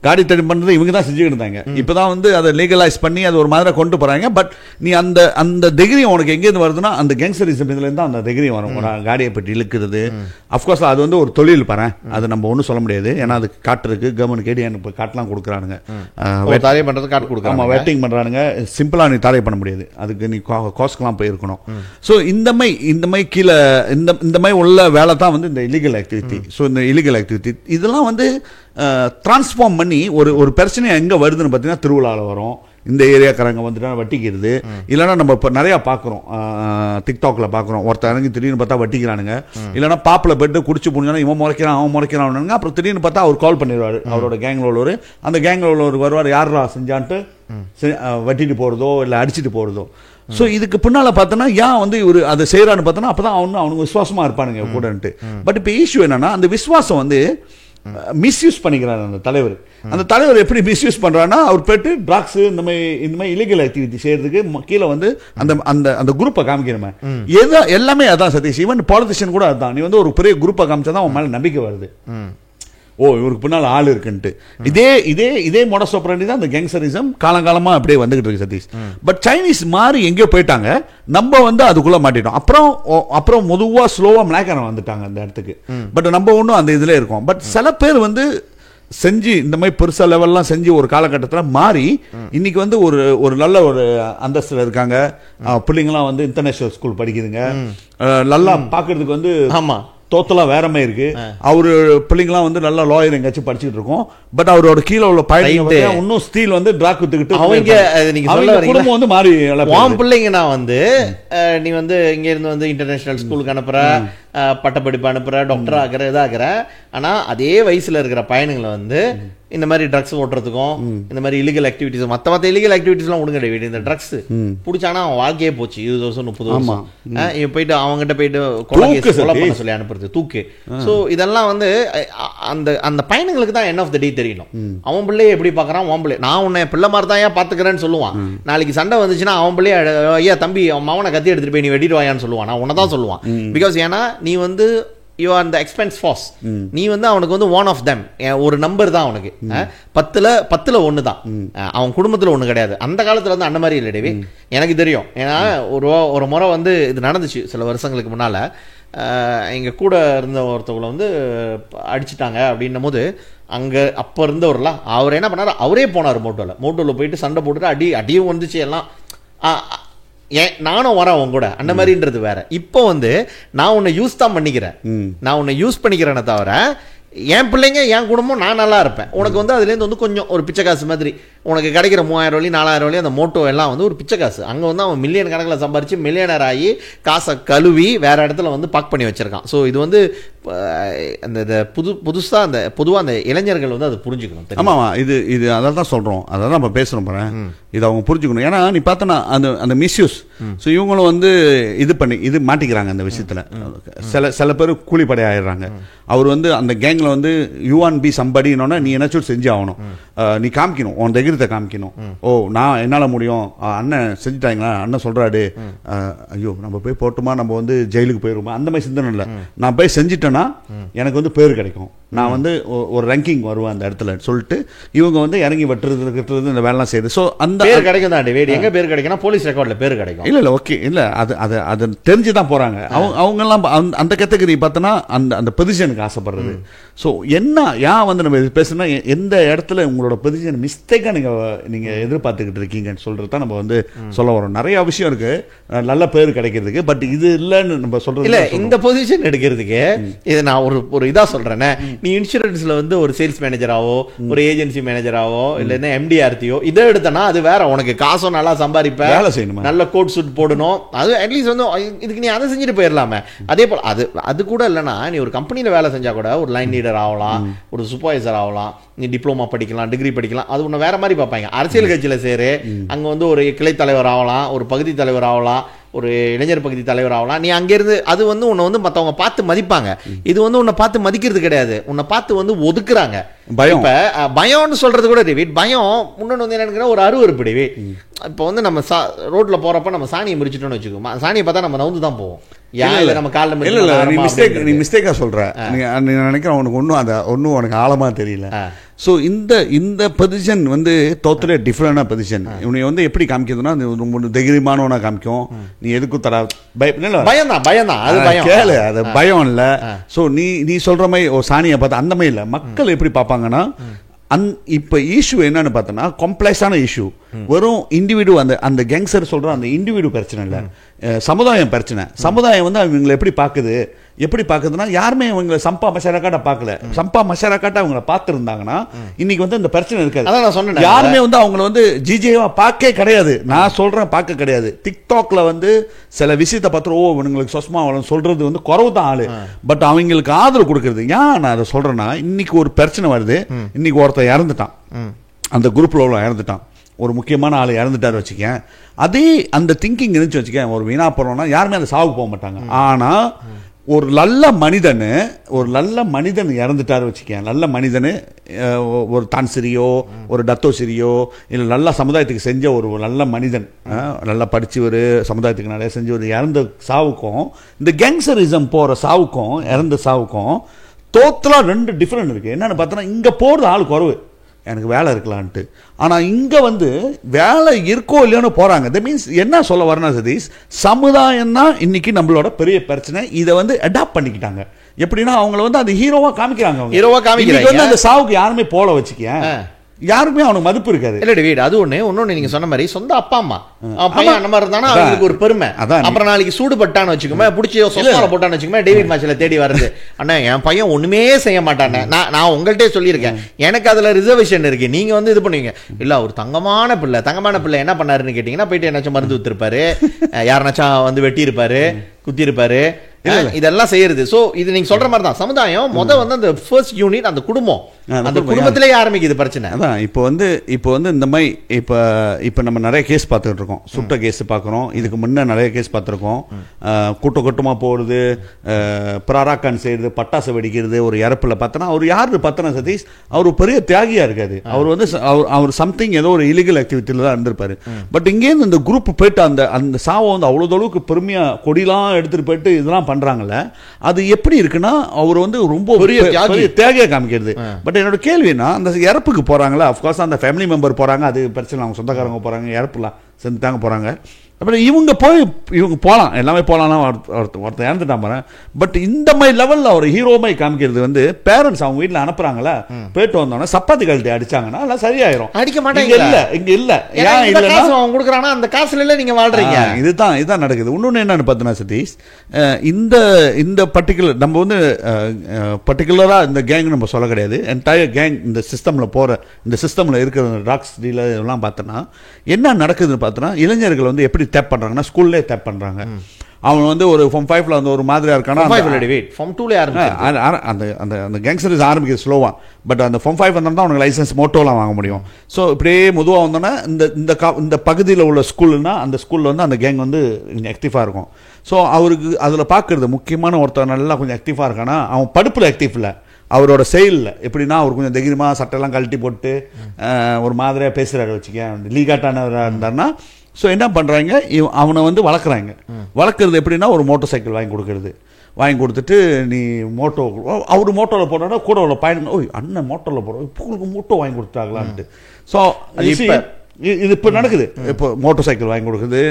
காடி தடை பண்றது இவங்க தான் செஞ்சுக்கிட்டு இருந்தாங்க. இப்பதான் வந்து அதை லீகலைஸ் பண்ணி அது ஒரு மாதிரி கொண்டு போறாங்க. பட் நீ அந்த தைரியம் உனக்கு எங்கேருந்து வருதுன்னா அந்த கேங்ஸ்டரிசம் இதுல இருந்து அந்த தைரியம் வரும். காடியை பற்றி இழுக்கிறது அஃப்கோர்ஸ் அது வந்து ஒரு தொழில் பாரு, அது நம்ம ஒன்றும் சொல்ல முடியாது. ஏன்னா அது காட்டுறதுக்கு கவர்மெண்ட் கேடியான் காட்டெல்லாம் கொடுக்குறானுங்க, தாரை பண்றது காட்டு கொடுக்குறாங்க, வெட்டிங் பண்றானுங்க. சிம்பிளா நீ தாரை பண்ண முடியாது, அதுக்கு நீ காஸ்ட்லாம் போயிருக்கணும். ஸோ இந்த மாதிரி கீழே இந்த மாதிரி உள்ள வேலை தான் வந்து இந்த இல்லீகல் ஆக்டிவிட்டி. ஸோ இந்த இல்லீகல் ஆக்டிவிட்டி இதெல்லாம் வந்து டிரான்ஸ்ஃபார்ம் பண்ணி ஒரு பிரச்சனை எங்கே வருதுன்னு பார்த்தீங்கன்னா திருவிழாவில் வரும். இந்த ஏரியாக்காரங்க வந்துட்டா வட்டிக்கிறது, இல்லைனா நம்ம இப்போ நிறையா பார்க்குறோம், டிக்டாக்ல பார்க்குறோம், ஒருத்தர் திடீர்னு பார்த்தா வட்டிக்கிறானுங்க. இல்லைனா பாப்பில் போய்ட்டு குடிச்சு போனீங்கன்னா இவன் முறைக்கிறான் அவன் முறைக்கிறான். அப்புறம் திடீர்னு பார்த்தா அவர் கால் பண்ணிடுவார், அவரோட கேங்கில் உள்ளவர். அந்த கேங்கில் உள்ளவர் வருவார், யாரா செஞ்சான்ட்டு வட்டிட்டு போகிறதோ இல்லை அடிச்சுட்டு போகிறதோ. ஸோ இதுக்கு பின்னால் பார்த்தோன்னா ஏன் வந்து இவர் அதை செய்கிறான்னு பார்த்தோன்னா அப்போ தான் அவனுக்கு விசுவாசமாக இருப்பானுங்க கூடன்ட்டு. பட் இப்போ இஷ்யூ என்னன்னா அந்த விசுவாசம் வந்து மிஸ்யூஸ் பண்ணிக்கிறார் அந்த தலைவர். அந்த தலைவர் எப்படி மிஸ்யூஸ் பண்றாருன்னா அவர் போயிட்டு ட்ரக்ஸ் இந்த மாதிரி இல்லீகல் ஆக்டிவிட்டி செய்யறதுக்கு கீழே வந்து அந்த குரூப்பை காமிக்கிறோமே, எல்லாமே அதான் சதீஷ். ஈவன் பாலிட்டிஷியன் கூட அதுதான். நீ வந்து ஒரு பெரிய குரூப்பை காமிச்சாதான் அவன் மேல நம்பிக்கை வருது. ஓ இவருக்கு பின்னால் ஆள் இருக்குன்ட்டு. இதே மோடஸ் ஆபரண்டி தான் அந்த கேங்ஸ்டரிசம் காலங்காலமா அப்படியே வந்துகிட்டு இருக்கு சதீஷ். பட் சைனீஸ் மாறி எங்கேயோ போயிட்டாங்க, நம்ம வந்து அதுக்குள்ள மாட்டிட்டோம். அப்புறம் மெதுவா ஸ்லோவா மலாய்க்காரன் வந்துட்டாங்க அந்த இடத்துக்கு. பட் நம்ம ஒன்றும் அந்த இதுல இருக்கோம். பட் சில பேர் வந்து செஞ்சு இந்த மாதிரி பெருசா லெவல்லாம் செஞ்சு ஒரு காலகட்டத்தில் மாறி இன்னைக்கு வந்து ஒரு நல்ல ஒரு அந்தஸ்துல இருக்காங்க. பிள்ளைங்களாம் வந்து இன்டர்நேஷனல் ஸ்கூல் படிக்குதுங்க. நல்லா பாக்குறதுக்கு வந்து ஆமா தோத்தலாம் வேற மாதிரி இருக்கு. அவரு பிள்ளைங்களாம் வந்து நல்லா லாயர் எங்காச்சும் படிச்சுட்டு இருக்கோம். பட் அவரோட கீழே உள்ள பையன் இன்னும் ஸ்டீல் வந்து டிராக் குத்துக்கிட்டு அவங்க குடும்பம் வந்து மாறி பிள்ளைங்க. நான் வந்து நீ வந்து இங்க இருந்து வந்து இன்டர்நேஷனல் ஸ்கூலுக்கு அனுப்புற, பட்டப்படிப்பு அனுப்புற, டாக்டர் ஆகிற இதாகிற. ஆனா அதே வயசுல இருக்கிற பையனுங்களை வந்து இந்த மாதிரி ட்ரக்ஸ் ஓட்டுறதுக்கும் இந்த மாதிரி இல்லீகல் ஆக்டிவிட்டிஸ் மத்த இல்லீகல் ஆக்டிவிட்டிஸ்லாம் ஒழுங்கு கிடையாது. இந்த ட்ரக்ஸ் பிடிச்சானா அவன் வாழ்க்கையே போச்சு. 20 வருஷம் 30 வருஷம் போயிட்டு அவங்ககிட்ட போயிட்டு கொலை பண்ண சொல்லி அனுப்புறது தூக்கு. ஸோ இதெல்லாம் வந்து அந்த பையனுங்களுக்கு தான் எண்ட் ஆஃப் த டே தெரியணும். அவன் பிள்ளைய எப்படி பாக்குறான், அவன் பிள்ளை நான் உன்னை பிள்ளை மாதிரி தான் ஏன் பாத்துக்கிறேன்னு சொல்லுவான். நாளைக்கு சண்டை வந்துச்சுன்னா அவன் பிள்ளைய ஐயா தம்பி அவன் மாவனை கத்தி எடுத்துட்டு போய் நீ வெட்டிட்டு வாயான்னு சொல்லுவான். நான் உன்னை தான் சொல்லுவான். பிகாஸ் ஏன்னா நீ வந்து you are the expense Phars. நீ வந்து அவனுக்கு வந்து ஒன் ஆஃப் தெம், ஒரு நம்பர் தான் அவனுக்கு. 10ல் 1 தான். அவன் குடும்பத்தில் 1 கிடையாது. அந்த காலத்துல வந்து அந்த மாதிரி இல்லை டேவி, எனக்கு தெரியும். ஏன்னா ஒரு முறை வந்து இது நடந்துச்சு சில வருஷங்களுக்கு முன்னால. எங்க கூட இருந்த ஒருத்தவங்களை வந்து அடிச்சுட்டாங்க அப்படின்னும் போது அங்க அப்ப இருந்தவர்ல அவர் என்ன பண்ணாரு, அவரே போனார் மோட்டோல போயிட்டு சண்டை போட்டுட்டு அடியும் வந்துச்சு எல்லாம். நானும் வரேன் உன் கூட அந்த மாதிரின்றது வேற. இப்போ வந்து நான் உன்னை யூஸ் தான் பண்ணிக்கிறேன், நான் உன்னை யூஸ் பண்ணிக்கிறேன்னு தவிர என் பிள்ளைங்க என் குடும்பம் நான் நல்லா இருப்பேன். உனக்கு வந்து அதுலேருந்து வந்து கொஞ்சம் ஒரு பிச்சை காசு மாதிரி உனக்கு கிடைக்கிற 3000 ரூபாய் 4000 ரூபாய் அந்த மோட்டோ எல்லாம் வந்து ஒரு பிச்சை காசு. அங்கே வந்து அவன் மில்லியன் கணக்கில் சம்பாரிச்சு மில்லியனர் ஆகி காசை கழுவி வேற இடத்துல வந்து பாக் பண்ணி வச்சிருக்கான். ஸோ இது வந்து அந்த புதுசாக அந்த பொதுவாக அந்த இளைஞர்கள் வந்து அதை புரிஞ்சுக்கணும். ஆமாம், இது அதை தான் சொல்கிறோம், அதை தான் நம்ம பேசுகிறோம் போகிறேன். இதை அவங்க புரிஞ்சுக்கணும். ஏன்னா நீ பார்த்தனா அந்த மிஸ்யூஸ். ஸோ இவங்களும் வந்து இது மாட்டிக்கிறாங்க அந்த விஷயத்தில். சில பேர் கூலிப்படை ஆயிடுறாங்க. அவர் வந்து அந்த கேங்கில் வந்து யூ ஆன் பி சம்படினோன்னா நீ என்னாச்சும் செஞ்சு ஆகணும், நீ காமிக்கணும், உன் தைரியத்தை காமிக்கணும். ஓ நான் என்னால் முடியும், அண்ணன் செஞ்சுட்டாங்களா, அண்ணன் சொல்கிறாரு, ஐயோ நம்ம போய் போட்டுமா, நம்ம வந்து ஜெயிலுக்கு போயிடுவோமா, அந்த மாதிரி சிந்தனை இல்லை. நான் போய் செஞ்சுட்டேன்னா எனக்கு வந்து பேர் கிடைக்கும், நான் வந்து ஒரு ரேங்கிங் வருவேன் அந்த இடத்துல சொல்லிட்டு இவங்க வந்து இறங்கி வெட்டுறது இந்த வேலைலாம் செய்யுது. ஸோ அந்த பேர் கிடைக்கும் தான். எங்கே பேர் கிடைக்கும்னா போலீஸ் ரெக்கார்டில் பேர் கிடைக்கும். இல்லை ஓகே, இல்லை அது தெரிஞ்சு தான் போகிறாங்க அவங்கெல்லாம். அந்த கேட்டகரி பார்த்தோன்னா அந்த பொசிஷனுக்கு ஆசைப்படுறது. ஸோ என்ன ஏன் வந்து நம்ம பேசுனா எந்த இடத்துல உங்களோட பொசிஷன் மிஸ்டேக்காக நீங்கள் எதிர்பார்த்துக்கிட்டு இருக்கீங்கன்னு சொல்கிறது தான் நம்ம வந்து சொல்ல வரோம். நிறைய விஷயம் இருக்கு நல்ல பேர் கிடைக்கிறதுக்கு. பட் இது இல்லைன்னு நம்ம சொல்றது இல்லை. இந்த பொசிஷன் எடுக்கிறதுக்கு இது நான் ஒரு இதாக சொல்கிறேன்னே, நீ இன்சூரன்ஸ்ல வந்து ஒரு சேல்ஸ் மேனேஜராவோ ஒரு ஏஜென்சி மேனேஜராவோ இல்லைன்னா எம்டிஆர்டியோ இதை எடுத்தனா அது வேற. உனக்கு காசும் நல்லா சம்பாதிப்ப, வேலை செய்யணும், நல்ல கோட் சூட் போடணும். அது அட்லீஸ்ட் வந்து இதுக்கு நீ அதை செஞ்சுட்டு போயிடலாமே. அதே போல் அது கூட இல்லைன்னா நீ ஒரு கம்பெனியில் வேலை செஞ்சா கூட ஒரு லைன் லீடர் ஆகலாம், ஒரு சூப்பர்வைசர் ஆகலாம், நீ டிப்ளமா படிக்கலாம், டிகிரி படிக்கலாம். அது ஒன்று வேற மாதிரி பார்ப்பாங்க. அரசியல் கட்சியில் சேரு, அங்கே வந்து ஒரு கிளை தலைவர் ஆகலாம், ஒரு பகுதி தலைவர் ஆகலாம், ஒரு இளைஞர் பகுதி தலைவர் ஆகலாம். நீ அங்கேருந்து அது வந்து உன்னை வந்து மற்றவங்க பார்த்து மதிப்பாங்க. இது வந்து உன்னை பார்த்து மதிக்கிறது கிடையாது, உன்னை பார்த்து வந்து ஒதுக்குறாங்க. இப்ப பயம்னு சொல்றது கூட டேவிட், பயம் முன்னொன்று வந்து என்னன்னு ஒரு அருவருப்பு டேவிட். இப்போ வந்து நம்ம ரோட்ல போறப்ப நம்ம சாணியை முறிச்சிட்டோம்னு வச்சுக்கோமா, சாணியை பார்த்தா நம்ம நவுந்து தான் போவோம். நம்ம காலில் நீ மிஸ்டேக்கா சொல்ற, நீ நினைக்கிறேன் உனக்கு ஒன்றும் உனக்கு ஆழமா தெரியல. ஸோ இந்த பொசிஷன் வந்து டோட்டலி டிஃப்ரெண்டான பொசிஷன். இவனை வந்து எப்படி காமிக்கிறதுனா ரொம்ப தைரியமானவனா காமிக்கும். நீ எதுக்கும் தர பயம் தான், அது பயம் கேளு, அது பயம் இல்லை. ஸோ நீ சொல்ற மாதிரி ஒரு சாணியை பார்த்தா அந்த மாதிரி இல்லை. மக்கள் எப்படி பார்ப்பாங்கன்னா இப்போ இஷ்யூ என்னன்னு பார்த்தோன்னா காம்ப்ளெக்ஸான இஷ்யூ. வெறும் இண்டிவிடு அந்த கேங்ஸ்டர் சொல்ற அந்த இண்டிவிடு பிரச்சனை இல்லை, சமுதாயம் பிரச்சனை. சமுதாயம் வந்து அவங்களை எப்படி பார்க்குதுன்னா யாருமே இவங்களை சம்பா மஷாராக்காட்ட பார்க்கல. சம்பா மஷாராக்காட்ட அவங்கள பார்த்துருந்தாங்கன்னா இன்னைக்கு வந்து இந்த பிரச்சனை இருக்காது. அதான் நான் சொன்னேன், யாருமே வந்து அவங்கள வந்து ஜிஜேவா பார்க்க கிடையாது. நான் சொல்றேன் பார்க்க கிடையாது. டிக்டாக்ல வந்து சில விஷயத்தை பார்த்து இவங்களுக்கு சொஸ்மா சொல்றது வந்து குறவு தான் ஆளு. பட் அவங்களுக்கு ஆதரவு கொடுக்கறது. ஏன் நான் அதை சொல்றேன்னா இன்னைக்கு ஒரு பிரச்சனை வருது, இன்னைக்கு ஒருத்தர் இறந்துட்டான், அந்த குரூப்ல உள்ள இறந்துட்டான், ஒரு முக்கியமான ஆள் இறந்துட்டாரு வச்சுக்கேன். அதே அந்த திங்கிங் இருந்துச்சு வச்சுக்கேன், ஒரு வீணா போறோம்னா யாருமே அந்த சாவுக்கு போக மாட்டாங்க. ஆனா ஒரு நல்ல மனிதன் இறந்துட்டாரு வச்சுக்கேன், நல்ல மனிதனு, ஒரு தான்சிரியோ ஒரு டத்தோசிரியோ இல்லை நல்ல சமுதாயத்துக்கு செஞ்ச ஒரு நல்ல மனிதன், நல்லா படிச்சு ஒரு சமுதாயத்துக்கு நிறைய செஞ்ச ஒரு இறந்த சாவுக்கும் இந்த கேங்ஸ்டரிசம் போற சாவுக்கும் இறந்த சாவுக்கும் டோட்டலாக 2 டிஃப்ரெண்ட் இருக்குது. என்னென்னு பார்த்தோன்னா இங்கே போகிறது ஆள் குறவு, எனக்கு வேலை இருக்கலான்ட்டு. ஆனால் இங்கே வந்து வேலை இருக்கோ இல்லையோன்னு போகிறாங்க. தட் மீன்ஸ் என்ன சொல்ல வரேன்னா சதீஷ், சமுதாயம் தான் இன்னைக்கு நம்மளோட பெரிய பிரச்சனை. இதை வந்து அடாப்ட் பண்ணிக்கிட்டாங்க. எப்படின்னா அவங்கள வந்து அந்த ஹீரோவா காமிக்கிறாங்க. ஹீரோவா காமிக்கிறாங்க. வந்து அந்த சாவுக்கு யாருமே போல வச்சுக்க, யாருக்குமே அவனுக்கு மதிப்பு இருக்காது. இல்ல டேவிட், அது ஒண்ணு நீங்க சொன்ன மாதிரி சொந்த அப்பா அம்மா பையன் அந்த மாதிரி இருந்தானா அவங்களுக்கு ஒரு பெருமை. அப்புறம் நாளைக்கு சூடுபட்டான்னு வச்சுக்கோமே, பிடிச்சி சொஸ்மால போட்டான்னு வச்சுக்கோமே, டேவிட் மாச்சில தேடி வருது, அண்ணா என் பையன் ஒண்ணுமே செய்ய மாட்டானே. நான் உங்கள்கிட்ட சொல்லியிருக்கேன், எனக்கு அதுல ரிசர்வேஷன் இருக்கு, நீங்க வந்து இது பண்ணுவீங்க. இல்ல ஒரு தங்கமான பிள்ளை என்ன பண்ணாருன்னு கேட்டீங்கன்னா, போயிட்டு என்னாச்சும் மருந்து ஊத்திருப்பாரு, யாருனாச்சும் வந்து வெட்டி இருப்பாரு, குத்தி இருப்பாரு, இதெல்லாம் செய்யறது. சோ இது நீங்க சொல்ற மாதிரி தான் சமுதாயம் வந்து அந்த ஃபர்ஸ்ட் யூனிட் அந்த குடும்பம், அந்த குடும்பத்திலே ஆரம்பிக்குது பிரச்சனை. அதான் இப்போ வந்து இந்த மாதிரி இப்போ நம்ம நிறைய கேஸ் பார்த்துட்டு இருக்கோம். சுட்ட கேஸ் பார்க்குறோம், இதுக்கு முன்னே நிறைய கேஸ் பார்த்துருக்கோம். கூட்டமாக போகிறது, பிராராக்கான் செய்கிறது, பட்டாசு வெடிக்கிறது, ஒரு இறப்பில் பார்த்தோன்னா அவர் யாரு பார்த்தனா சதீஷ், அவர் பெரிய தியாகியாக இருக்காது. அவர் வந்து அவர் சம்திங் ஏதோ ஒரு இலீகல் ஆக்டிவிட்டியில் தான் இருந்திருப்பாரு. பட் இங்கேருந்து இந்த குரூப் போயிட்டு அந்த சாவை வந்து அவ்வளோ அளவுக்கு பெருமையாக கொடிலாம் எடுத்துகிட்டு போயிட்டு இதெல்லாம் பண்றாங்கல்ல, அது எப்படி இருக்குன்னா அவர் வந்து ரொம்ப பெரிய தியாகியா காமிக்கிறது. பட் என்னோட கேள்வினா, அந்த இறப்புக்கு போறாங்களா, அஃப்கோர்ஸ் அந்த ஃபேமிலி மெம்பர் போறாங்க, அது பிரச்சனை, அவங்க சொந்தக்காரங்க போறாங்க, இறப்புலாம் செஞ்சுட்டாங்க போறாங்க. அப்புறம் இவங்க போகலாம், எல்லாமே போகலாம், ஒருத்தர் இறந்துட்டான் பாரு. பட் இந்த மாதிரி லெவலில் ஒரு ஹீரோ மாதிரி காமிக்கிறது வந்து பேரண்ட்ஸ் அவங்க வீட்டில் அனுப்புறாங்களா, போயிட்டு வந்தோடனே சப்பாத்தி கழட்டி அடிச்சாங்கன்னா எல்லாம் சரியாயிரும். அடிக்க மாட்டாங்க. இங்க இல்ல ஏன் கொடுக்குறாங்கன்னா அந்த காசுல இல்ல நீங்க வாழ்றீங்க. இதுதான் நடக்குது. இன்னொன்று என்னன்னு பார்த்தீங்கன்னா சதீஷ், இந்த பர்டிகுலர் நம்ம வந்து பர்டிகுலரா இந்த கேங் நம்ம சொல்ல கிடையாது, என்டையர் கேங் இந்த சிஸ்டம்ல இருக்கிற ட்ரக்ஸ் டீலர் இதெல்லாம் பார்த்தோன்னா என்ன நடக்குதுன்னு பார்த்தோன்னா, இளைஞர்கள் வந்து எப்படி டேப் பண்றாங்கன்னா, ஸ்கூல்லே டேப் பண்றாங்க. அவன் வந்து ஒரு ஃபார்ம் 5ல வந்து ஒரு மாதிரியா இருக்கானா, ஃபார்ம் 2ல அந்த கேங்ஸ்டர்ஸ் ஆரம்பிக்கிறது ஸ்லோவா. பட் அந்த ஃபார்ம் 5 வந்தா அவனுக்கு லைசன்ஸ் மோட்டோலாம் வாங்க முடியும். ஸோ இப்படியே மெதுவாக வந்தோன்னா இந்த பகுதியில் உள்ள ஸ்கூல்னா அந்த ஸ்கூலில் வந்து அந்த கேங் வந்து ஆக்டிவாக இருக்கும். ஸோ அவருக்கு அதில் பார்க்கறது முக்கியமான ஒருத்தர் நல்லா கொஞ்சம் ஆக்டிவாக இருக்கானா, அவன் படுப்பில் ஆக்டிவ் இல்லை, அவரோட செயலில் எப்படின்னா அவர் கொஞ்சம் தைரியமாக சட்டையெல்லாம் கழட்டி போட்டு ஒரு மாதிரியாக பேசுகிறாரு வச்சுக்க, லீகாட்டானவராக இருந்தாருன்னா. ஸோ என்ன பண்ணுறாங்க, அவனை வந்து வளர்க்குறது எப்படின்னா, ஒரு மோட்டர் சைக்கிள் வாங்கி கொடுத்துட்டு நீ அவர் மோட்டோவில் போட்டோன்னா கூட உள்ள பையன், ஓய் அண்ணன் மோட்டோவில் போடுறோம், இப்போ உங்களுக்கு மோட்டோ வாங்கி கொடுத்தாங்களான்ட்டு. ஸோ இது இப்போ நடக்குது. இப்போ மோட்டர் சைக்கிள் வாங்கி கொடுக்குது.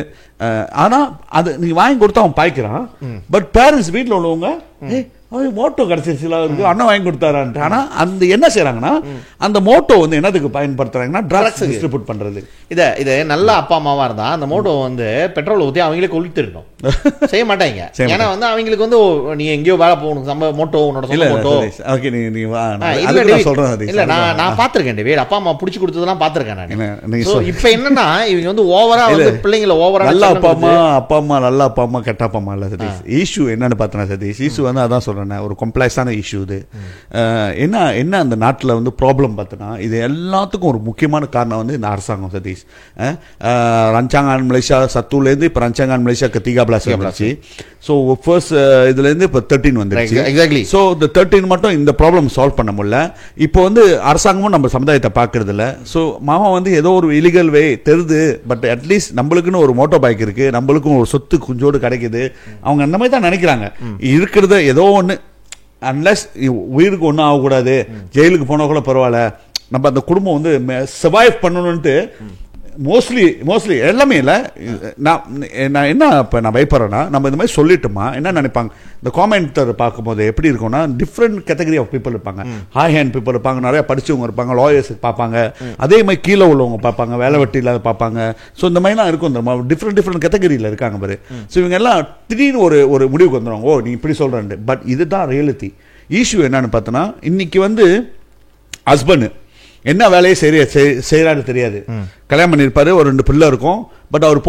ஆனால் அது நீ வாங்கி கொடுத்தா அவன் பாய்க்கிறான். பட் பேரண்ட்ஸ் வீட்டில் உள்ளவங்க மோட்டோ கிடைச்சிருச்சுல இருக்கு, அண்ணன் வாங்கி கொடுத்தாரான்ட்டு. ஆனா அந்த என்ன செய்யறாங்கன்னா, அந்த மோட்டோ வந்து என்னதுக்கு பயன்படுத்துறாங்கன்னா, ட்ரக்ஸ் டிஸ்ட்ரிபியூட் பண்றது. இது நல்ல அப்பா அம்மாவா இருந்தா அந்த மோட்டோ வந்து பெட்ரோல் ஊற்றி அவங்களே கொளுத்திடணும், செய்ய மாட்டாங்க. ஏன்னா வந்து அவங்களுக்கு வந்து நீ எங்கேயோ வேலை போகணும், மோட்டோ உன்னோட சொந்த மோட்டோ. ஓகே, நீ சொல்றேன் இல்ல, நான் பாத்திருக்கேன் டேவிட், அப்பா அம்மா பிடிச்சி கொடுத்ததெல்லாம் பாத்திருக்கேன் நான். இப்ப என்னன்னா இவங்க வந்து ஓவரா வந்து பிள்ளைங்களை ஓவரா நல்ல அப்பா அம்மா நல்ல அப்பா அம்மா கெட்ட அப்பா அம்மா இல்ல சதீஷ். இஷ்யூ என்னன்னு பார்த்தனா சதீஷ், இஷ்யூ வந்து அதான் சொல்றேன், ஒரு காம்ப்ளெக்ஸான இஷ்யூ இது. என்ன அந்த நாட்டில் வந்து ப்ராப்ளம் பார்த்தோன்னா, இது எல்லாத்துக்கும் ஒரு முக்கியமான காரணம் வந்து இந்த அரசாங்கம் சதீஷ். ரஞ்சாங்கான் மலேசியா சத்தூர்லேருந்து இப்போ ரஞ்சாங்கான் மலேசியா கத்திகாபிளாஸ் வந்துச்சு. ஸோ ஃபர்ஸ்ட் இதுலேருந்து இப்போ 13 வந்துருச்சு. எக்ஸாக்ட்லி. ஸோ இந்த 13 மட்டும் இந்த ப்ராப்ளம் சால்வ் பண்ண முடியல. இப்போ வந்து அரசாங்கமும் நம்ம சமுதாயத்தை பார்க்கறது இல்லை. ஸோ மாமா வந்து ஏதோ ஒரு இலீகல் வே தெரியுது, பட் அட்லீஸ்ட் நம்மளுக்குன்னு ஒரு மோட்டோ பைக் இருக்கு, நம்மளுக்கும் ஒரு சொத்து கொஞ்சோடு கிடைக்குது, அவங்க அந்த மாதிரி தான் நினைக்கிறாங்க. இருக்கிறத ஏதோ ஒன்று, அன்லெஸ் உயிருக்கு ஒன்றும் ஆகக்கூடாது, ஜெயிலுக்கு போனால் கூட பரவாயில்ல, நம்ம அந்த குடும்பம் வந்து சர்வைவ் பண்ணணும்ட்டு மோஸ்ட்லி எல்லாமே இல்லை. நான் என்ன இப்போ நான் வைப்பறேன்னா, நம்ம இந்த மாதிரி சொல்லிட்டோமா என்ன நினைப்பாங்க, இந்த காமெண்டர் பார்க்கும்போது எப்படி இருக்கும்னா, டிஃப்ரெண்ட் கேட்டகரி ஆஃப் பீப்புள் இருப்பாங்க. ஹை ஹேண்ட் பீப்புள் இருப்பாங்க, நிறைய படிச்சவங்க இருப்பாங்க, லாயர்ஸ் பார்ப்பாங்க, அதே மாதிரி கீழே உள்ளவங்க பார்ப்பாங்க, வேலை வெட்டி இல்லாத பார்ப்பாங்க. ஸோ இந்த மாதிரிலாம் இருக்கும், டிஃப்ரெண்ட் கேட்டகரியில் இருக்காங்க பாரு. ஸோ இவங்க எல்லாம் திடீர்னு ஒரு முடிவுக்கு வந்துடுவாங்க, ஓ நீ இப்படி சொல்கிறேன். பட் இதுதான் ரியாலிட்டி. இஷ்யூ என்னன்னு பார்த்தோன்னா, இன்னைக்கு வந்து ஹஸ்பண்ட் என்ன வேலையை செய்யறாரு தெரியாது, கல்யாணம் பண்ணியிருப்பாரு, ஒரு 2 பிள்ளை இருக்கும். பட் அவர்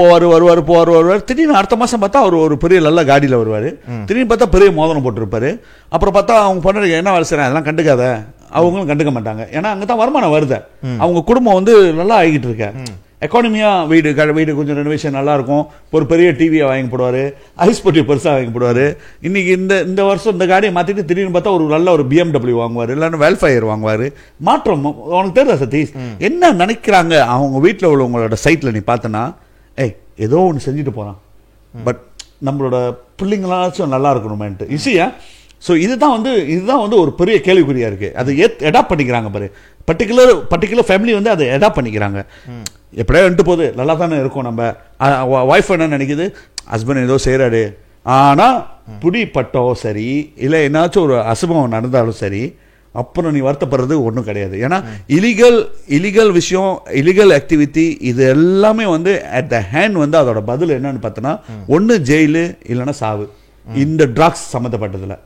வருவார். திடீர்னு அடுத்த மாசம் பார்த்தா அவர் ஒரு பெரிய நல்ல காடியில் வருவார். திடீர்னு பார்த்தா பெரிய மோதிரம் போட்டிருப்பாரு. அப்புறம் பார்த்தா அவங்க பண்ணுறது என்ன வேலை செய்யறாங்க, அதெல்லாம் கண்டுக்காத, அவங்களும் கண்டுக்க மாட்டாங்க. ஏன்னா அங்கதான் வருமானம் வருது, அவங்க குடும்பம் வந்து நல்லா ஆகிட்டு இருக்க. எக்கானமியா வீடு கொஞ்சம் ரெனோவேஷன் நல்லா இருக்கும், ஒரு பெரிய டிவியை வாங்கி போடுவாரு, ஐஸ் பொட்டி பெருசாக வாங்கி போடுவாரு. இன்னைக்கு இந்த வருஷம் இந்த காடியை மாத்திட்டு திடீர்னு பார்த்தா ஒரு நல்ல ஒரு BMW வாங்குவாரு, இல்லைன்னா வெல்ஃபயர் வாங்குவாரு. மாற்றம் உனக்கு தெரியுதா சதீஷ்? என்ன நினைக்கிறாங்க அவங்க வீட்டில் உள்ளவங்களோட சைட்ல நீ பார்த்தனா, ஏதோ ஒன்று செஞ்சுட்டு போறான், பட் நம்மளோட பிள்ளைங்களாச்சும் நல்லா இருக்கணுமேன்ட்டு. இசையா ஸோ இதுதான் வந்து ஒரு பெரிய கேள்விக்குறியாக இருக்குது. அது அடாப்ட் பண்ணிக்கிறாங்க பாரு, பர்டிகுலர் ஃபேமிலி வந்து அதை அடாப்ட் பண்ணிக்கிறாங்க. எப்படியா வந்துட்டு போகுது, நல்லா தானே இருக்கும். நம்ம ஒய்ஃப் என்ன நினைக்குது, ஹஸ்பண்ட் ஏதோ செய்கிறாரு, ஆனால் பிடிப்பட்டோ சரி இல்லை என்னாச்சும் ஒரு அசுபம் நடந்தாலும் சரி, அப்புறம் நீ வருத்தப்படுறது ஒன்றும் கிடையாது. ஏன்னா இலிகல் விஷயம், இலிகல் ஆக்டிவிட்டி, இது எல்லாமே வந்து அட் த ஹேண்ட் வந்து அதோட பதில் என்னன்னு பார்த்தோன்னா ஒன்று ஜெயிலு இல்லைன்னா சாவு. இந்த ட்ரக்ஸ் சம்மந்தப்பட்டதில்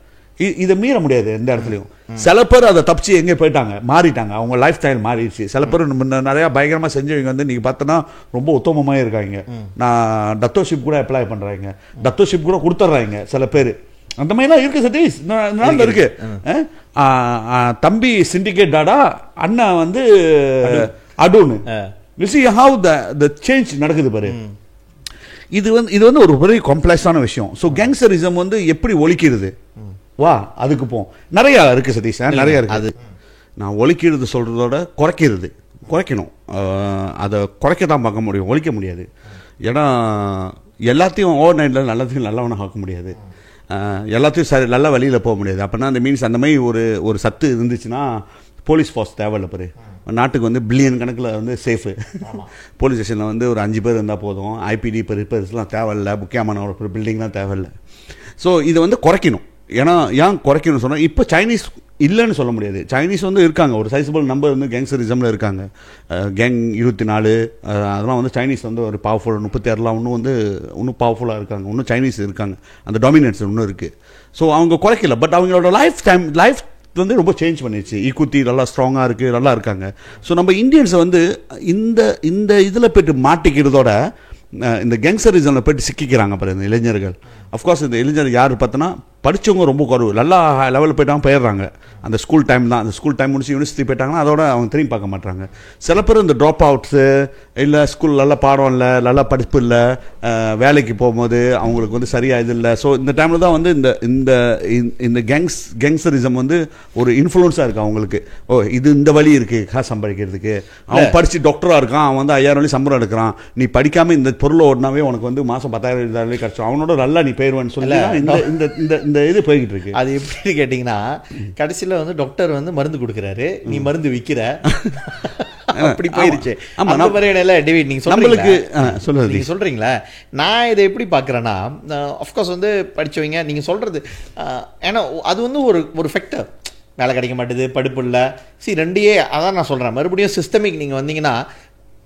இதை மீற முடியாது எந்த இடத்துலையும். சில பேர் அதை தப்பிச்சு எங்கே போயிட்டாங்க, மாறிட்டாங்க, அவங்க லைஃப் ஸ்டைல் மாறிடுச்சு. சில பேர் நிறையா பயங்கரமாக செஞ்சவங்க வந்து நீங்கள் பார்த்தோன்னா ரொம்ப உத்தமமாக இருக்காங்க. நான் டத்தோஷிப் கூட அப்ளை பண்ணுறாங்க, டத்தோஷிப் கூட கொடுத்துட்றாங்க சில பேர். அந்த மாதிரிலாம் இருக்கு சதீஷ், நாளில் இருக்கு. தம்பி சிண்டிகேட் டாடா, அண்ணா வந்து அடுன்னு ஹவ் த சேஞ்ச் நடக்குது பாரு. இது வந்து ஒரு பெரிய காம்ப்ளெக்ஸான விஷயம். ஸோ கேங்ஸ்டரிசம் வந்து எப்படி ஒழிக்கிறது, வா அதுக்கு போவோம். நிறையா இருக்குது சதீஷ், நிறையா இருக்குது. அது நான் ஒழிக்கிறது சொல்கிறதோட குறைக்கணும். அதை குறைக்க தான் பார்க்க முடியும், ஒழிக்க முடியாது. ஏன்னா எல்லாத்தையும் ஓவர் நைட்டில் நல்லதையும் நல்லவனாக ஆக்க முடியாது, எல்லாத்தையும் சரி நல்ல வழியில் போக முடியாது. அப்படின்னா அந்த மீன்ஸ் அந்த மாதிரி ஒரு சத்து இருந்துச்சுன்னா போலீஸ் ஃபோர்ஸ் தேவையில்லை பாரு. நாட்டுக்கு வந்து பில்லியன் கணக்கில் வந்து சேஃபு. போலீஸ் ஸ்டேஷனில் வந்து ஒரு 5 பேர் இருந்தால் போதும். ஐபிடி இப்போ ரிப்பேர்ஸ்லாம் தேவையில்லை, முக்கியமான ஒரு பில்டிங்லாம் தேவையில்லை. ஸோ இதை வந்து குறைக்கணும். ஏன் குறைக்கணும்னு சொன்னால், இப்போ சைனீஸ் இல்லைன்னு சொல்ல முடியாது. சைனீஸ் வந்து இருக்காங்க, ஒரு சைஸபிள் நம்பர் வந்து கேங்ஸ்டரிசமில் இருக்காங்க. கேங் 24 அதெல்லாம் வந்து சைனீஸ் வந்து ஒரு பவர்ஃபுல். 36 இன்னும் பவர்ஃபுல்லாக இருக்காங்க, இன்னும் சைனீஸ் இருக்காங்க, அந்த டாமினன்ஸ் இன்னும் இருக்குது. ஸோ அவங்க குறைக்கல, பட் அவங்களோட லைஃப் வந்து ரொம்ப சேஞ்ச் பண்ணிடுச்சு. ஈக்குத்தி நல்லா ஸ்ட்ராங்காக இருக்குது, நல்லா இருக்காங்க. ஸோ நம்ம இந்தியன்ஸை வந்து இந்த இதில் போய்ட்டு மாட்டிக்கிறதோட இந்த கேங்ஸ்டரிசமில் போய்ட்டு சிக்கிக்கிறாங்க பாரு இந்த இளைஞர்கள். அஃப்கோர்ஸ் இந்த இளைஞர் யார் பார்த்தோன்னா படித்தவங்க ரொம்ப குறைவு, நல்லா லெவலில் போய்ட்டாங்க, போயிடுறாங்க. அந்த ஸ்கூல் டைம் தான், அந்த ஸ்கூல் டைம் முடிச்சு யூனிவர்சிட்டி போயிட்டாங்கன்னா அதோட அவங்க திரும்பி பார்க்க மாட்டாங்க. சில பேர் இந்த ட்ராப் அவுட்ஸு, இல்லை ஸ்கூல் நல்லா பாடம் இல்லை, நல்லா படிப்பு இல்லை, வேலைக்கு போகும்போது அவங்களுக்கு வந்து சரியாக இது இல்லை. ஸோ இந்த டைமில் தான் வந்து இந்த கேங்ஸ்டரிசம் வந்து ஒரு இன்ஃப்ளூன்ஸாக இருக்குது அவங்களுக்கு. இந்த வழி இருக்குது காசு சம்பாதிக்கிறதுக்கு. அவன் படித்து டாக்டராக இருக்கான், அவன் வந்து 5000 வழி சம்பளம் எடுக்கிறான். நீ படிக்காமல் இந்த பொருளை ஓடினாவே உனக்கு வந்து மாதம் 10,000 20,000 கிடச்சோம், அவனோட நல்லா நீ போயிடுவான்னு சொல்லி இந்த இது போய்கிட்டு இருக்கு. அது எப்படி கேட்டிங்கன்னா, கடைசியில் வந்து டாக்டர் வந்து மருந்து கொடுக்குறாரு, நீ மருந்து விற்கிற, அப்படி போயிருச்சு. டேவிட் நீங்க சொல்றீங்களா, நான் இதை எப்படி பாக்குறேன்னா, அஃப்கோர்ஸ் வந்து படிச்சவங்க நீங்க சொல்றது, ஏன்னா அது வந்து ஒரு ஃபேக்டர். வேலை கிடைக்க மாட்டேது, படிப்பு இல்லை, ரெண்டையே. அதான் நான் சொல்றேன், மறுபடியும் சிஸ்டமிக் நீங்க வந்தீங்கன்னா,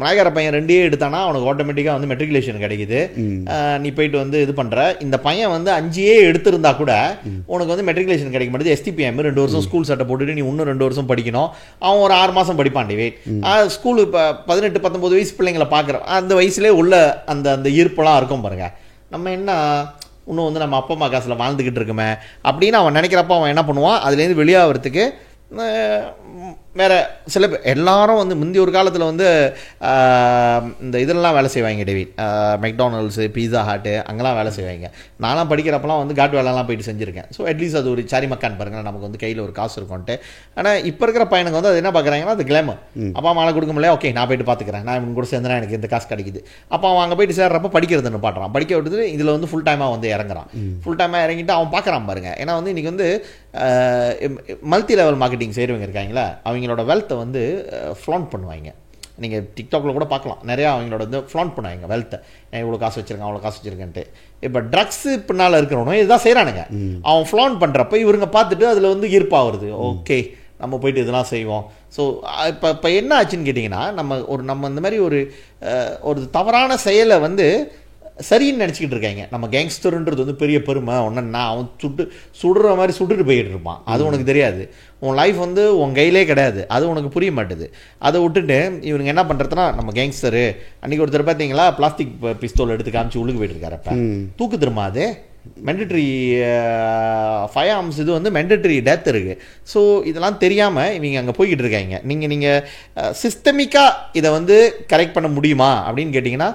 நாயகர பையன் 2 எடுத்தானா அவனுக்கு ஆட்டோமேட்டிக்காக வந்து மெட்ரிகுலேஷன் கிடைக்குது. நீ போயிட்டு வந்து இது பண்ணுற, இந்த பையன் வந்து 5 எடுத்திருந்தா கூட உனக்கு வந்து மெட்ரிகுலேஷன் கிடைக்க மாட்டேது. STPM 2 வருஷம் ஸ்கூல் சட்டை போட்டுட்டு நீ இன்னும் 2 வருஷம் படிக்கணும். அவன் ஒரு 6 மாதம் படிப்பான். ஸ்கூலு இப்போ 18-19 வயசு பிள்ளைங்களை பார்க்குற அந்த வயசுலேயே உள்ள அந்த ஈர்ப்பெல்லாம் இருக்கும் பாருங்க. நம்ம என்ன இன்னும் வந்து நம்ம அப்பா அம்மா காசில் வாழ்ந்துக்கிட்டு இருக்குமே அப்படின்னு அவன் நினைக்கிறப்ப அவன் என்ன பண்ணுவான், அதுலேருந்து வெளியாகிறதுக்கு வேற சில பேர் எல்லாரும் வந்து முந்தைய ஒரு காலத்தில் வந்து இந்த இதெல்லாம் வேலை செய்வாங்க டேவிட், மெக்டானல்ட்ஸு, பீஸா ஹாட்டு, அங்கெல்லாம் வேலை செய்வாங்க. நான்லாம் படிக்கிறப்பெல்லாம் வந்து காட்டு வேலைலாம் போயிட்டு செஞ்சுருக்கேன். ஸோ அட்லீஸ்ட் அது ஒரு சாரி மக்கான் பாருங்க, நமக்கு வந்து கையில் ஒரு காசு இருக்கும்ன்ட்டு. ஆனால் இப்போ இருக்கிற பையனுக்கு வந்து அது என்ன பார்க்குறாங்கன்னா, அது கிளாமர். அப்பா அம்மாவை கொடுக்க முடியல, ஓகே நான் போயிட்டு பார்த்துக்கிறேன், நான் இவங்க கூட சேர்ந்தனா எனக்கு இந்த காசு கிடைக்குது. அப்போ அவன் அங்கே போயிட்டு சேர்றப்ப படிக்கிறதுன்னு பாட்டுறான், படிக்க விட்டுட்டு இதில் வந்து ஃபுல் டைமாக வந்து இறங்குறான். ஃபுல் டைமாக இறங்கிட்டு அவன் பார்க்குறான் பாருங்க. ஏன்னா வந்து இன்றைக்கி வந்து மல்டி லெவல் மார்க்கெட்டிங் செய்கிறவங்க இருக்காங்களா, அவங்களோட வெல்த்தை வந்து ஃப்ளாண்ட் பண்ணுவாங்க. நீங்கள் டிக்டாக்ல கூட பார்க்கலாம், நிறையா அவங்களோட வந்து ஃப்ளாண்ட் பண்ணுவாங்க வெல்த்தை. இவ்வளோ காசு வச்சிருக்கேன், அவ்வளோ காசு வச்சிருக்கேன்ட்டு. இப்போ ட்ரக்ஸு பின்னால் இருக்கிறவனும் இதுதான் செய்கிறானுங்க. அவன் ஃப்ளாண்ட் பண்ணுறப்ப இவருங்க பார்த்துட்டு அதில் வந்து ஈர்ப்பாகிறது, ஓகே நம்ம போயிட்டு இதெல்லாம் செய்வோம். ஸோ இப்போ என்ன ஆச்சுன்னு கேட்டிங்கன்னா, நம்ம இந்த மாதிரி ஒரு தவறான செயலை வந்து சரின்னு நினச்சிக்கிட்டு இருக்காங்க. நம்ம கேங்ஸ்டர்ன்றது வந்து பெரிய பெருமை, ஒன்றுன்னா அவன் சுடுற மாதிரி சுட்டுட்டு போயிட்டு இருப்பான், அது உனக்கு தெரியாது. உன் லைஃப் வந்து உன் கையிலே கிடையாது, அது உனக்கு புரிய மாட்டுது. அதை விட்டுட்டு இவனுங்க என்ன பண்ணுறதுனா, நம்ம கேங்ஸ்டரு அன்றைக்கி ஒருத்தர் பார்த்தீங்களா பிளாஸ்டிக் பிஸ்தோல் எடுத்து காமிச்சு உள்ளுக்கு போயிட்டு இருக்காரப்ப தூக்கு திரும்ப, அது மெண்டட்ரி ஃபயர் ஆர்ம்ஸ், இது வந்து மெண்டட்ரி டெத் இருக்குது. ஸோ இதெல்லாம் தெரியாமல் இவங்க அங்கே போய்கிட்டு இருக்காங்க. நீங்கள் சிஸ்டமிக்காக இதை வந்து கரெக்ட் பண்ண முடியுமா அப்படின்னு கேட்டிங்கன்னா,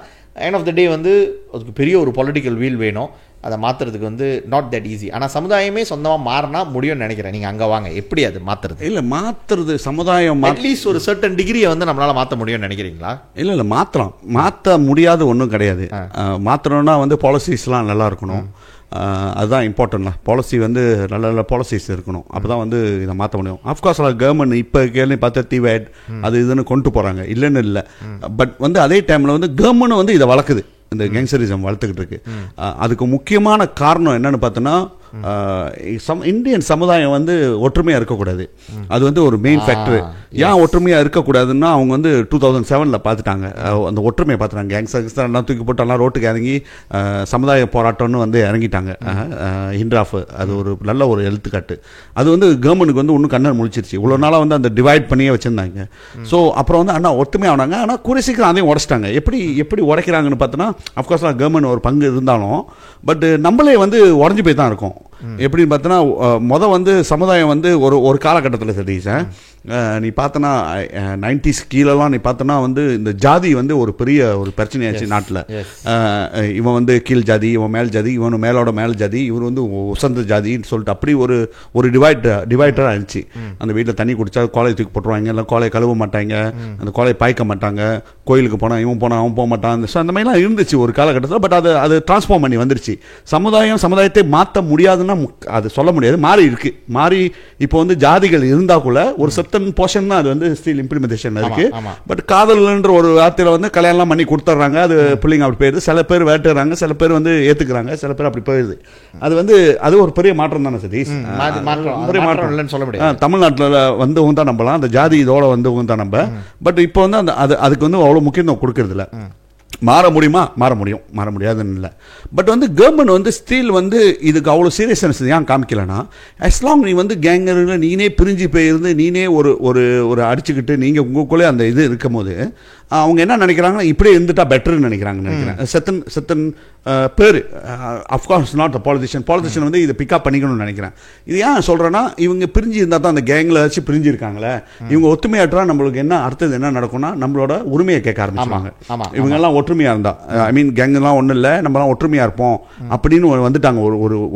எண்ட் ஆஃப் த டே வந்து அதுக்கு பெரிய ஒரு பொலிட்டிக்கல் வீல் வேணும். அதை மாற்றுறதுக்கு வந்து நாட் தட் ஈஸி. ஆனால் சமுதாயமே சொந்தமாக மாறினா முடியும்னு நினைக்கிறேன். நீங்கள் அங்கே வாங்க, எப்படி அது மாற்றுறது? இல்லை மாற்றுறது சமுதாயம் அட்லீஸ்ட் ஒரு சர்டன் டிகிரியை வந்து நம்மளால் மாற்ற முடியும்னு நினைக்கிறீங்களா? இல்லை மாற்றலாம், மாற்ற முடியாது ஒன்றும் கிடையாது. மாற்றணும்னா வந்து பாலிசிஸ்லாம் நல்லா இருக்கணும், அதுதான் இம்பார்ட்டன்ட்ல. பாலிசி வந்து நல்ல நல்ல பாலிசிஸ் இருக்கணும், அப்போ தான் வந்து இதை மாற்ற முடியும். அஃப்கோர்ஸ் கவர்மெண்ட் இப்போ கேள்வி பார்த்தா டிவைட் அது இதுன்னு கொண்டு போகிறாங்க, இல்லைன்னு இல்லை. பட் வந்து அதே டைமில் வந்து கவர்மெண்ட் வந்து இதை வளர்க்குது, இந்த கேங்ஸ்டரிசம் வளர்த்துக்கிட்டு இருக்கு. அதுக்கு முக்கியமான காரணம் என்னன்னு பார்த்தோன்னா, இந்தியன் சமுதாயம் வந்து ஒற்றுமையாக இருக்கக்கூடாது, அது வந்து ஒரு மெயின் ஃபேக்டர். ஏன் ஒற்றுமையாக இருக்கக்கூடாதுன்னா அவங்க வந்து 2007 பார்த்துட்டாங்க, அந்த ஒற்றுமையை பார்த்துட்டாங்க. கேங்ஸ்டர்ஸ் எல்லாம் தூக்கி போட்டெல்லாம் ரோட்டுக்கு இறங்கி சமுதாய போராட்டம்னு வந்து இறங்கிட்டாங்க. ஹிண்ட்ராஃப் அது ஒரு நல்ல ஒரு எடுத்துக்காட்டு. அது வந்து கவர்மெண்ட்டுக்கு வந்து இன்னும் கண்ணன் முழிச்சிருச்சு. இவ்வளோ நாளாக வந்து அந்த டிவைட் பண்ணியே வச்சுருந்தாங்க. ஸோ அப்புறம் வந்து அண்ணா ஒற்றுமையாக ஆனாங்க, ஆனால் கூடிய சீக்கிரம் அதையும் உடச்சிட்டாங்க. எப்படி உடைக்கிறாங்கன்னு பார்த்தோன்னா, அஃப்கோர்ஸ் கவர்மெண்ட் ஒரு பங்கு இருந்தாலும் பட் நம்மளே வந்து உடஞ்சி போய் தான் இருக்கோம். எப்படின்னு பார்த்தோன்னா, வந்து சமுதாயம் வந்து ஒரு காலகட்டத்தில் சதீஷ் நீ பார்த்தனா 90s கீழெல்லாம் நீ பார்த்தனா வந்து இந்த ஜாதி வந்து ஒரு பெரிய ஒரு பிரச்சனையாச்சு நாட்டில். இவன் வந்து கீழ் ஜாதி, இவன் மேல் ஜாதி, இவன் மேலோட மேல் ஜாதி, இவர் வந்து உசந்த ஜாதின்னு சொல்லிட்டு அப்படி ஒரு டிவைடராக இருந்துச்சு. அந்த வீட்டில் தண்ணி குடிச்சா கோலையை தூக்கி போட்டுருவாங்க, இல்லை கோலையை கழுவ மாட்டாங்க, அந்த கோலையை பாய்க்க மாட்டாங்க, கோயிலுக்கு போனால் இவன் போனால் அவன் போக மாட்டான். ஸோ அந்த மாதிரிலாம் இருந்துச்சு ஒரு காலகட்டத்தில். பட் அது டிரான்ஸ்ஃபார்ம் பண்ணி வந்துருச்சு. சமுதாயத்தை மாற்ற முடியாதுன்னா அது சொல்ல முடியாது, மாறி இப்போ வந்து ஜாதிகள் இருந்தால் கூட ஒரு சர்டன் போர்ஷன் தான் அது வந்து ஸ்டில் இம்ப்ளிமெண்டேஷன் இருக்கு. பட் காதல்ன்ற ஒரு வார்த்தையில வந்து கல்யாணம் பண்ணி கொடுத்துட்றாங்க, அது பிள்ளைங்க அப்படி போயிடுது. சில பேர் வேட்டுறாங்க, சில பேர் வந்து ஏத்துக்கிறாங்க, சில பேர் அப்படி போயிடுது. அது ஒரு பெரிய மாற்றம் தானே சதீஷ், பெரிய மாற்றம் சொல்ல முடியாது. தமிழ்நாட்டில் வந்து தான் நம்பலாம், அந்த ஜாதி இதோட வந்து தான் நம்ப. பட் இப்போ வந்து அதுக்கு வந்து அவ்வளோ முக்கியத்துவம் கொடுக்கறது இல்லை. மாற முடியுமா? மாற முடியாதுன்னு இல்லை. பட் வந்து கவர்மெண்ட் வந்து ஸ்டில் வந்து இதுக்கு அவ்வளோ சீரியஸ்னஸ் ஏன் காமிக்கலன்னா, அஸ் லாங் நீ வந்து கேங்கர்ல நீனே பிரிஞ்சு போயிருந்து நீனே ஒரு அடிச்சுக்கிட்டு நீங்கள் உங்களுக்குள்ளே அந்த இது இருக்கும் போது அவங்க என்ன நினைக்கிறாங்கன்னா, இப்படியே இருந்துட்டா பெட்டர்னு நினைக்கிறேன். செத்தன் பேர் அஃப்கோர்ஸ் நாட் அ பாலிட்டிஷியன் வந்து இதை பிக்கப் பண்ணிக்கணும்னு நினைக்கிறேன். இது ஏன் சொல்கிறேன்னா, இவங்க பிரிஞ்சு இருந்தால் தான் அந்த கேங்கில் வச்சு பிரிஞ்சு இருக்காங்களே, இவங்க ஒத்துமையாற்றா நம்மளுக்கு என்ன அடுத்தது என்ன நடக்கும்னா, நம்மளோட உரிமையை கேட்க ஆரம்பிச்சுவாங்க. இவங்கெல்லாம் ஒற்றுமையாக இருந்தா, ஐ மீன் கேங்கெல்லாம் ஒன்றும் இல்லை, நம்மலாம் ஒற்றுமையாக இருப்போம் அப்படின்னு வந்துட்டாங்க,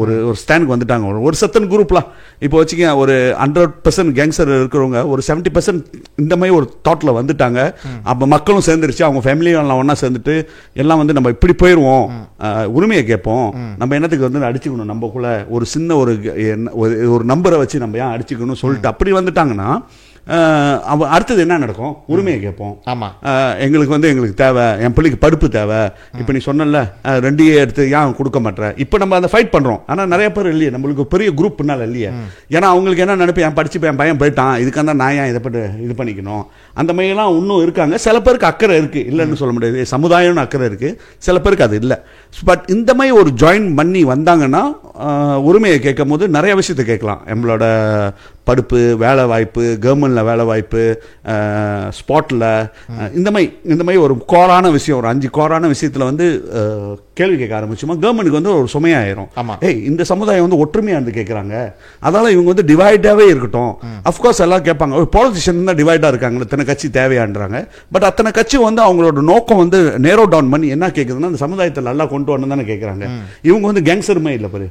ஒரு ஸ்டாண்டுக்கு வந்துட்டாங்க. ஒரு செத்தன் குரூப்லாம் இப்போ வச்சுக்க, ஒரு 100% கேங்ஸ்டர் இருக்கிறவங்க ஒரு 70% இந்த மாதிரி ஒரு தாட்டில் வந்துட்டாங்க. அப்போ மக்களும் சேர்ந்துருச்சு, அவங்க ஃபேமிலியும் எல்லாம் ஒன்றா சேர்ந்துட்டு எல்லாம் வந்து நம்ம இப்படி போயிடுவோம், உரிமையை கேட்போம், நம்ம என்னத்துக்கு வந்து அடிச்சுக்கணும், நம்மக்குள்ள ஒரு சின்ன ஒரு நம்பரை வச்சு நம்ம ஏன் அடிச்சுக்கணும் சொல்லிட்டு அப்படி வந்துட்டாங்கன்னா, அடுத்தது என்ன நடக்கும்? உரிமையை கேட்போம். எங்களுக்கு தேவை, என் பிள்ளைக்கு படிப்பு தேவை. இப்போ நீ சொன்னல 2 எடுத்து ஏன் கொடுக்க மாட்டேற, இப்போ நம்ம அந்த ஃபைட் பண்றோம். ஆனால் நிறைய பேர் இல்லையே, நம்மளுக்கு பெரிய குரூப் பின்னால் இல்லையே. ஏன்னா அவங்களுக்கு என்ன நினைப்பு, என் படிச்சு என் பையன் போயிட்டான், இதுக்காக நான் ஏன் இதை பட்டு இது பண்ணிக்கணும், அந்த மாதிரிலாம் இன்னும் இருக்காங்க. சில பேருக்கு அக்கறை இருக்கு, இல்லைன்னு சொல்ல முடியாது, சமுதாயம்னு அக்கறை இருக்கு, சில பேருக்கு அது இல்லை. பட் இந்த மாதிரி ஒரு ஜாயின் பண்ணி வந்தாங்கன்னா உரிமையை கேட்கும் போது நிறைய விஷயத்தை கேட்கலாம். நம்மளோட படிப்பு, வேலை வாய்ப்பு, கவர்மெண்ட்டில் வேலை வாய்ப்பு, ஸ்பாட்டில் இந்த மாதிரி ஒரு கோரான விஷயம், ஒரு 5 கோரான விஷயத்தில் வந்து கேள்வி கேட்க ஆரம்பிச்சோமா கவர்மெண்ட்டுக்கு வந்து ஒரு சுமையாயிரும். இந்த சமுதாயம் வந்து ஒற்றுமையாக இருந்து கேட்குறாங்க, அதனால இவங்க வந்து டிவைடாகவே இருக்கட்டும். அஃப்கோர்ஸ் எல்லாம் கேட்பாங்க, ஒரு பாலிட்டிஷியன் தான் டிவைடாக இருக்காங்க, இத்தனை கட்சி தேவையான்றாங்க. பட் அத்தனை கட்சி வந்து அவங்களோட நோக்கம் வந்து நேரோ டவுன் பண்ணி என்ன கேட்குதுன்னா, அந்த சமுதாயத்தை நல்லா கொண்டு வரணும் தானே கேட்குறாங்க. இவங்க வந்து கேங்ஸ்டருமே இல்லை பாரு.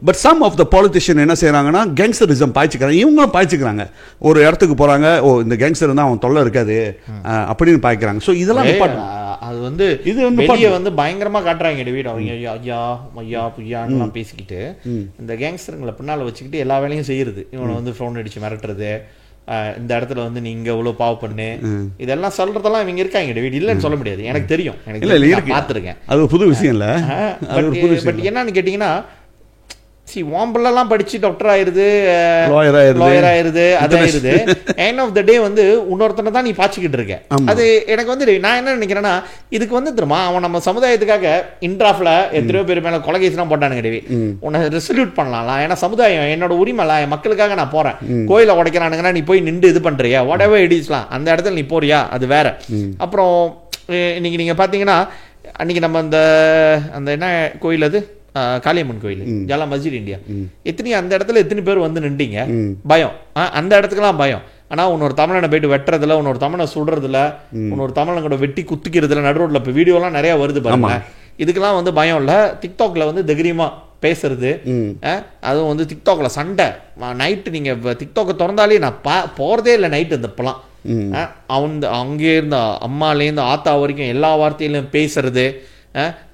But some of the politician என்ன செய்யறாங்கன்னா, கேங்ஸ்டரிசம் பாய்ச்சிக்கிறாங்க. இவங்களும் பாய்ச்சிக்கிறாங்க, ஒரு இடத்துக்கு போறாங்க, இந்த கேங்ஸ்டர் இருந்தால் அவன் தொல்லை இருக்காது அப்படின்னு பாய்க்கிறாங்க. ஸோ இதெல்லாம் அது வந்து இது வந்து பயங்கரமா காட்டுறாங்க டிவைட். அவங்க ஐயா புய்யான்னு பேசிக்கிட்டு இந்த கேங்ஸ்டருங்களை பின்னால வச்சுக்கிட்டு எல்லா வேலையும் செய்யறது. இவனை வந்து ஃபோன் அடிச்சு மிரட்டுறது, இந்த இடத்துல வந்து நீங்க இவ்வளவு பாவ பண்ணு, இதெல்லாம் சொல்றதெல்லாம் இவங்க இருக்காங்க டிவைட். இல்லைன்னு சொல்ல முடியாது, எனக்கு தெரியும், எனக்கு பார்த்துருக்கேன். அது புது விஷயம் இல்லை. பட் என்னன்னு கேட்டீங்கன்னா, வாம்பெல்லாம் படிச்சு டாக்டர் ஆயிருது, லாயர் ஆயிருது, அதாயிருது. எண்ட் ஆஃப் த டே வந்து இன்னொருத்தனை தான் நீ பாய்ச்சிக்கிட்டு இருக்க. அது எனக்கு வந்து நான் என்ன நினைக்கிறேன்னா, இதுக்கு வந்து தெரியுமா, அவன் நம்ம சமுதாயத்துக்காக இன்ட்ராஃப்ல எத்தனையோ பேர் மேல கொலை கேஸ்லாம் போட்டானுங்க டிவி. உன்னை ரெசல்யூட் பண்ணலாம், ஏன்னா சமுதாயம் என்னோட உரிமை, என் மக்களுக்காக நான் போறேன். கோயிலை உடைக்கிறானுங்கன்னா நீ போய் நின்று இது பண்றியா, வாட் எவர் இட் இஸ்லாம், அந்த இடத்துல நீ போறியா, அது வேற. அப்புறம் இன்னைக்கு நீங்க பாத்தீங்கன்னா, அன்னைக்கு நம்ம அந்த என்ன கோயில், அது காளியம்மன் கோயில், ஜாலா மஸ்ஜித் இந்தியா, அந்த இடத்துல எத்தனை பேர் வந்து நின்றீங்க, பயம், அந்த இடத்துக்குலாம் பயம். ஆனா உன்னொரு தமிழனை போயிட்டு வெட்டுறதுல, உன்னொரு தமிழனை சுடுறதுல, உன்னொரு தமிழனை கூட வெட்டி குத்திக்கிறதுல, நடு ரோட்ல இப்ப வீடியோ எல்லாம் நிறைய வருது பாருங்க. இதுக்கெல்லாம் வந்து பயம் இல்லை. டிக்டாக்ல வந்து தைரியமாக பேசுறது, அதுவும் வந்து டிக்டாக்ல சண்டை. நைட்டு நீங்கள் டிக்டாக்கை திறந்தாலே நான் போகிறதே இல்லை நைட்டு இந்தப்பெல்லாம். அங்கே இருந்த அம்மாலேருந்து ஆத்தா வரைக்கும் எல்லா வார்த்தையிலும் பேசுறது.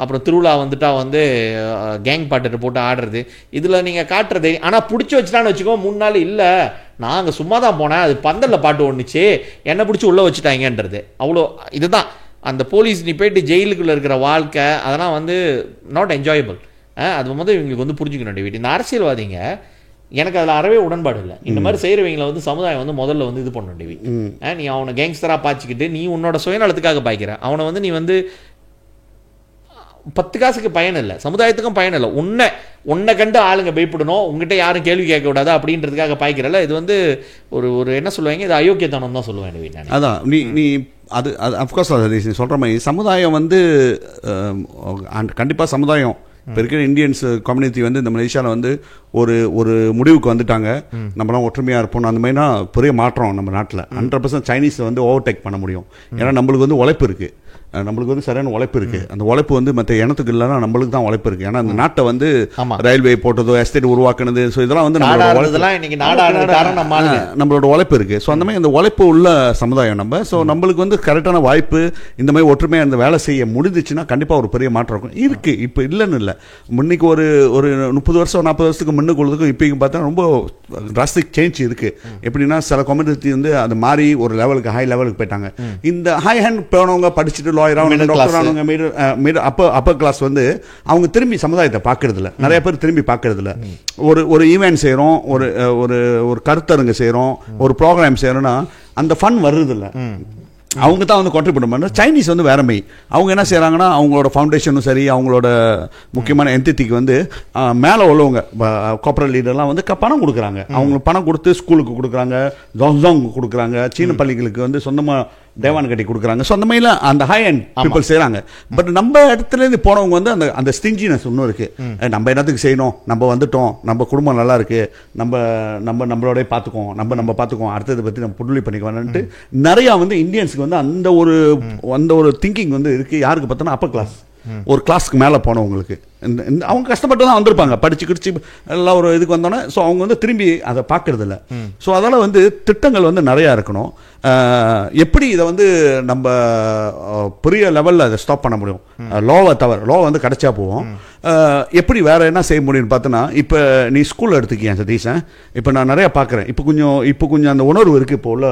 அப்புறம் திருவிழா வந்துட்டா வந்து கேங் பாட்டு போட்டு ஆடுறது. இதில் நீங்கள் காட்டுறது, ஆனால் பிடிச்சி வச்சுட்டான்னு வச்சுக்கோ. 3 நாள் இல்லை நாங்கள் சும்மா தான் போனேன், அது பந்தலில் பாட்டு ஒன்றுச்சு, என்னை பிடிச்சி உள்ளே வச்சுட்டாங்கன்றது. அவ்வளோ இதுதான் அந்த போலீஸ். நீ போயிட்டு ஜெயிலுக்குள்ளே இருக்கிற வாழ்க்கை, அதெல்லாம் வந்து நாட் என்ஜாயபிள். அது வந்து இவங்களுக்கு வந்து புரிஞ்சுக்கணும். வீட்டு இந்த அரசியல்வாதிங்க எனக்கு அதில் அறவே உடன்பாடு இல்லை. இந்த மாதிரி செய்கிறவங்களை வந்து சமுதாயம் வந்து முதல்ல வந்து இது பண்ண டிவி. நீ அவனை கேங்ஸ்டராக பாய்ச்சிக்கிட்டு நீ உன்னோட சுயநலத்துக்காக பாய்க்கிற. அவனை வந்து நீ வந்து 10 காசுக்கு பயன் இல்லை, சமுதாயத்துக்கும் பயன் இல்லை. உன்னை கண்டு ஆளுங்க பயப்படணும், உங்ககிட்ட யாரும் கேள்வி கேட்க கூடாது அப்படின்றதுக்காக பாய்க்கிறல. இது வந்து ஒரு என்ன சொல்லுவாங்க, இது அயோக்கியத்தனம் தான் சொல்லுவேன். அதான் நீ அது அஃப்கோர்ஸ் அது சொல்கிற மாதிரி சமுதாயம் வந்து கண்டிப்பாக சமுதாயம் இப்போ இருக்கிற இந்தியன்ஸ் கம்யூனிட்டி வந்து இந்த மலேசியாவில் வந்து ஒரு முடிவுக்கு வந்துட்டாங்க. நம்மளாம் ஒற்றுமையாக இருப்போம். அந்த மாதிரினா பெரிய மாற்றம் நம்ம நாட்டில் 100% சைனீஸை வந்து ஓவர்டேக் பண்ண முடியும். ஏன்னா நம்மளுக்கு வந்து உழைப்பு இருக்குது, நம்மளுக்கு வந்து சரியான உழைப்பு இருக்குது. அந்த உழைப்பு வந்து மற்ற இனத்துக்கு இல்லைன்னா நம்மளுக்கு தான் உழைப்பு இருக்குது. ஏன்னா அந்த நாட்டை வந்து ரயில்வே போட்டதோ எஸ்டேட் உருவாக்குனது, ஸோ இதெல்லாம் வந்து நம்மளோட உழைப்பு இருக்குது. ஸோ அந்த மாதிரி அந்த உழைப்பு உள்ள சமுதாயம் நம்ம. ஸோ நம்மளுக்கு வந்து கரெக்டான வாய்ப்பு இந்த மாதிரி ஒற்றுமையாக இந்த வேலை செய்ய முடிஞ்சிச்சுன்னா கண்டிப்பாக ஒரு பெரிய மாற்றம் இருக்கும். இருக்குது, இப்போ இல்லைன்னு இல்லை. முன்னைக்கு ஒரு 30 வருஷம் 40 வருஷத்துக்கு முன்னுக்குள்ளதுக்கும் இப்போயும் பார்த்தா ரொம்ப டிராஸ்டிக் சேஞ்ச் இருக்குது. எப்படின்னா சில கம்யூனிட்டி வந்து அது மாதிரி ஒரு லெவலுக்கு ஹை லெவலுக்கு போயிட்டாங்க. இந்த ஹை ஹேண்ட் போனவங்க படிச்சுட்டு அப்பர் கிளாஸ் வந்து அவங்க திரும்பி சமுதாயத்தை பார்க்கறதில்ல. நிறைய பேர் திரும்பி பார்க்கறதில்ல. ஒரு ஈவென்ட் செய்கிறோம், ஒரு கருத்தரங்கு செய்கிறோம், ஒரு ப்ரோக்ராம் செய்கிறோன்னா அந்த ஃபன் வருதில்ல. அவங்க தான் வந்து கான்ட்ரிபியூட் பண்ணுறாங்க. சைனீஸ் வந்து வேற மாதிரி அவங்க என்ன செய்கிறாங்கன்னா அவங்களோட ஃபவுண்டேஷனும் சரி, அவங்களோட முக்கியமான என்டிட்டிக்கு வந்து மேலே உள்ளவங்க கார்ப்பரேட் லீடர்லாம் வந்து பணம் கொடுக்குறாங்க. அவங்களுக்கு பணம் கொடுத்து ஸ்கூலுக்கு கொடுக்குறாங்க, ஜாங் கொடுக்குறாங்க, சீன பள்ளிகளுக்கு வந்து சொந்தமாக தேவான் கட்டி கொடுக்குறாங்க. ஸோ அந்த மாதிரிலாம் அந்த ஹை அண்ட் பீப்புள் செய்கிறாங்க. பட் நம்ம இடத்துலேருந்து போனவங்க வந்து அந்த ஸ்டிஞ்சினஸ் இன்னும் இருக்குது. நம்ம என்னத்துக்கு செய்யணும், நம்ம வந்துட்டோம், நம்ம குடும்பம் நல்லா இருக்குது, நம்மளோட பார்த்துக்குவோம், நம்ம பார்த்துக்குவோம், அடுத்ததை பற்றி நம்ம புதுலி பண்ணிக்குவோம்னுட்டு நிறையா வந்து இந்தியன்ஸுக்கு வந்து அந்த ஒரு திங்கிங் வந்து இருக்குது. யாருக்கு பார்த்தோன்னா அப்பர் கிளாஸ், ஒரு கிளாஸ்க்கு மேலே போனவங்களுக்கு அவங்க கஷ்டப்பட்டு தான் வந்திருப்பாங்க, படிச்சு கிடிச்சு எல்லாம் ஒரு இதுக்கு வந்தோன்னே. ஸோ அவங்க வந்து திரும்பி அதை பார்க்கறது இல்லை. ஸோ அதனால் வந்து திட்டங்கள் வந்து நிறையா இருக்கணும். எப்படி இதை வந்து நம்ம பெரிய லெவலில் அதை ஸ்டாப் பண்ண முடியும், லோவை தவிர லோ வந்து கிடைச்சா போவோம். எப்படி வேற என்ன செய்ய முடியும்னு பார்த்தோன்னா, இப்போ நீ ஸ்கூலில் எடுத்துக்கியேன் சதீஷன், இப்போ நான் நிறையா பார்க்குறேன். இப்போ கொஞ்சம் அந்த உணர்வு இருக்குது. இப்போ உள்ள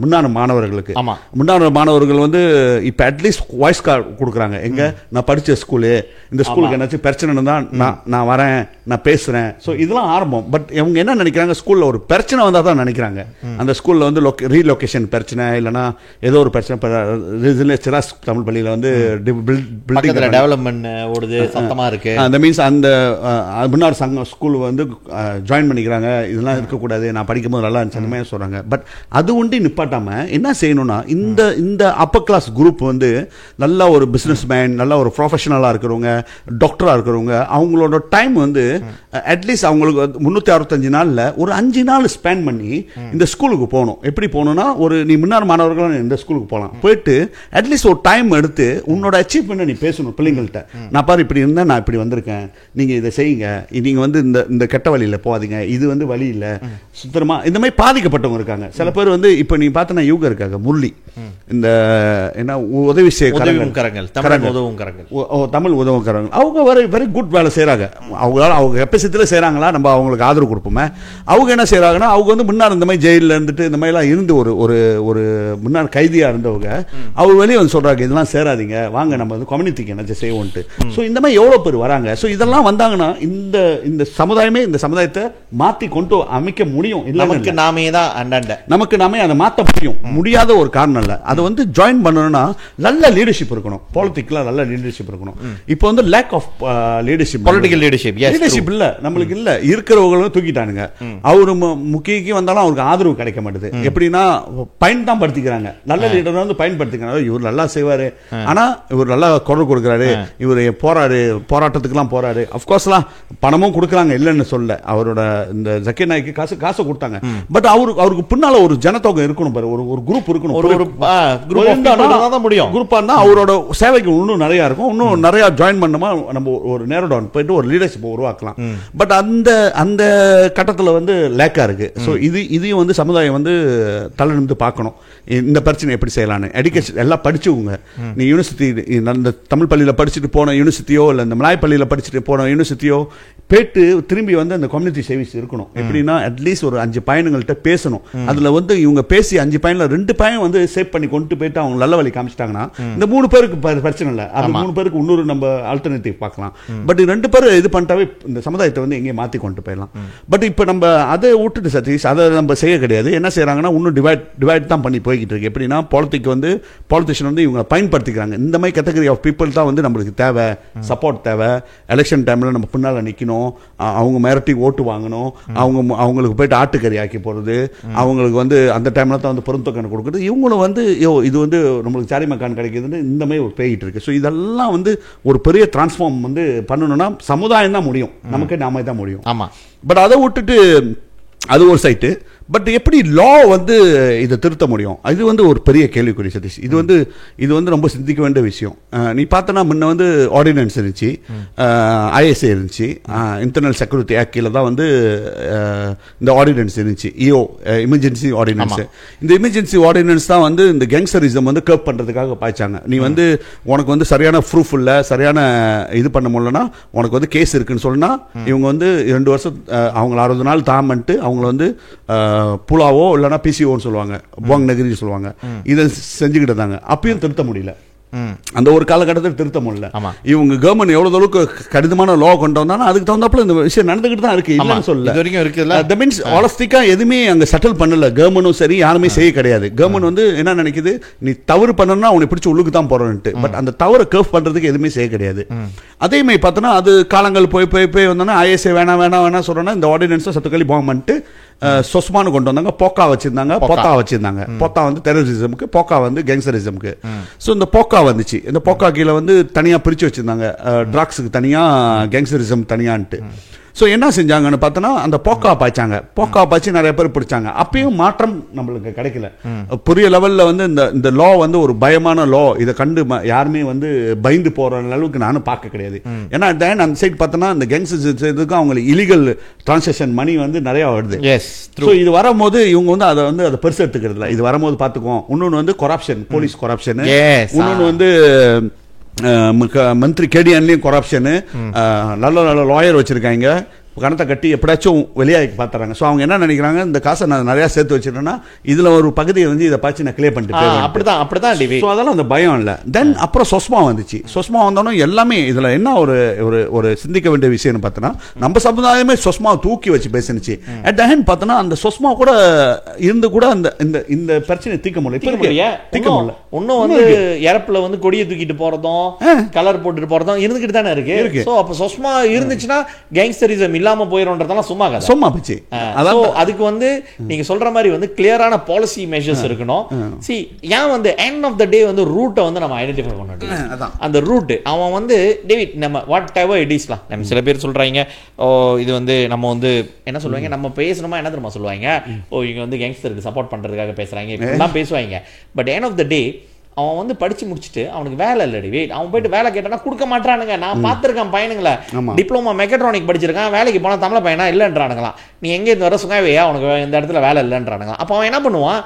முன்னாள் மாணவர்களுக்கு, முன்னாள் மாணவர்கள் வந்து இப்போ அட்லீஸ்ட் வாய்ஸ் கார்டு கொடுக்குறாங்க. எங்கே நான் படித்த ஸ்கூலு, இந்த ஸ்கூலுக்கு என்னாச்சும் பிரச்சனை தான் நான் வரேன், நான் பேசுகிறேன். ஸோ இதெல்லாம் ஆரம்பம். பட் இவங்க என்ன நினைக்கிறாங்க, ஸ்கூலில் ஒரு பிரச்சனை வந்தால் தான் நினைக்கிறாங்க அந்த ஸ்கூலில் வந்து ரீலொகேஷன் பிரச்சனை, இல்லைனா ஏதோ ஒரு பிரச்சனை. சிராஸ் தமிழ் பள்ளியில் வந்து பில்டிங் டெவலப்மெண்ட் ஓடுது, சத்தமாக இருக்கு. அந்த மீன்ஸ் அந்த முன்னாள் சங்கம் ஸ்கூல் வந்து ஜாயின் பண்ணிக்கிறாங்க. இதெல்லாம் இருக்கக்கூடாது, நான் படிக்கும்போது நல்லா இருந்துச்சு அந்த மாதிரி சொல்கிறாங்க. பட் அது ஒண்டி நிப்பாட்டாமல் என்ன செய்யணும்னா, இந்த அப்பர் கிளாஸ் குரூப் வந்து நல்ல ஒரு பிஸ்னஸ் மேன், நல்ல ஒரு ப்ரொஃபஷனலாக இருக்கிறவங்க, டாக்டராக இருக்கிறவங்க, அவங்களோட டைம் வந்து அட்லீஸ்ட் அவங்களுக்கு 365 நாளில் ஒரு 5 நாள் ஸ்பெண்ட் பண்ணி இந்த ஸ்கூலுக்கு போகணும். எப்படி போகணும்னா, ஒரு நீ முன்னாள் மாணவர்கள் இந்த ஸ்கூலுக்கு போகலாம், போயிட்டு அட்லீஸ்ட் ஒரு டைம் எடுத்து உன்னோட அச்சீவ்மெண்ட் நீ பேசணும் பிள்ளைங்கள்ட்ட. நான் பாரு இப்படி இருந்தேன், நான் இப்படி வந்திருக்கேன், நீங்கள் இதை செய்யுங்க, நீங்கள் வந்து இந்த கெட்ட வழியில் போகாதீங்க, இது வந்து வழி இல்லை சுத்தமாக. இந்த மாதிரி பாதிக்கப்பட்டவங்க இருக்காங்க. சில பேர் வந்து இப்போ நீ பார்த்தனா யூக இருக்காங்க, முரளி, இந்த என்ன உதவி செய்யறங்கள், தமிழ் உதவுக்காரங்க, அவங்க வெரி குட் வேலை செய்கிறாங்க. அவங்க கெப்பாசிட்டியில் செய்கிறாங்களா, நம்ம அவங்களுக்கு ஆதரவு கொடுப்போமே. அவங்க என்ன செய்கிறாங்கன்னா, அவங்க வந்து முன்னாடி இந்த மாதிரி ஜெயிலில் இருந்துட்டு இந்த மாதிரிலாம் இருந்து ஒரு முன்னாள் கைதியாக இருந்தவங்க அவங்க வெளியே வந்து சொல்கிறாங்க, இதெல்லாம் சேராதீங்க, வாங்க நம்ம வந்து கம்யூனிட்டிக்கு என்ன செய்வோன்ட்டு. ஸோ இந்த மாதிரி எவ்வளோ பேர் வராங்க. ஸோ இதெல்லாம் வந்தாங்கன்னா இந்த சமுதாயமே இந்த சமுதாயத்தை மாற்றி கொண்டு அமைக்க முடியும். நமக்கு நாமே அதை மாற்ற முடியாத ஒரு காரணம் இல்லை. அதை வந்து ஜாயின் பண்ணணும்னா நல்ல லீடர்ஷிப் இருக்கணும், பாலிடிக்ல நல்ல லீடர்ஷிப் இருக்கணும். இப்போ வந்து lack of leadership, political leadership இல்ல நம்மளுக்கு இல்ல, இருக்கிறவங்களும் தூக்கிட்டானுங்க. அவரு முக்கியக்கு வந்தாலும் அவருக்கு ஆதரவு கிடைக்க மாட்டேது. எப்படின்னா பயன் தான் படுத்திக்கிறாங்க. நல்ல லீடர் வந்து பயன்படுத்திக்கிறாங்க. இவர் நல்லா செய்வாரு, ஆனா இவர் நல்லா குரல் கொடுக்குறாரு, இவர் போராட்டத்துக்குலாம் போறாரு. அப்கோர்ஸ்லாம் பணமும் கொடுக்குறாங்க, இல்லைன்னு சொல்ல. அவரோட இந்த ஜக்கீர் நாய்க்கு காசு கொடுத்தாங்க. பட் அவருக்கு பின்னால ஒரு ஜனத்தொகை இருக்கணும் பாரு, ஒரு குரூப் இருக்கணும். குரூப்பா இருந்தா அவரோட சேவைக்கு இன்னும் நிறைய இருக்கும். இன்னும் நிறைய ஜாயின் பண்ணமா நம்ம ஒரு நேரோ டவுன் போயிட்டு ஒரு லீடர்ஷிப் உருவாக்கலாம். பட் அந்த கட்டத்துல வந்து லேக்கா இருக்கு. ஸோ இதையும் வந்து சமுதாயம் வந்து தலை நிமிந்து பார்க்கணும். இந்த பிரச்சனை எப்படி செய்யலான்னு. எஜுகேஷன் எல்லாம் படிச்சுக்கோங்க. நீ யூனிவர்சிட்டி, இந்த தமிழ் பள்ளியில படிச்சுட்டு போன யூனிவர்சிட்டியோ இல்ல இந்த மலாய் பள்ளியில படிச்சுட்டு போன யூனிவர்சிட்டியோ போயிட்டு திரும்பி வந்து அந்த கம்யூனிட்டி சர்வீஸ் இருக்கணும். எப்படின்னா அட்லீஸ்ட் ஒரு 5 பையன்கள்ட்ட பேசணும். அதுல வந்து இவங்க பேசி 5 பையன்ல 2 பையன் வந்து சேவ் பண்ணி கொண்டு போயிட்டு அவங்க நல்ல வழி காமிச்சிட்டாங்கன்னா இந்த 3 பேருக்கு பிரச்சனை இல்லை. அது 3 பேருக்கு இன்னொரு நம்ம ஆல்டர்னேட்டிவ் பார்க்கலாம். பட் 2 பேர் இது பண்ணிட்டாவே இந்த சமுதாயத்தை வந்து எங்கேயும் மாற்றி கொண்டு போயிடலாம். பட் இப்போ நம்ம அதை விட்டுட்டு சதீஷ் அதை நம்ம செய்ய கிடையாது. என்ன செய்யறாங்கன்னா இன்னும் டிவைட் தான் பண்ணி போய்கிட்டு இருக்கு. எப்படின்னா பாலிட்டிஷியன் வந்து இவங்க பயன்படுத்திக்கிறாங்க. இந்த மாதிரி கேட்டகரி ஆஃப் பீப்புள் தான் வந்து நம்மளுக்கு தேவை, சப்போர்ட் தேவை. எலெக்ஷன் டைம்ல நம்ம பின்னால நிற்கணும், அவங்க மிரட்டி ஓட்டு வாங்கணும், அவங்களுக்கு போயிட்டு ஆட்டுக்கறி ஆக்கி போறது, அவங்களுக்கு வந்து அந்த டைம்ல தான் வந்து பொருத்தக்கண் கொடுக்குறது. இவங்களும் வந்து இது வந்து நம்மளுக்கு சாரி மக்கான் கிடைக்குதுன்னு இந்த மாதிரி ஒரு பேயிட்டு இருக்கு. ஸோ இதெல்லாம் வந்து ஒரு பெரிய டிரான்ஸ்ஃபார்ம் வந்து பண்ணணும்னா சமுதாயம் தான் முடியும், நமக்கே நாம தான் முடியும். ஆமா. பட் அதை விட்டுட்டு அது ஒரு சைட்டு. பட் எப்படி லா வந்து இதை திருத்த முடியும்? இது வந்து ஒரு பெரிய கேள்விக்குறி சதீஷ். இது வந்து ரொம்ப சிந்திக்க வேண்டிய விஷயம். நீ பார்த்தனா முன்ன வந்து ஆர்டினன்ஸ் இருந்துச்சு, ஐஎஸ்ஏ இருந்துச்சு, இன்டர்னல் செக்யூரிட்டி ஆக்ட் கீழே தான் வந்து இந்த ஆர்டினன்ஸ் இருந்துச்சு, இஓ எமர்ஜென்சி ஆர்டினன்ஸ். இந்த எமர்ஜென்சி ஆர்டினன்ஸ் தான் வந்து இந்த கேங்ஸ்டரிசம் வந்து கர்ப் பண்ணுறதுக்காக பாய்ச்சாங்க. நீ வந்து உனக்கு வந்து சரியான ப்ரூஃப் இல்லை, சரியான இது பண்ண முடியலன்னா உனக்கு வந்து கேஸ் இருக்குன்னு சொன்னா இவங்க வந்து 2 வருஷம் அவங்கள 60 நாள் தாமன்ட்டு அவங்கள வந்து புலாவோ இல்லைன்னா பிசிஓன்னு சொல்லுவாங்க, புவாங் நகரி சொல்லுவாங்க, இதை செஞ்சுக்கிட்டு இருந்தாங்க. அப்பயும் திருத்த முடியல. அந்த ஒரு காலகட்டத்தில் திருத்த முடியல. இவங்க கவர்மெண்ட் எவ்வளவு அளவுக்கு கடினமான லா கொண்டு வந்தாலும் அதுக்கு தகுந்தாப்புல இந்த விஷயம் நடந்துகிட்டு தான் இருக்கு, இல்லைன்னு சொல்லல. தட் மீன்ஸ் ஹாலிஸ்டிக்கா எதுவுமே அங்க செட்டில் பண்ணல. கவர்மெண்ட்டும் சரி யாருமே செய்ய கிடையாது. கவர்மெண்ட் வந்து என்ன நினைக்குது, நீ தவறு பண்ணணும்னா அவனை பிடிச்சி உள்ளுக்கு தான் போறோன்ட்டு. பட் அந்த தவறை கர்வ் பண்றதுக்கு எதுவுமே செய்ய கிடையாது. அதே மாதிரி பார்த்தோன்னா அது காலங்கள் போய் வந்தோன்னா ஐஎஸ்ஏ வேணாம் சொல்றோன்னா இந்த ஆர்டினன்ஸை சத்துக்களி பாம் பண்ணிட்டு சொஸ்மானு கொண்டு வந்தாங்க. போக்கா வச்சிருந்தாங்க, போத்தா வந்து டெரரிசமுக்கு, போக்கா வந்து கேங்ஸ்டரிசமுக்கு. ஸோ இந்த போக்கா வந்துச்சு. இந்த போக்கா கீழே வந்து தனியா பிரிச்சு வச்சிருந்தாங்க, ட்ரக்ஸுக்கு தனியா, கேங்ஸ்டரிசம் தனியான்ட்டு. ஸோ என்ன செஞ்சாங்கன்னு பார்த்தோன்னா அந்த போக்கா பாய்ச்சி நிறைய பேர் பிடிச்சாங்க. அப்பயும் மாற்றம் நம்மளுக்கு கிடைக்கல. பெரிய லெவலில் வந்து இந்த லா வந்து ஒரு பயமான லா. இதை கண்டு யாருமே வந்து பயந்து போற அளவுக்கு நானும் பார்க்க கிடையாது. ஏன்னா அந்த சைட் பார்த்தோன்னா இந்த கேங்ஸ்டர்ஸுக்கு அவங்களுக்கு இலீகல் டிரான்சாக்ஷன் மணி வந்து நிறைய வருது. ஸோ இது வரும்போது இவங்க வந்து அதை பெருசு எடுத்துக்கிறது இல்லை. இது வரும்போது பார்த்துக்குவோம். இன்னொன்று வந்து கொரப்ஷன், போலீஸ் கொரப்ஷன், இன்னொன்று வந்து மந்திரி கேடிஎன்லயும் கொரப்ஷனு, நல்ல லாயர் வச்சிருக்காங்க, கணத்தை கட்டி எப்படியாச்சும் வெளியாகி பார்த்துறாங்க. ஸோ அவங்க என்ன நினைக்கிறாங்க, இந்த காசை நான் நிறைய சேர்த்து வச்சிருந்தேன்னா இதுல ஒரு பகுதியை வந்து இதை பார்த்து நான் கிளியர் பண்ணிட்டு அப்படிதான். ஸோ அதெல்லாம் அந்த பயம் இல்லை. தென் அப்புறம் சொஸ்மா வந்துச்சு. சொஸ்மா வந்தோன்னா எல்லாமே இதுல என்ன ஒரு சிந்திக்க வேண்டிய விஷயம்னு பார்த்தோன்னா நம்ம சமுதாயமே சொஸ்மாவை தூக்கி வச்சு பேசினுச்சு. அட் த ஹெண்ட் பார்த்தோன்னா அந்த சொஸ்மா கூட இருந்து கூட இந்த பிரச்சனை தீர்க்க முடியல. இன்னும் வந்து இறப்புல வந்து கொடியை தூக்கிட்டு போறதும் கலர் போட்டுட்டு போறதும் இருந்துகிட்டு தானே இருக்கு. ஸோ அப்போ சொஸ்மா இருந்துச்சுன்னா கேங்ஸ்டரிசம் இல்லாம போயிடும்ன்றதெல்லாம் சும்மா போச்சு. அதுக்கு வந்து நீங்க சொல்ற மாதிரி வந்து கிளியரான பாலிசி மெஷர்ஸ் இருக்கணும். see ஏன் வந்து எண்ட் ஆஃப் த டே வந்து ரூட்டை வந்து நம்ம ஐடென்டிஃபை பண்ணணும். அந்த ரூட் அவன் வந்து டேவிட் நம்ம வாட் எவர் இட் இஸ்லாம் நம்ம சில பேர் சொல்றாங்க, ஓ இது வந்து நம்ம வந்து என்ன சொல்லுவாங்க, நம்ம பேசணுமா என்ன தெரியுமா சொல்லுவாங்க, ஓ இங்க வந்து கேங்ஸ்டருக்கு சப்போர்ட் பண்றதுக்காக பேசுறாங்க, இப்படிலாம் பேசுவாங்க. But end of the day அவன் வந்து படிச்சு முடிச்சுட்டு அவனுக்கு வேலை இல்லடி, வெயிட் அவன் போயிட்டு வேலை கேட்டானா கொடுக்க மாட்டானுங்க. நான் பார்த்துருக்கேன் பையனுங்களை, டிப்ளமா மெக்கட்ரானிக் படிச்சிருக்கான், வேலைக்கு போனா தமிழ பையனா இல்லைன்றானுங்களாம். நீ எங்க இருந்து வர சுங்காவே அவனுக்கு இந்த இடத்துல வேலை இல்லைன்றானுங்க. அப்போ அவன் என்ன பண்ணுவான்,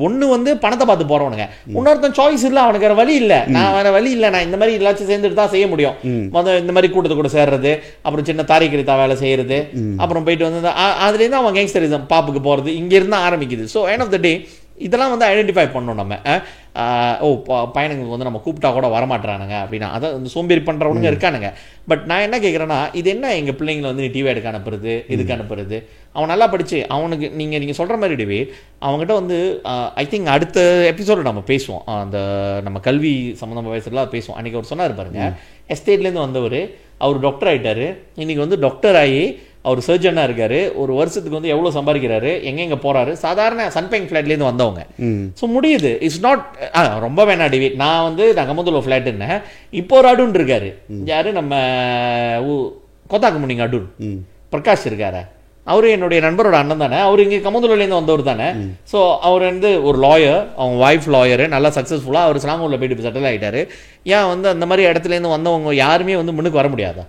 ஒன்னு வந்து பணத்தை பார்த்து போறவனுங்க, இன்னொருத்தன் சாய்ஸ் இல்லை, அவனுக்கு வேற வழி இல்லை, நான் வேற வழி இல்லை, நான் இந்த மாதிரி எல்லாச்சும் சேர்ந்துட்டு தான் செய்ய முடியும். இந்த மாதிரி கூட்டத்தை கூட சேர்றது, அப்புறம் சின்ன தாரிக்கிரித்தா வேலை செய்யறது, அப்புறம் போயிட்டு வந்து அதுலேருந்து அவன் கேங்ஸ்டரிசம் பாப்புக்கு போறது, இங்க இருந்து ஆரம்பிக்குது. ஸோ எண்ட் ஆஃப் த டே இதெல்லாம் வந்து ஐடென்டிஃபை பண்ணணும் நம்ம. பையனுங்களுக்கு வந்து நம்ம கூப்பிட்டா கூட வரமாட்டானுங்க அப்படின்னா அதான் வந்து சோம்பேறி பண்ணுறவனுங்க இருக்கானுங்க. பட் நான் என்ன கேட்குறேன்னா, இது என்ன எங்கள் பிள்ளைங்களை வந்து நீ டிவி எடுக்க அனுப்புறது, இதுக்கு அனுப்புறது? அவன் நல்லா படித்து அவனுக்கு நீங்கள் சொல்கிற மாதிரி டிவி அவங்ககிட்ட வந்து ஐ திங்க் அடுத்த எபிசோடு நம்ம பேசுவோம், அந்த நம்ம கல்வி சம்மந்தமாக பேசுறதுலாம் பேசுவோம். அன்றைக்கி அவர் சொன்னார் பாருங்க, எஸ்டேட்லேருந்து வந்தவர், அவர் டாக்டர் ஆகிட்டார், இன்றைக்கி வந்து டாக்டர் ஆகி அவர் சர்ஜனாக இருக்காரு, ஒரு வருஷத்துக்கு வந்து எவ்வளோ சம்பாதிக்கிறாரு, எங்கெங்கே போகிறாரு, சாதாரண சன்பைங் ஃப்ளாட்லேருந்து வந்தவங்க. ஸோ முடியுது. இட்ஸ் நாட் ரொம்ப வேணா டிவி. நான் வந்து கமதுல ஃப்ளாட்டுன்னு இப்போ ஒரு அடுன் இருக்காரு, யாரு நம்ம கோத்தாக்குமுனிங்க அடுன் பிரகாஷ் இருக்காரு, அவரு என்னுடைய நண்பரோட அண்ணன் தானே, அவர் இங்கே கமதுலேருந்து வந்தவர் தானே. ஸோ அவர் வந்து ஒரு லாயர், அவங்க ஒய்ஃப் லாயரு, நல்லா சக்ஸஸ்ஃபுல்லாக அவர் சிலாங்கூரில் போயிட்டு செட்டில் ஆகிட்டாரு. ஏன் வந்து அந்த மாதிரி இடத்துலேருந்து வந்தவங்க யாருமே வந்து முன்னுக்கு வர முடியாதா?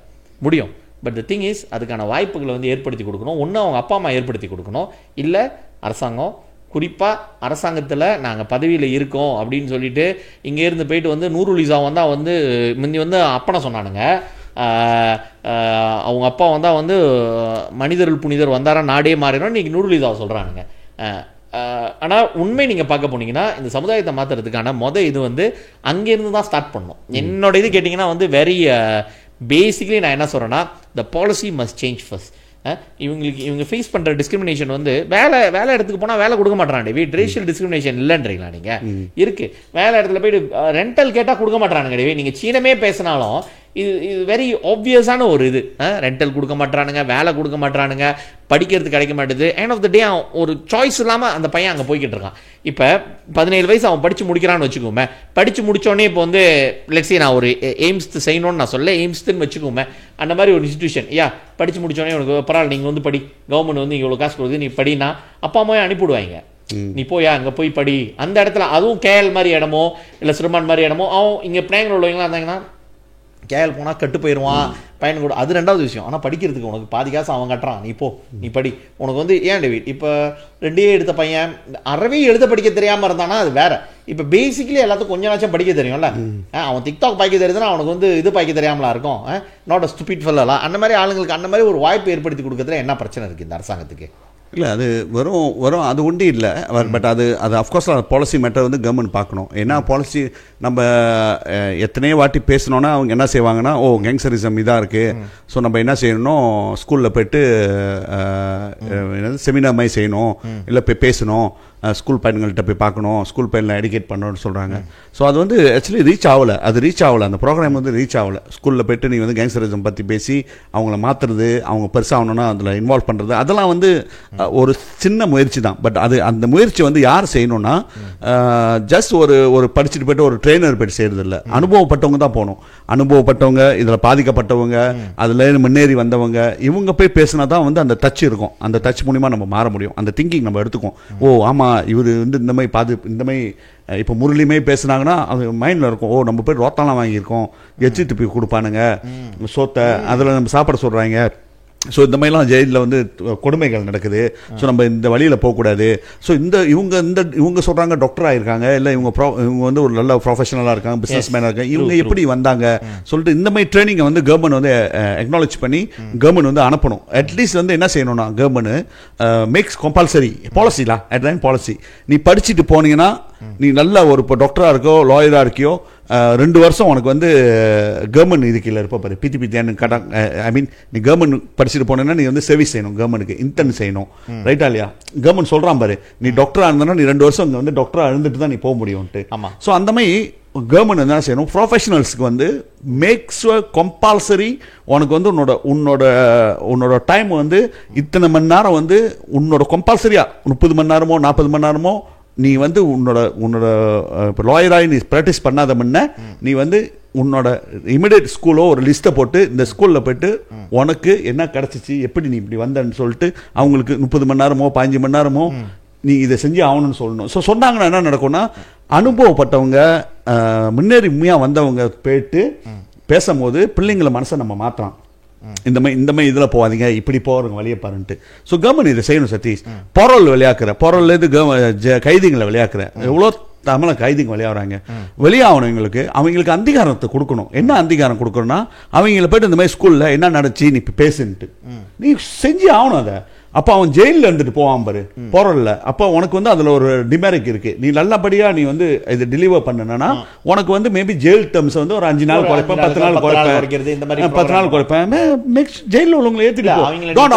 முடியும். பட் த திங் இஸ், அதுக்கான வாய்ப்புகளை வந்து ஏற்படுத்தி கொடுக்கணும். ஒன்று அவங்க அப்பா அம்மா ஏற்படுத்தி கொடுக்கணும், இல்லை அரசாங்கம். குறிப்பாக அரசாங்கத்தில் நாங்கள் பதவியில் இருக்கோம் அப்படின்னு சொல்லிட்டு இங்கேருந்து போயிட்டு வந்து நூருலிசா வந்தால் வந்து முந்தி வந்து அப்பனை சொன்னானுங்க, அவங்க அப்பா வந்தால் வந்து மனிதர்கள் புனிதர் வந்தாரா நாடே மாறிடும், இன்றைக்கி நூருலிசாவை சொல்கிறானுங்க. ஆனால் உண்மை நீங்கள் பார்க்க போனீங்கன்னா இந்த சமுதாயத்தை மாற்றுறதுக்கான இது வந்து அங்கேருந்து தான் ஸ்டார்ட் பண்ணணும். என்னோட இது கேட்டிங்கன்னா வந்து வெரி பேசிக்கலி நான் என்ன சொல்கிறேன்னா, the policy must change first. இவங்க ஃபேஸ் பண்ணுற டிஸ்கிரிமினேஷன் வந்து வேலை இடத்துக்கு போனால் வேலை கொடுக்க மாட்டாங்க. ரேஷியல் டிஸ்கிரிமினேஷன் இல்லைன்றீங்களா நீங்கள்? இருக்குது. வேலை இடத்துல போய்ட்டு ரெண்டல் கேட்டால் கொடுக்க மாட்டானுங்க. நீங்கள் சீனமே பேசினாலும் இது வெரி ஆப்வியஸான ஒரு இது. ரெண்டல் கொடுக்க மாட்டானுங்க, வேலை கொடுக்க மாட்டானுங்க, படிக்கிறது கிடைக்க மாட்டேது. எண்ட் ஆஃப் த டே அவன் ஒரு சாய்ஸ் இல்லாமல் அந்த பையன் அங்கே போய்கிட்டு இருக்கான். இப்போ 17 வயசு அவன் படித்து முடிக்கிறான்னு வச்சுக்கோமே, படித்து முடித்தோடனே இப்போ வந்து லெட்ஸே நான் ஒரு எய்ம்ஸ் செய்யணும்னு நான் சொல்ல, எய்ம்ஸ்ன்னு வச்சுக்கோமே, அந்த மாதிரி ஒரு இன்ஸ்டியூஷன் படித்து முடித்தோடனே உனக்கு பரவாயில்ல நீங்கள் வந்து படி, கவர்மெண்ட் வந்து இவ்வளோ காசு கொடுக்குது, நீ படினா அப்பா அம்மாவே அனுப்பிவிடுவாங்க. நீ போயா அங்கே போய் படி. அந்த இடத்துல அதுவும் கேஎல் மாதிரி இடமோ இல்லை சிறுமான் மாதிரி இடமோ, அவன் இங்கே பிள்ளைங்கள உள்ளவங்களாம் இருந்தாங்கன்னா கேஎல் போனால் கட்டு போயிடுவான் பையன் கூட. அது ரெண்டாவது விஷயம். ஆனால் படிக்கிறதுக்கு உனக்கு பாதி காசு அவன் கட்டுறான், நீ படி. உனக்கு வந்து ஏன் டேவிட் இப்போ 2 எடுத்த பையன் அறவே எழுத படிக்க தெரியாமல் இருந்தானா அது வேற. இப்போ பேசிக்கலி எல்லாத்துக்கும் கொஞ்சம் நாச்சும் படிக்க தெரியும்ல. அவன் டிக்டாக் பாய்க்க தெரியுதுன்னா அவனுக்கு வந்து இது பாய்க்க தெரியாமலா இருக்கும். Not a stupid fella. அந்த மாதிரி ஆளுங்களுக்கு அந்த மாதிரி ஒரு வாய்ப்பு ஏற்படுத்தி கொடுக்கறதுல என்ன பிரச்சனை இருக்குது இந்த அரசாங்கத்துக்கு? இல்லை, அது வரும் அது ஒன்றும் இல்லை. பட் அது அஃப்கோர்ஸ் பாலிசி மேட்டர் வந்து கவர்மெண்ட் பார்க்கணும். ஏன்னா பாலிசி நம்ம எத்தனையோ வாட்டி பேசணுன்னா அவங்க என்ன செய்வாங்கன்னா, கேங்ஸரிசம் இதாக இருக்குது, ஸோ நம்ம என்ன செய்யணும், ஸ்கூலில் போய்ட்டு செமினார் மாதிரி செய்யணும், இல்லை போய் பேசணும், ஸ்கூல் பையன்கள்கிட்ட போய் பார்க்கணும், ஸ்கூல் பையனில் எடிகேட் பண்ணணும்னு சொல்கிறாங்க. ஸோ அது வந்து ஆக்சுவலி ரீச் ஆகலை. அந்த ப்ரோக்ராம் வந்து ரீச் ஆகலை. ஸ்கூலில் போய்ட்டு நீ வந்து கேங்ஸரிசம் பற்றி பேசி அவங்கள மாற்றுறது, அவங்க பெருசாகணுன்னா அதில் இன்வால்வ் பண்ணுறது, அதெல்லாம் வந்து ஒரு சின்ன முயற்சி தான். பட் அந்த முயற்சி வந்து யார் செய்யணும்னா, ஜஸ்ட் ஒரு படிச்சுட்டு போய்ட்டு ஒரு ட்ரெயினர் போய்ட்டு செய்கிறது இல்லை, அனுபவப்பட்டவங்க தான் போகணும். அனுபவப்பட்டவங்க, இதில் பாதிக்கப்பட்டவங்க, அதில் முன்னேறி வந்தவங்க, இவங்க போய் பேசினா தான் வந்து அந்த டச் இருக்கும். அந்த டச் மூலிமா நம்ம மாற முடியும். அந்த திங்கிங் நம்ம எடுத்துக்கும். ஆமாம் இவர் வந்து இந்த மாதிரி இப்போ முரளிமே பேசுனாங்கன்னா அது மைண்டில் இருக்கும். நம்ம போய் ரோத்தாலாம் வாங்கியிருக்கோம், எச்சு துப்பி கொடுப்பானுங்க சோத்தை, அதில் நம்ம சாப்பிட சொல்கிறாங்க. ஸோ இந்த மாதிரிலாம் ஜெயிலில் வந்து கொடுமைகள் நடக்குது. ஸோ நம்ம இந்த வழியில் போகக்கூடாது. ஸோ இவங்க சொல்கிறாங்க டாக்டர் ஆகிருக்காங்க, இல்லை இவங்க வந்து ஒரு நல்ல ப்ரொஃபஷனலாக இருக்காங்க, பிஸ்னஸ் மேனாக இருக்காங்க, இவங்க எப்படி வந்தாங்க சொல்லிட்டு இந்த மாதிரி ட்ரைனிங்கை வந்து கவர்மெண்ட் வந்து அக்னாலேஜ் பண்ணி கவர்மெண்ட் வந்து அனுப்பணும். அட்லீஸ்ட் வந்து என்ன செய்யணும்னா, கவர்மெண்ட் மேக்ஸ் கம்பல்சரி பாலிசிலா அட்லைன் பாலிசி. நீ படிச்சுட்டு போனீங்கன்னா நீ நல்ல ஒரு இப்போ டாக்டராக இருக்கோ லாயராக இருக்கியோ 2 வருஷம் உனக்கு வந்து கவர்மெண்ட் இது கீழே இருப்ப பாரு, பித்தியான்னு கட்டாங். ஐ மீன் நீ கவர்மெண்ட் படிச்சுட்டு போனேன்னா நீ வந்து சர்வீஸ் செய்யணும், கவர்மெண்ட்டுக்கு இன்டர்ன் செய்யணும், ரைட்டா இல்லையா? கவர்மெண்ட் சொல்கிறான் பாரு, நீ டாக்டராக இருந்தனா நீ 2 வருஷம் இங்கே வந்து டாக்டராக இருந்துட்டு தான் நீ போக முடியும்ட்டு. ஆமாம். ஸோ அந்த மாதிரி கவர்மெண்ட் என்ன செய்யணும், ப்ரொஃபஷனல்ஸுக்கு வந்து மேக்ஸ் கம்பல்சரி உனக்கு வந்து உன்னோட டைம் வந்து இத்தனை மணி நேரம் வந்து உன்னோட கம்பல்சரியாக 30 மணி நேரமோ 40 மணி நேரமோ நீ வந்து உன்னோட இப்போ லாயராகி நீ ப்ராக்டிஸ் பண்ணாத முன்ன நீ வந்து உன்னோட இமிடியேட் ஸ்கூலோ ஒரு லிஸ்ட்டை போட்டு இந்த ஸ்கூலில் போய்ட்டு உனக்கு என்ன கிடச்சிச்சு, எப்படி நீ இப்படி வந்தன்னு சொல்லிட்டு அவங்களுக்கு 30 மணி நேரமோ 15 மணி நேரமோ நீ இதை செஞ்சு ஆகணும்னு சொல்லணும். ஸோ சொன்னாங்கன்னா என்ன நடக்கும்னா, அனுபவப்பட்டவங்க முன்னேறிமையாக வந்தவங்க போயிட்டு பேசும்போது பிள்ளைங்கள மனசை நம்ம மாற்றலாம். இந்த மாதிரி இதில் போகாதீங்க, இப்படி போகிறவங்க வழியை பாருன்ட்டு. ஸோ கவர்மெண்ட் இதை செய்யணும். சதீஷ், பொருள் பொருள்லேருந்து கைதிகளை விளையாக்குற எவ்வளோ தமிழ கைதிங்க வெளியாகிறாங்க. வெளியாகணும் அவங்களுக்கு அங்கீகாரத்தை கொடுக்கணும். என்ன அங்கீகாரம் கொடுக்கணும்னா, அவங்கள போய்ட்டு இந்த மாதிரி ஸ்கூலில் என்ன நடந்துச்சு நீ இப்போ பேசுன்ட்டு நீ செஞ்சு ஆகணும். அப்போ அவன் ஜெயிலில் இருந்துட்டு போவான் பாரு போறல. அப்போ உனக்கு வந்து அதுல ஒரு டிமெரிக் இருக்கு. நீ நல்லபடியா நீ வந்து இது டெலிவர் பண்ணனா உனக்கு வந்து மேபி ஜெயில் டேர்ம்ஸ் வந்து ஒரு 5 நாள் குறைப்பேன், 10 நாள் குறைப்பேன், 10 நாள் குறைப்பேன். ஜெயிலில் உள்ளவங்களை ஏற்றிட்டு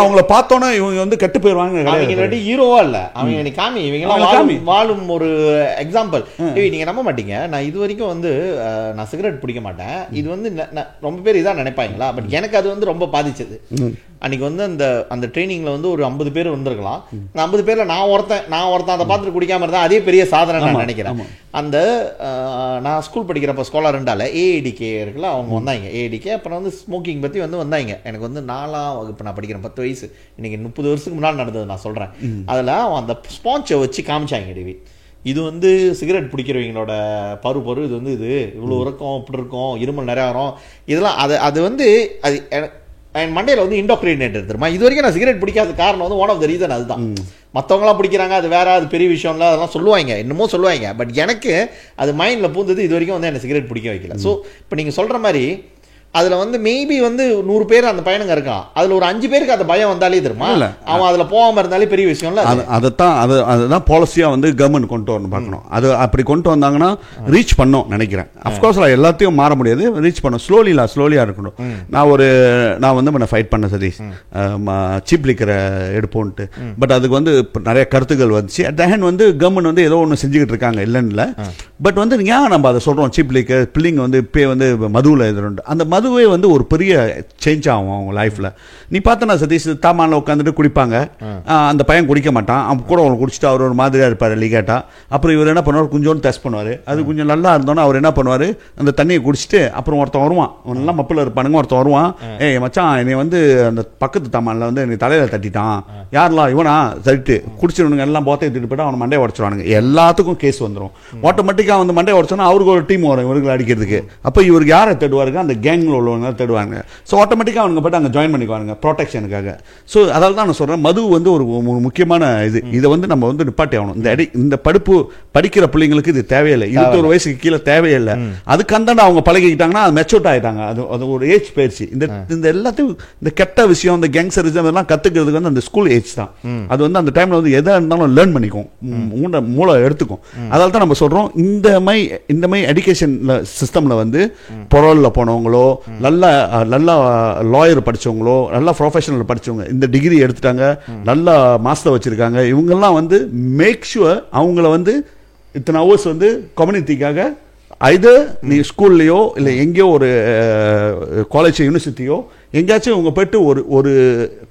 அவங்கள பார்த்தோன்னா இவங்க வந்து கெட்டு போயிடுவாங்க. ஹீரோவா இல்ல அவங்க காமி, இவங்க வாழும் ஒரு எக்ஸாம்பிள். நீங்க நம்ப மாட்டீங்க, நான் இது வரைக்கும் வந்து நான் சிகரெட் பிடிக்க மாட்டேன். இது வந்து ரொம்ப பேர் இதான் நினைப்பாங்களா, பட் எனக்கு அது வந்து ரொம்ப பாதிச்சது. அன்னைக்கு வந்து அந்த ட்ரைனிங்ல வந்து ஒரு 50 பேர் வந்திருக்கலாம். 50 பேர்ல நான் ஒருத்தன் அதை பார்த்துட்டு குடிக்காம இருந்தா அதே பெரிய சாதனை நான் நினைக்கிறேன். அந்த நான் ஸ்கூல் படிக்கிறப்ப ஸ்காலர் ரெண்டால ஏஐடிகே இருக்குல்ல, அவங்க வந்தாங்க. ஏஐடிகே அப்புறம் வந்து ஸ்மோக்கிங் பத்தி வந்து வந்தாங்க. எனக்கு வந்து 4ஆம் வகுப்பு நான் படிக்கிறேன், 10 வயசு. இன்னைக்கு 30 வருஷத்துக்கு முன்னாடி நடந்தது நான் சொல்றேன். அதுல அந்த ஸ்பான்ச்சை வச்சு காமிச்சாங்க டிவி. இது வந்து சிகரெட் பிடிக்கிறவங்களோட பரு இது வந்து இது இவ்வளோ இருக்கும், இப்படி இருக்கும், இருமல் நிறையா வரும், இதெல்லாம் அது வந்து அது என் மண்டையில் வந்து இண்டோக்ரினேட்டர் தெரியுமா. இது வரைக்கும் நான் சிகரெட் பிடிக்காத காரணம் வந்து ஒன் ஆஃப் த ரீசன் அதுதான். மற்றவங்களாம் பிடிக்கிறாங்க, அது வேற, அது பெரிய விஷயம் இல்லை, அதெல்லாம் சொல்லுவாங்க, இன்னமும் சொல்லுவாங்க. பட் எனக்கு அது மைண்டில் பூந்தது இது வரைக்கும் வந்து என்ன சிகரெட் பிடிக்க வைக்கல. ஸோ இப்போ நீங்கள் சொல்கிற மாதிரி அதுல வந்து மேபி வந்து 100 பேர் அந்த பையனுங்க இருக்கான், அதுல ஒரு 5 பேருக்கு அந்த பயம் வந்தாலே தெரியுமா, அவன் அதுல போகாம இருந்தாலே பெரிய விஷயம் இல்ல. அதுதான் பாலிசியா வந்து கவர்மெண்ட் கொண்டு வரணும் பார்க்கணும். அது அப்படி கொண்டு வந்தாங்கன்னா ரீச் பண்ணோம் நினைக்கிறேன். அஃப்கோர்ஸ் எல்லாத்தையும் மாற முடியாது, ரீச் பண்ணும், ஸ்லோலியா இருக்கணும். நான் வந்து ஃபைட் பண்ண சதீஷ் சீப் லிக்கர எடுப்போன்ட்டு. பட் அதுக்கு வந்து நிறைய கருத்துக்கள் வந்துச்சு. அட் த ஹேண்ட் வந்து கவர்மெண்ட் வந்து ஏதோ ஒன்று செஞ்சுக்கிட்டு இருக்காங்க இல்லைன்னு இல்லை. பட் வந்து ஏன் நம்ம அதை சொல்றோம், சீப் லிக்கர் பிள்ளைங்க வந்து இப்போ வந்து மதுவில் எதிர்ண்டு அந்த மதுவே வந்து ஒரு பெரிய சேஞ்ச் ஆகும் அவங்க லைஃப்ல. நீ பார்த்தனா சதீஷ் தாமானில் உட்காந்துட்டு குடிப்பாங்க, அந்த பையன் குடிக்க மாட்டான், அவன் கூட அவங்களை குடிச்சிட்டு அவர் ஒரு மாதிரியா இருப்பார் லிகேட்டா. அப்புறம் இவர் என்ன பண்ணுவார், கொஞ்சோண்டு டெஸ்ட் பண்ணுவார், அது கொஞ்சம் நல்லா இருந்தோன்னா அவர் என்ன பண்ணுவார், அந்த தண்ணியை குடிச்சிட்டு அப்புறம் ஒருத்தன் வருவான், நல்லா மப்பில் இருப்பானுங்க, ஒருத்தன் வருவான், ஏய் மச்சான் என்னை வந்து அந்த பக்கத்து தாமானில் வந்து என்னை தலையில தட்டிட்டான், யாரெல்லாம் இவனா தட்டிட்டு குடிச்சிருவனுங்க எல்லாம் போத்தை எடுத்துட்டு போய்ட்டு அவனை மண்டையை உடச்சிருவானுங்க. எல்லாத்துக்கும் கேஸ் வந்துடும். ஆட்டோமேட்டிக்காக வந்து மண்டையை உடச்சோன்னா அவருக்கு ஒரு டீம் வரும் இவருக்கு அடிக்கிறதுக்கு. அப்போ இவருக்கு யாரை தேடுவாருங்க, அந்த கேங்கில் உள்ளவங்க தேடுவாங்க. ஸோ ஆட்டோமேட்டிக்காக அவங்க போய்ட்டு அங்கே ஜாயின் பண்ணிக்குவாங்க ப்ரொடெக்ஷனுக்காக. ஸோ அதால் தான் நான் சொல்கிறேன், மது வந்து ஒரு முக்கியமான இதை வந்து நம்ம வந்து நிப்பாட்டி ஆகணும். இந்த படிப்பு படிக்கிற பிள்ளைங்களுக்கு இது தேவையில்லை, 21 வயசுக்கு கீழே தேவையில்லை. அதுக்கு அந்தாண்ட அவங்க பழகிக்கிட்டாங்கன்னா அது மெச்சூர்ட் ஆகிட்டாங்க, அது ஒரு ஏஜ் பயிற்சி. இந்த எல்லாத்தையும் இந்த கெட்ட விஷயம், இந்த கேங்ஸரிசம் எல்லாம் கற்றுக்கிறதுக்கு வந்து அந்த ஸ்கூல் ஏஜ் தான். அது வந்து அந்த டைமில் வந்து எதாக இருந்தாலும் லேர்ன் பண்ணிக்கும், மூளை எடுத்துக்கும். அதால் தான் நம்ம சொல்கிறோம், இந்த மாதிரி எஜுகேஷன் சிஸ்டமில் வந்து பொருளில் போனவங்களோ, நல்ல லாயர் படிச்சவங்களோ, நல்ல ப்ரொஃபஷனல் படிச்சவங்க, இந்த டிகிரி எடுத்துட்டாங்க, நல்ல மாஸ்டர் வச்சிருக்காங்க, இவங்கெல்லாம் வந்து மேக் ஷுவர் அவங்கள வந்து இத்தனை ஹவர்ஸ் வந்து கம்யூனிட்டிக்காக ஐதர் நீ ஸ்கூல்லையோ இல்லை எங்கேயோ ஒரு காலேஜ் யூனிவர்சிட்டியோ எங்கேயாச்சும் இவங்க போயிட்டு ஒரு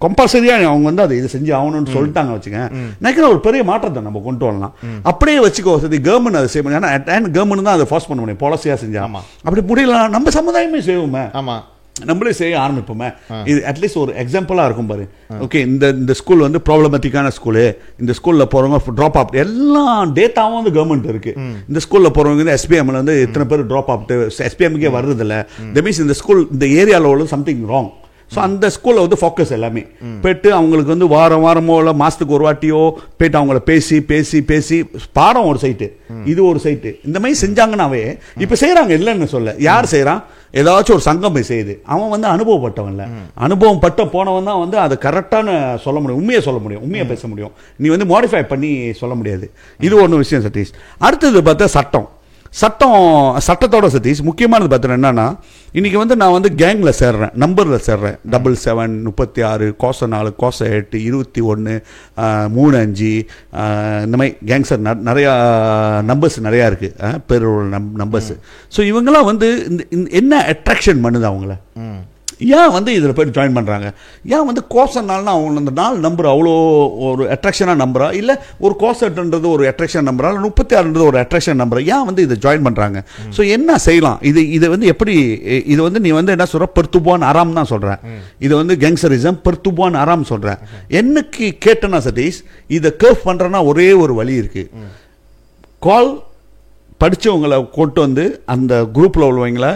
கம்பல்சரியாக அவங்க வந்து அதை இது செஞ்சு ஆகணும்னு சொல்லிட்டாங்க வச்சுங்க, நினைக்கிற ஒரு பெரிய மாற்றத்தை நம்ம கொண்டு வரலாம். அப்படியே வச்சுக்கோ சரி, கவர்மெண்ட் அதை செய்ய முடியும். ஏன்னா கவர்மெண்ட் தான் அதை ஃபோர்ஸ் பண்ண முடியும், பாலிசியாக செஞ்சா. அப்படி முடியல நம்ம சமுதாயமே செய்வோமே, நம்மளே செய்ய ஆரம்பிப்போமே. இது அட்லீஸ்ட் ஒரு எக்ஸாம்பிளாக இருக்கும் பாரு. ஓகே, இந்த ஸ்கூல் வந்து ப்ராப்ளமேட்டிக்கான ஸ்கூலு, இந்த ஸ்கூலில் போகிறவங்க ட்ராப் அவுட் எல்லா டேட்டாவும் வந்து கவர்மெண்ட் இருக்கு. இந்த ஸ்கூலில் போகிறவங்க வந்து எஸ்பிஎம்ல வந்து எத்தனை பேர் ட்ராப் அவுட், எஸ்பிஎம்கே வர்றதில்ல. தட் மீன்ஸ் இந்த ஸ்கூல் இந்த ஏரியாவில் உள்ள சம்திங் ராங். ஸோ அந்த ஸ்கூலில் வந்து ஃபோக்கஸ் எல்லாமே போயிட்டு அவங்களுக்கு வந்து வாரமோ இல்லை மாதத்துக்கு ஒரு வாட்டியோ போயிட்டு அவங்கள பேசி பாடம் ஒரு சைட்டு, இது ஒரு சைட்டு, இந்த மாதிரி செஞ்சாங்கன்னாவே இப்போ செய்கிறாங்க இல்லைன்னு சொல்ல. யார் செய்கிறான், ஏதாச்சும் ஒரு சங்கம் போய் செய்யுது, அவன் வந்து அனுபவப்பட்டவன்ல, அனுபவம் பட்ட போனவன் தான் வந்து அதை கரெக்டான சொல்ல முடியும், உண்மையை சொல்ல முடியும், உண்மையை பேச முடியும். நீ வந்து மாடிஃபை பண்ணி சொல்ல முடியாது. இது ஒன்று விஷயம் சதீஷ். அடுத்தது பார்த்தா சட்டத்தோட சதீஷ் முக்கியமானது பார்த்தீங்கன்னா என்னன்னா, இன்னைக்கு வந்து நான் வந்து கேங்கில் சேர்றேன், நம்பரில் சேர்றேன், 77 36 கோச 4 கோச 8 21 35 இந்த மாதிரி கேங்ஸர் நிறையா நம்பர்ஸ் நிறையா இருக்குது, பேரோட நம்பர்ஸ். ஸோ இவங்கெல்லாம் வந்து என்ன அட்ராக்ஷன் பண்ணுது அவங்கள, ஏன் வந்து இதில் போய்ட்டு ஜாயின் பண்ணுறாங்க, ஏன் வந்து கோசனால்னா அவங்க அந்த 4 நம்பர் அவ்வளோ ஒரு அட்ராக்ஷனாக நம்பரா, இல்லை ஒரு கோசட்ன்றது ஒரு அட்ராக்ஷன் நம்பரா, இல்லை 36ன்றது ஒரு அட்ராக்ஷன் நம்பரா, ஏன் வந்து இதை ஜாயின் பண்ணுறாங்க. ஸோ என்ன செய்யலாம், இதை வந்து எப்படி, இது வந்து நீ வந்து என்ன சொல்கிற, பெர்துபான் ஆராம் தான் சொல்கிறேன், இது வந்து கேங்ஸரிசம் பெர்துபான் ஆராம் சொல்கிறேன். என்னைக்கு கேட்டேன்னா சதீஷ், இதை கர்வ் பண்ணுறேன்னா ஒரே ஒரு வழி இருக்குது. கால் படித்தவங்களை கொண்டு வந்து அந்த குரூப்பில் உள்ளவங்களை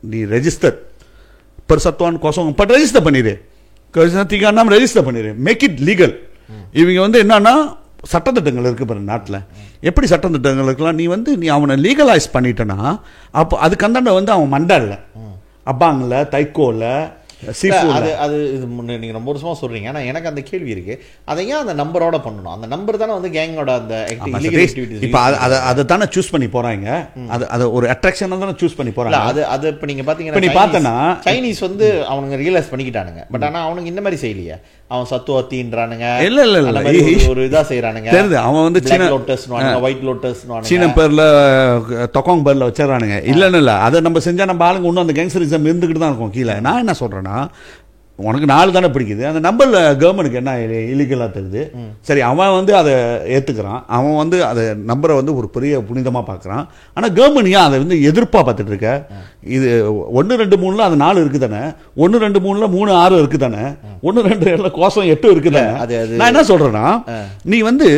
நீ ரெஜிஸ்டர் persatuan kosong 4 ரெஜிஸ்டர் பண்ணிடு, ரெஜிஸ்டர் பண்ணிடு, மேக் இட் லீகல். இவங்க வந்து என்னன்னா சட்டத்திட்டங்கள் இருக்கு பாரு நாட்டில், எப்படி சட்டத்திட்டங்கள் இருக்கலாம், நீ அவனை லீகலைஸ் பண்ணிட்டனா அப்போ அதுக்கு அந்தாண்ட வந்து அவன் மண்டா இல்லை, அப்பாங்கல்ல தைக்கோல அது அது இது நீங்கள் ரொம்ப வருஷமாக சொல்கிறீங்க. ஆனால் எனக்கு அந்த கேள்வி இருக்குது, அதை ஏன் அந்த நம்பரோட பண்ணணும்? அந்த நம்பர் தானே வந்து கேங்கோட அந்த ஆக்டிவிட்டிஸ். இப்போ அதை தானே சூஸ் பண்ணி போகிறாங்க, அது ஒரு அட்ராக்ஷனாக தானே சூஸ் பண்ணி போகிறாங்க. அது இப்போ நீங்கள் பார்த்தீங்கன்னா, நீ பார்த்தனா சைனீஸ் வந்து அவனுங்க ரியலைஸ் பண்ணிக்கிட்டானுங்க. பட் ஆனால் அவனுங்க இந்த மாதிரி செய்யலையே. அவன் சத்துவத்தின்றானுங்க, இல்ல ஒரு இதா செய்யறானுங்க. தெரியுது, அவன் வந்து சீன லோட்டஸ் ஒயிட் லோட்டஸ் சீன பேர்ல தொக்காங் பேர்ல வச்சிடறானுங்க. இல்ல அதை நம்ம செஞ்சா நம்ம ஆளுங்க இன்னும் அந்த கேங்ஸ்டரிசம் இருந்துகிட்டு தான் இருக்கும் கீழே. நான் என்ன சொல்றேன்னா, உனக்கு 4 தானே பிடிக்குது, அந்த நம்பர்ல கவர்மெண்ட்டுக்கு என்ன இல்லீகலா தெரியுது. சரி, அவன் வந்து அதை ஏத்துக்கிறான், அவன் வந்து அதை நம்பரை வந்து ஒரு பெரிய புனிதமா பார்க்கறான். ஆனா கவர்மெண்ட் ஏன் அதை வந்து எதிர்ப்பா பார்த்துட்டு இருக்க? இது 1 2 3ல அது 4 இருக்கு தானே, 1 2 3ல 3 6 இருக்கு தானே, 1 2 7ல கோசம் 8 இருக்கு தானே. நான் என்ன சொல்றேன்னா, நீ வந்து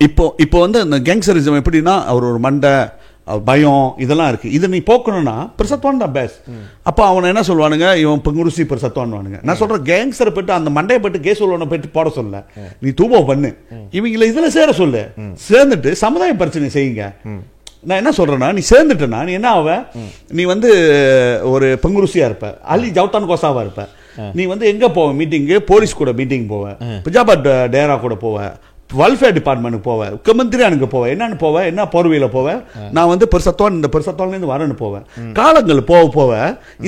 இப்போ வந்து அந்த கேங்ஸ்டரிசம் எப்படின்னா, அவர் ஒரு மண்டை பயம் இதெல்லாம் இருக்கு. இதை நீ போக்கணும்னா பிரசத்வான் தான் பெஸ்ட். அப்போ அவனை என்ன சொல்லுவானுங்க, இவன் பங்குருசி பிரசத்வான்வானுங்க. நான் சொல்றேன், கேங்ஸ்டரை போயிட்டு அந்த மண்டையை போயிட்டு கேஸ் உள்ளவனை போயிட்டு போட சொல்ல, நீ தூபம் பண்ணு, இவங்களை இதுல சேர சொல்லு, சேர்ந்துட்டு சமுதாய பிரச்சனை செய்யுங்க. நான் என்ன சொல்றேன்னா, நீ சேர்ந்துட்டனா நீ என்ன ஆவ, நீ வந்து ஒரு பங்குருசியா இருப்ப, அலி ஜவுத்தான் கோசாவா இருப்ப. நீ வந்து எங்க போவ மீட்டிங்கு, போலீஸ் கூட மீட்டிங் போவ, பஜாபாத் டேரா கூட போவ, வெல்ஃபேர் டிபார்ட்மெண்ட்டுக்கு போவேன், முக்கியமந்திரியானுக்கு போவேன், என்னன்னு போவேன், என்ன போர்வையில் போவேன், நான் வந்து இந்த பெருசத்வான்லேருந்து வரேன்னு போவேன். காலங்கள் போக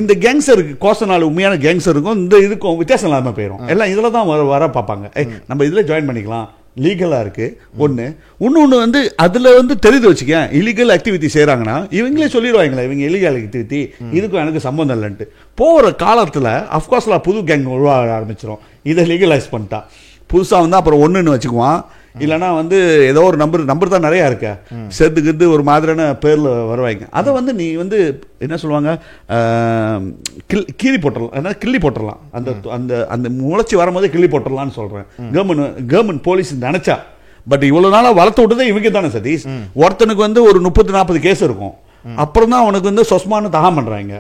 இந்த கேங்ஸருக்கு கோசனால உண்மையான கேங்ஸருக்கும் இந்த இதுக்கும் வித்தியாசம் இல்லாமல் போயிடும். எல்லாம் இதில் தான் வர பார்ப்பாங்க. நம்ம இதில் ஜாயின் பண்ணிக்கலாம், லீகலாக இருக்கு ஒன்று. இன்னொன்று வந்து அதில் வந்து தெரிந்து வச்சுக்கேன், இல்லீகல் ஆக்டிவிட்டி செய்கிறாங்கன்னா இவங்களே சொல்லிடுவாங்களே, இவங்க இல்லீகல் ஆக்டிவிட்டி, இதுக்கும் எனக்கு சம்பந்தம் இல்லைன்ட்டு. போகிற காலத்தில் அஃப்கோர்ஸ்லாம் புது கேங் உருவாக ஆரம்பிச்சிடும். இதை லீகலைஸ் பண்ணிட்டா புதுசாக வந்து அப்புறம் 1ன்னு வச்சுக்குவான். இல்லைனா வந்து ஏதோ ஒரு நம்பர் தான் நிறையா இருக்க சேர்த்துக்கிட்டு ஒரு மாதிரியான பேரில் வருவாங்க. அதை வந்து நீ வந்து என்ன சொல்லுவாங்க, கிள்ளி போட்டுடலாம். அந்த அந்த அந்த முளைச்சி வரும்போதே கிள்ளி போட்டுடலான்னு சொல்கிறேன். கவர்மெண்ட் போலீஸ் நினச்சா. பட் இவ்வளோ நாளாக வளர்த்து விட்டதே இவங்க தானே சதீஷ். ஒருத்தனுக்கு வந்து ஒரு 30-40 கேஸ் இருக்கும், அப்புறம் தான் அவனுக்கு வந்து சொஸ்மானு தகா பண்றாங்க.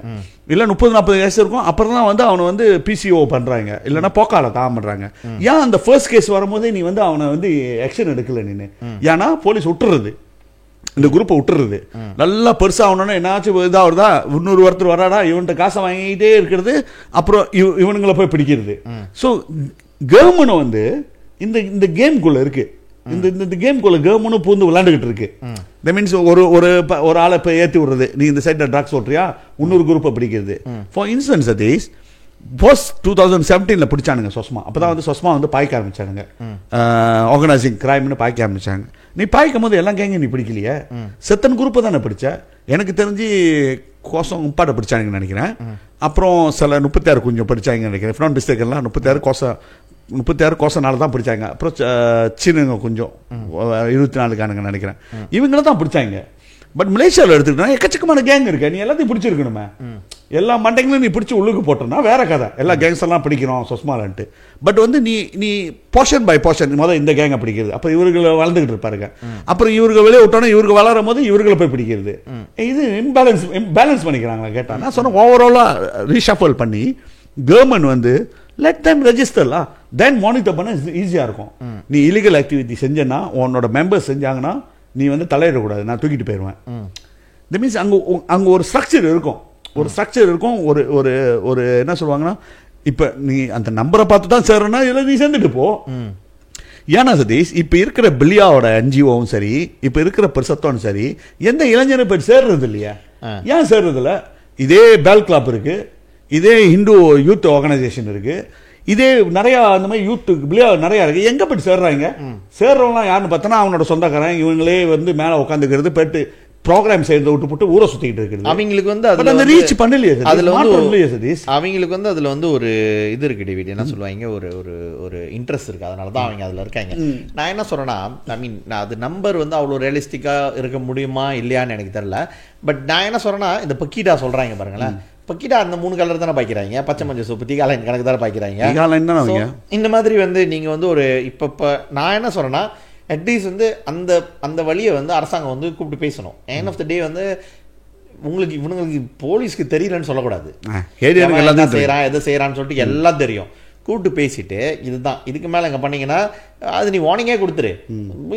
இல்ல 30-40 கேஸ் இருக்கும், அப்புறம் தான் வந்து அவனை வந்து பிசிஓ பண்றாங்க, இல்லைன்னா போக்கால தகா பண்றாங்க. ஏன் அந்த ஃபர்ஸ்ட் கேஸ் வரும்போதே நீ வந்து அவனை வந்து ஆக்ஷன் எடுக்கல நீனு? ஏன்னா போலீஸ் விட்டுறது, இந்த குரூப்பை விட்டுறது. நல்லா பெருசா ஆகணும்னா என்னாச்சும் இதா வருதா, இன்னொரு ஒருத்தர் வராடா, இவன்கிட்ட காசை வாங்கிட்டே இருக்கிறது, அப்புறம் இவனுங்களை போய் பிடிக்கிறது. ஸோ கவர்மெண்ட் வந்து இந்த கேம்குள்ள இருக்கு, இந்த கேம்குள்ள கவர்மெண்ட்டும் பூந்து விளையாண்டுகிட்டு இருக்கு. தட் மீன்ஸ் ஒரு ஆளை இப்போ ஏற்றி விடுறது, நீ இந்த சைடில் ட்ரக்ஸ் ஓட்டுறியா, இன்னொரு குரூப்பை பிடிக்கிறது. ஃபார் இன்ஸ்டன்ஸ் சதீஷ், போஸ்ட் 2017 பிடிச்சானுங்க சொஸ்மா. அப்போதான் வந்து சொஸ்மா வந்து பாய்க்க ஆரம்பிச்சானுங்க, ஆர்கனைசிங் கிரைம்னு பாய்க்க ஆரம்பிச்சாங்க. நீ பாய்க்கும் போது எல்லாம் கேங்க நீ பிடிக்கலையே, செத்தன் குரூப்பை தானே பிடிச்ச. எனக்கு தெரிஞ்சு கோசம் உப்பாட்டை பிடிச்சானுங்கன்னு நினைக்கிறேன். அப்புறம் சில 36 கொஞ்சம் பிடிச்சாங்கன்னு நினைக்கிறேன். ஃப்ரான் டிஸ்ட்ரிக்ட் எல்லாம் 36 கோசனால தான் பிடிச்சாங்க. அப்புறம் சீனுங்க கொஞ்சம் 24 காணுங்கன்னு நினைக்கிறேன். இவங்கள தான் பிடிச்சாங்க. பட் மலேசியாவில் எடுத்துக்கிட்டா எக்கச்சக்கமான கேங் இருக்கு, நீ எல்லாத்தையும் பிடிச்சிருக்கணுமே. எல்லா மண்டைங்களும் நீ பிடிச்சி உள்ளுக்கு போட்டோம்னா வேற கதை, எல்லா கேங்ஸ் எல்லாம் பிடிக்கணும் சொஸ்மாலன்ட்டு. பட் வந்து நீ போர்ஷன் பை போர்ஷன் முதல் இந்த கேங்கை பிடிக்கிறது, அப்போ இவர்களை வளர்ந்துகிட்டு இருப்பாருங்க. அப்புறம் இவர்கள் வெளியே விட்டோன்னா இவருக்கு வளரும் போது இவர்களை போய் பிடிக்கிறது. இது பேலன்ஸ் பண்ணிக்கிறாங்களா கேட்டா, நான் சொன்ன ஓவராலாக ரீஷஃபல் பண்ணி கவர்மெண்ட் வந்து லெட் டைம் ரெஜிஸ்டர்லாம், தென் மானிட்டர் பண்ண ஈஸியாக இருக்கும். நீ இல்லீகல் ஆக்டிவிட்டி செஞ்சேன்னா, உன்னோட மெம்பர்ஸ் செஞ்சாங்கன்னா நீ வந்து தலையிடக்கூடாது, நான் தூக்கிட்டு போயிடுவேன். தட் மீன்ஸ் அங்கே ஒரு ஸ்ட்ரக்சர் இருக்கும், ஒரு என்ன சொல்லுவாங்கன்னா, இப்போ நீ அந்த நம்பரை பார்த்து தான் சேர்றனா, இல்லை நீ சேர்ந்துட்டு போ. ஏன்னா சதீஷ், இப்போ இருக்கிற பில்லியாவோட என்ஜிஓவும் சரி, இப்போ இருக்கிற பெருசத்தோன்னு சரி, எந்த இளைஞரை போய் சேர்றது இல்லையா? ஏன் சேர்றது இல்லை? இதே பேல் கிளப் இருக்கு, இதே ஹிந்து யூத் ஆர்கனைசேஷன் இருக்கு, இதே நிறைய அந்த மாதிரி யூத் நிறைய இருக்கு. எங்க போயிட்டு சேர்றாங்க? சேர்றவங்களாம் யாருன்னு பார்த்தோன்னா அவனோட சொந்தக்காரன், இவங்களே வந்து மேல உட்காந்துக்கிறது, போயிட்டு ப்ரோக்ராம் செய்யறதை விட்டு போட்டு ஊரை சுத்திக்கிட்டு இருக்குது. அவங்களுக்கு வந்து அதுல ரீச் பண்ணலையே, அதுல வந்து அவங்களுக்கு வந்து அதுல வந்து ஒரு இது இருக்கு டேவிட், என்ன சொல்லுவாங்க, ஒரு இன்ட்ரெஸ்ட் இருக்கு, அதனால தான் அவங்க அதுல இருக்காங்க. நான் என்ன சொல்றேன்னா, ஐ மீன் அது நம்பர் வந்து அவ்வளோ ரியலிஸ்டிக்கா இருக்க முடியுமா இல்லையான்னு எனக்கு தெரியல. பட் நான் என்ன சொல்றேன்னா, இந்த பக்கீடா சொல்றாங்க பாருங்களேன், பக்கீடா அந்த 3 கலர் தானே பாய்க்கிறாங்க, பச்சை மஞ்சள் சோப்பு தீகாலைன் கணக்கு தானே பாய்க்கிறாங்க. இந்த மாதிரி வந்து நீங்க வந்து ஒரு இப்ப நான் என்ன சொல்றேன்னா, அட்லீஸ்ட் வந்து அந்த வழியை வந்து அரசாங்கம் வந்து கூப்பிட்டு பேசணும். எண்ட் ஆஃப் த டே வந்து இவங்களுக்கு போலீஸ்க்கு தெரியலன்னு சொல்லக்கூடாது, செய்யறான் எதை செய்யறான்னு சொல்லிட்டு எல்லாம் தெரியும். கூப்பிட்டு பேசிட்டு இதுதான், இதுக்கு மேல எங்க பண்ணீங்கன்னா அது நீ வார்னிங்கே கொடுத்துரு,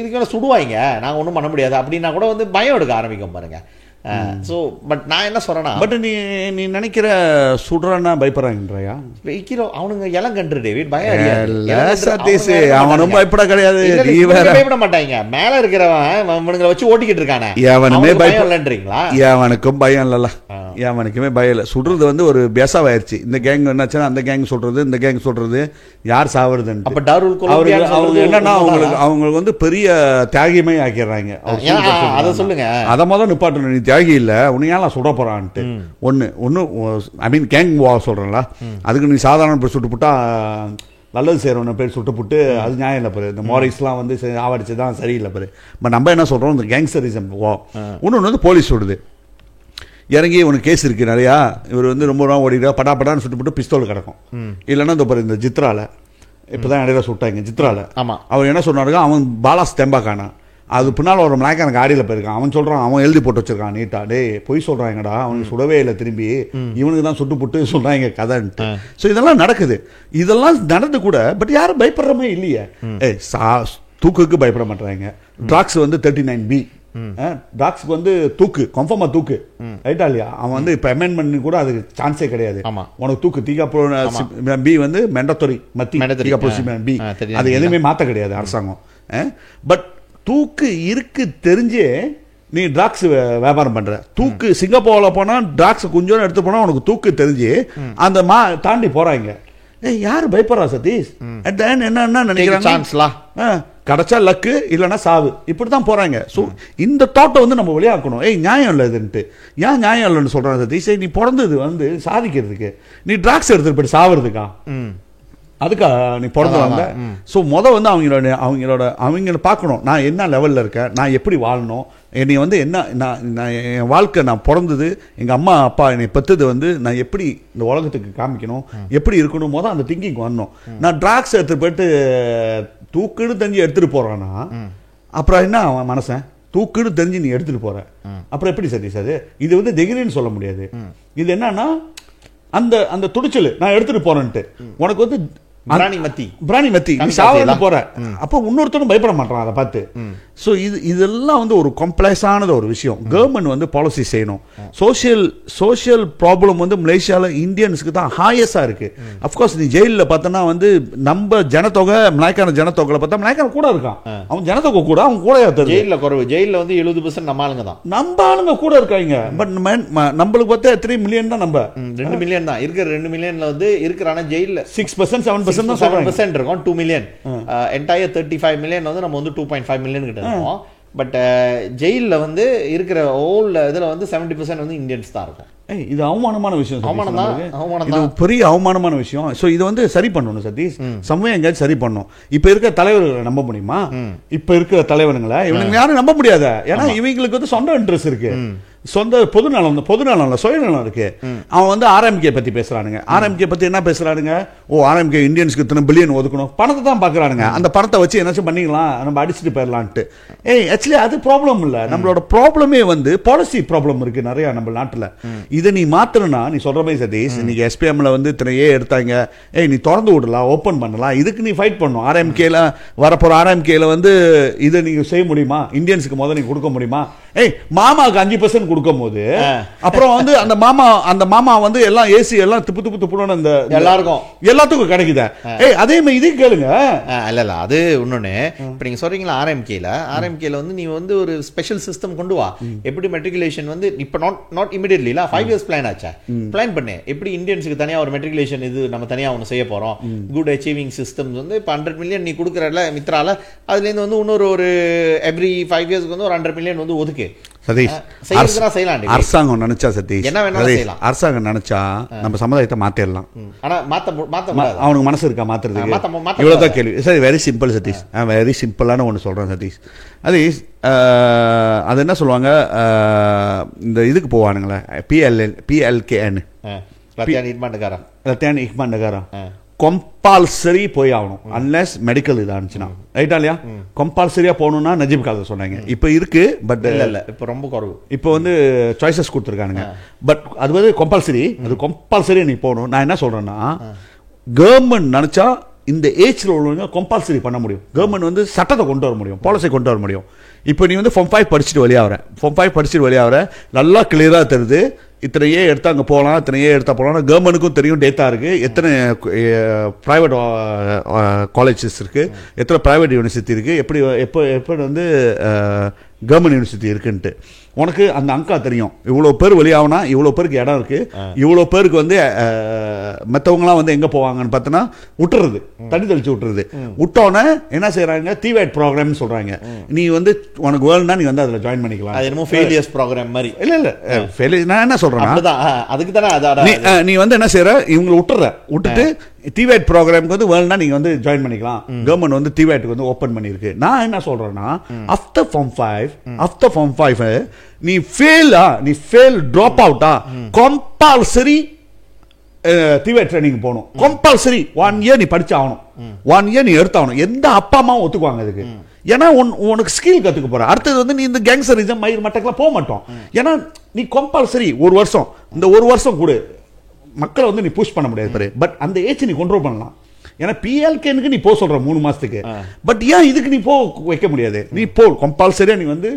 இதுக்கு மேல சுடுவாங்க, நாங்க ஒன்றும் பண்ண முடியாது அப்படின்னா கூட வந்து பயம் எடுக்க ஆரம்பிக்கும் பாருங்க. ஸோ பட் நான் என்ன சொல்றேன்னா பட் நீ நினைக்கிற சுடுறான்னா பயப்படுறாங்கன்றாயா? அவனுங்க இளங்கன்று டேவிட் சதீஷ் அவனும் பயப்பட கிடையாது. நீ வேற பயப்பட மாட்டாங்க. மேல இருக்கிறவன் அவனுங்களை வச்சு ஓட்டிக்கிட்டு இருக்கானே, எவனுமே பயம் இல்லைன்றீங்களா? எவனுக்கும் பயம் இல்லல்ல, எவனுக்குமே பயம் இல்லை. சுடுறது வந்து ஒரு பேசாவாயிருச்சு. இந்த கேங் என்னாச்சுன்னா அந்த கேங் சொல்றது, இந்த கேங் சொல்றது, யார் சாவறதுன்னு. அப்ப டாருல் அவங்க என்னன்னா அவங்களுக்கு வந்து பெரிய தியாகிமே ஆக்கிடுறாங்க. அதை சொல்லுங்க, அதை முதல் நிப்பாட்டணும். நீ தியாகி இல்ல, உன்னையால சுட போறான்ட்டு ஒன்னு ஐ மீன் கேங் சொல்றேன்ல, அதுக்கு நீ சாதாரண சுட்டு புட்டா நல்லது செய்யறவன பேர் சுட்டு புட்டு அது நியாயம் இல்லை பாரு. இந்த மோரிஸ்லாம் வந்து ஆவடிச்சு தான் சரியில்லை பாரு. பட் நம்ம என்ன சொல்றோம், இந்த கேங்ஸ்டரிசம் இன்னொன்று வந்து போலீஸ் சுடுது, இறங்கி உனக்கு கேஸ் இருக்கு நிறையா, இவர் வந்து ரொம்ப நாள் ஓடிடுறா, படான்னு சுட்டு போட்டு பிஸ்தோல் கிடக்கும். இல்லைன்னா இந்த பாரு இந்த ஜித்ரால இப்பதான் இடையில சுட்டாங்க ஜித்ரால. அவன் என்ன சொன்னாருங்க, அவன் பாலாஸ் தெம்பாக்கானா, அது பின்னால் ஒரு மலாய்க்கு எனக்கு ஆடியில் போயிருக்கான். அவன் சொல்றான், அவன் எழுதி போட்டு வச்சிருக்கான் நீட்டா, டே பொய் சொல்றாங்கடா, அவனுக்கு சுடவே இல்லை, திரும்பி இவனுக்கு தான் சுட்டு போட்டு சொல்றாங்க கதைன்ட்டு. ஸோ இதெல்லாம் நடக்குது, இதெல்லாம் நடந்து கூட பட் யாரும் பயப்படுறமே இல்லையே. தூக்குக்கு பயப்பட மாட்டாங்க. ட்ராக்ஸ் வந்து 39B டாக்ஸ்க்கு வந்து தூக்கு கன்ஃபார்மா தூக்கு, ரைட்டா இல்லையா? அவன் வந்து இப்ப அமெண்ட்மெண்ட் கூட அதுக்கு சான்ஸே கிடையாது. உனக்கு தூக்கு தீகாப்ரோ பி வந்து மெண்டத்தொரி மத்தி தீகாப்ரோ பி, அது எதுவுமே மாத்த கிடையாது அரசாங்கம். பட் தூக்கு இருக்கு தெரிஞ்சே நீ ட்ராக்ஸ் வியாபாரம் பண்ற. தூக்கு சிங்கப்பூர்ல போனா ட்ராக்ஸ் கொஞ்சம் எடுத்து போனா உனக்கு தூக்கு தெரிஞ்சு அந்த தாண்டி போறாங்க. யாரு பயப்படுறா சதீஷ்? என்ன நினைக்கிறாங்க, கிடைச்சா லக்கு இல்லைன்னா சாவு, இப்படிதான் போறாங்க. ஸோ இந்த தாட்டை வந்து நம்ம வெளியாக்கணும். நியாயம் இல்லை இதுன்ட்டு. ஏன் நியாயம் இல்லைன்னு சொல்றாங்க சதீஷ்? நீ பிறந்தது வந்து சாதிக்கிறதுக்கு, நீ ட்ராக்ஸ் எடுத்துட்டு போயிட்டு சாவறதுக்கா? அதுக்கா நீ பிறந்து வந்த? ஸோ வந்து அவங்களோட பார்க்கணும், நான் என்ன லெவலில் இருக்கேன், நான் எப்படி வாழணும், என்னை வந்து என்ன நான் என் வாழ்க்கை, நான் பிறந்தது, எங்கள் அம்மா அப்பா என்னை பெற்றது வந்து நான் எப்படி இந்த உலகத்துக்கு காமிக்கணும், எப்படி இருக்கணும், அந்த திங்கிங் வரணும். நான் ட்ராக்ஸ் எடுத்துட்டு போயிட்டு தூக்குன்னு தெரிஞ்சு எடுத்துட்டு போறான்னா அப்புறம் என்ன அவன் மனசன்? தூக்குன்னு தெரிஞ்சு நீ எடுத்துட்டு போற, அப்புறம் எப்படி சரி சார்? இது வந்து திகிரின்னு சொல்ல முடியாது. இது என்னன்னா அந்த அந்த துடிச்சல், நான் எடுத்துட்டு போறேன்ட்டு உனக்கு வந்து பிராணி மத்தி நீ சாவறது போற, அப்ப இன்னொருத்தரும் பயப்பட மாட்டான் அதை பார்த்து. ஸோ இதெல்லாம் வந்து ஒரு காம்ப்ளெக்ஸானது ஒரு விஷயம். கவர்மெண்ட் வந்து பாலிசி செய்யணும். சோஷியல் ப்ராப்ளம் வந்து மலேசியால இந்தியன்ஸுக்கு தான் ஹையஸ்டா இருக்கு. அப்கோர்ஸ் நீ ஜெயிலில் பார்த்தோன்னா வந்து நம்ம ஜனத்தொகை மலாய்க்கான ஜனத்தொகையில பார்த்தா மலாய்க்கான கூட இருக்கான், அவன் ஜனத்தொகை கூட அவன் கூட ஜெயிலில் குறைவு. ஜெயிலில் வந்து 70% நம்ம ஆளுங்க தான், நம்ம ஆளுங்க கூட இருக்காங்க. பட் நம்மளுக்கு பார்த்தா 3 மில்லியன் தான், நம்ம 2 மில்லியன் தான் இருக்கிற. 2 மில்லியன்ல வந்து இருக்கிறான ஜெயிலில் 6% 7% இருக்கும். 2 மில்லியன் என்டையர் 35 மில்லியன் வந்து நம்ம வந்து 2.5 மில்லியன் கிட்ட இருக்கும். பட் ஜெயிலில் வந்து இருக்கிற ஓல்ல இதுல வந்து 70% வந்து இந்தியன்ஸ் தான் இருக்கும். இது அவமானமான விஷயம், இது பெரிய அவமானமான விஷயம். ஸோ இது வந்து சரி பண்ணணும் சதீஷ், சமயம் எங்கேயாச்சும் சரி பண்ணணும். இப்ப இருக்கிற தலைவர்களை நம்ப முடியுமா? இப்ப இருக்கிற தலைவர்களை இவங்க யாரும் நம்ப முடியாத. ஏன்னா இவங்களுக்கு வந்து சொந்த இன்ட்ரெஸ்ட் இருக்கு, சொந்த பொதுநலம் சுயநலம் இருக்கு. அவன் வந்து ஆர்எம்கே பத்தி பேசுறானுங்க. ஆர்எம்கே பத்தி என்ன பேசுறானுங்க? ஆர்எம்கே இந்தியன்ஸ்க்கு இத்தனை பில்லியன் ஒதுக்கணும், பணத்தை தான் பாக்குறானுங்க. அந்த பணத்தை வச்சு என்னாச்சும் பண்ணிக்கலாம், நம்ம அடிச்சுட்டு போயிடலான்ட்டு. ஆக்சுவலி அது ப்ராப்ளம் இல்ல. நம்மளோட ப்ராப்ளமே வந்து பாலிசி ப்ராப்ளம் இருக்கு நிறைய நம்ம நாட்டுல. இதை நீ மாத்தணும்னா நீ சொல்ற மாதிரி சதீஷ், இன்னைக்கு எஸ்பிஎம்ல வந்து இத்தனையே எடுத்தாங்க, நீ திறந்து விடலாம், ஓப்பன் பண்ணலாம், இதுக்கு நீ ஃபைட் பண்ணும். ஆர்எம்கேல வரப்போற ஆர்எம்கேல வந்து இதை நீங்க செய்ய முடியுமா? இந்தியன்ஸுக்கு முதல்ல நீ கொடுக்க முடியுமா? மாமாவுக்கு 5% கொடுக்கும் போது அப்புறம் வந்து அந்த மாமா வந்து எல்லாம் ஏசி எல்லாம் துப்புன்னு அந்த எல்லாத்துக்கும் கிடைக்குது. அதே மாதிரி இதையும் கேளுங்க. இல்ல அது இன்னொன்னு, இப்ப நீங்க சொல்றீங்களா ஆர்எம்கேல வந்து நீ வந்து ஒரு ஸ்பெஷல் சிஸ்டம் கொண்டு வா. எப்படி மெட்ரிகுலேஷன் வந்து இப்ப நாட் இமிடியட்லி 5 இயர்ஸ் பிளான் ஆச்சா, பிளான் பண்ணு. எப்படி இந்தியன்ஸுக்கு தனியா ஒரு மெட்ரிகுலேஷன் இது நம்ம தனியா ஒன்று செய்ய போறோம். குட் அச்சீவிங் சிஸ்டம்ஸ் வந்து இப்போ 100 மில்லியன் நீ கொடுக்குறல மித்ரால, அதுல இருந்து வந்து இன்னொரு ஒரு எவ்ரி 5 இயர்ஸ்க்கு வந்து ஒரு 100 மில்லியன் வந்து ஒதுக்கு சதீஷ். அரசாங்கம் நினைச்சா சதீஷ், அரசாங்கம் நினைச்சா நம்ம சமுதாயத்தை மாத்திடலாம். அவனுக்கு மனசு இருக்கா மாத்துறதுக்கு? இவ்வளவுதான் கேள்வி. சரி, வெரி சிம்பிள் சதீஷ், வெரி சிம்பிளான ஒன்று சொல்றேன் சதீஷ். அது என்ன சொல்லுவாங்க, இந்த இதுக்கு போவானுங்களே PLKன்னு கம்பல்சரி போய் ஆகணும், அன்லெஸ் மெடிக்கல் இதாச்சுன்னா, ரைட்டா இல்லையா? கம்பல்சரியா போகணும்னா நஜீப் காலத்தை சொன்னாங்க. இப்ப இருக்கு, பட் இல்ல இப்ப ரொம்ப குறைவு. இப்ப வந்து சாய்ஸஸ் கொடுத்துருக்கானுங்க. பட் அது வந்து கம்பல்சரி, அது கம்பல்சரி நீ போகணும். நான் என்ன சொல்றேன்னா, கவர்மெண்ட் நினைச்சா இந்த ஏஜ்ல உள்ளவங்க கம்பல்சரி பண்ண முடியும். கவர்மெண்ட் வந்து சட்டத்தை கொண்டு வர முடியும், பாலிசி கொண்டு வர முடியும். இப்போ நீ வந்து ஃபார்ம் 5 படிச்சுட்டு வெளியாகிற நல்லா கிளியராக தெரியுது, இத்தனை ஏ எடுத்து அங்கே போகலாம், இத்தனை ஏ எடுத்தால் போகலாம். கவர்மெண்ட்டுக்கும் தெரியும் டேட்டா இருக்குது, எத்தனை ப்ரைவேட் காலேஜஸ் இருக்குது, எத்தனை ப்ரைவேட் யூனிவர்சிட்டி இருக்குது, எப்படி வந்து கவர்மெண்ட் யூனிவர்சிட்டி இருக்குன்ட்டு உனக்கு அந்த அங்கா தெரியும். இவ்வளோ பேர் வெளியாகனா இவ்வளோ பேருக்கு இடம் இருக்குது, இவ்வளோ பேருக்கு வந்து மற்றவங்களாம் வந்து எங்கே போவாங்கன்னு பார்த்தோன்னா விட்டுறது, தண்ணி தெளிச்சு விட்டோன்னே என்ன செய்கிறாங்க, டிவேட் ப்ரோக்ராம்னு சொல்கிறாங்க. நீ வந்து உனக்கு வேணும்னா நீ வந்து அதில் ஜாயின் பண்ணிக்கலாம். அது என்னமோ ஃபெயிலியர்ஸ் ப்ரோக்ராம் மாதிரி. இல்லை ஃபெயிலியர் நான் என்ன சொல்கிறேன்னா, அதுக்கு தானே நீ வந்து என்ன செய்கிற, இவங்களை விட்டுட்டு டிவேட் ப்ரோக்ராமுக்கு வந்து வேணும்னா நீங்கள் வந்து ஜாயின் பண்ணிக்கலாம். கவர்மெண்ட் வந்து டிவேட்டுக்கு வந்து ஓப்பன் பண்ணியிருக்கு. நான் என்ன சொல்கிறேன்னா, ஆஃப்டர் ஃபார்ம் 5 நீ ஃபெயில் ட்ராப் அவுட்டா கம்பல்சரி டிவேட் ட்ரைனிங் போகணும். கம்பல்சரி 1 இயர் நீ படிச்சு ஆகணும், 1 இயர் நீ எடுத்தாகணும். எந்த அப்பா அம்மாவும் ஒத்துக்குவாங்க அதுக்கு. ஏன்னா உனக்கு ஸ்கில் கற்றுக்க போற. அடுத்தது வந்து நீ இந்த கேங்ஸ்டரிசம் மயிர் மட்டக்கெல்லாம் போக மாட்டோம். ஏன்னா நீ கம்பல்சரி 1 வருஷம், இந்த 1 வருஷம் கூட மக்களை வந்து நீ புஷ் பண்ண முடியாது. பட் அந்த ஏஜ் நீ கண்ட்ரோல் பண்ணலாம். ஏன்னா பிஎல்கேனுக்கு நீ போ சொல்ற 3 மாசத்துக்கு, பட் ஏன் இதுக்கு நீ போ வைக்க முடியாது? நீ போ கம்பல்சரியா, நீ வந்து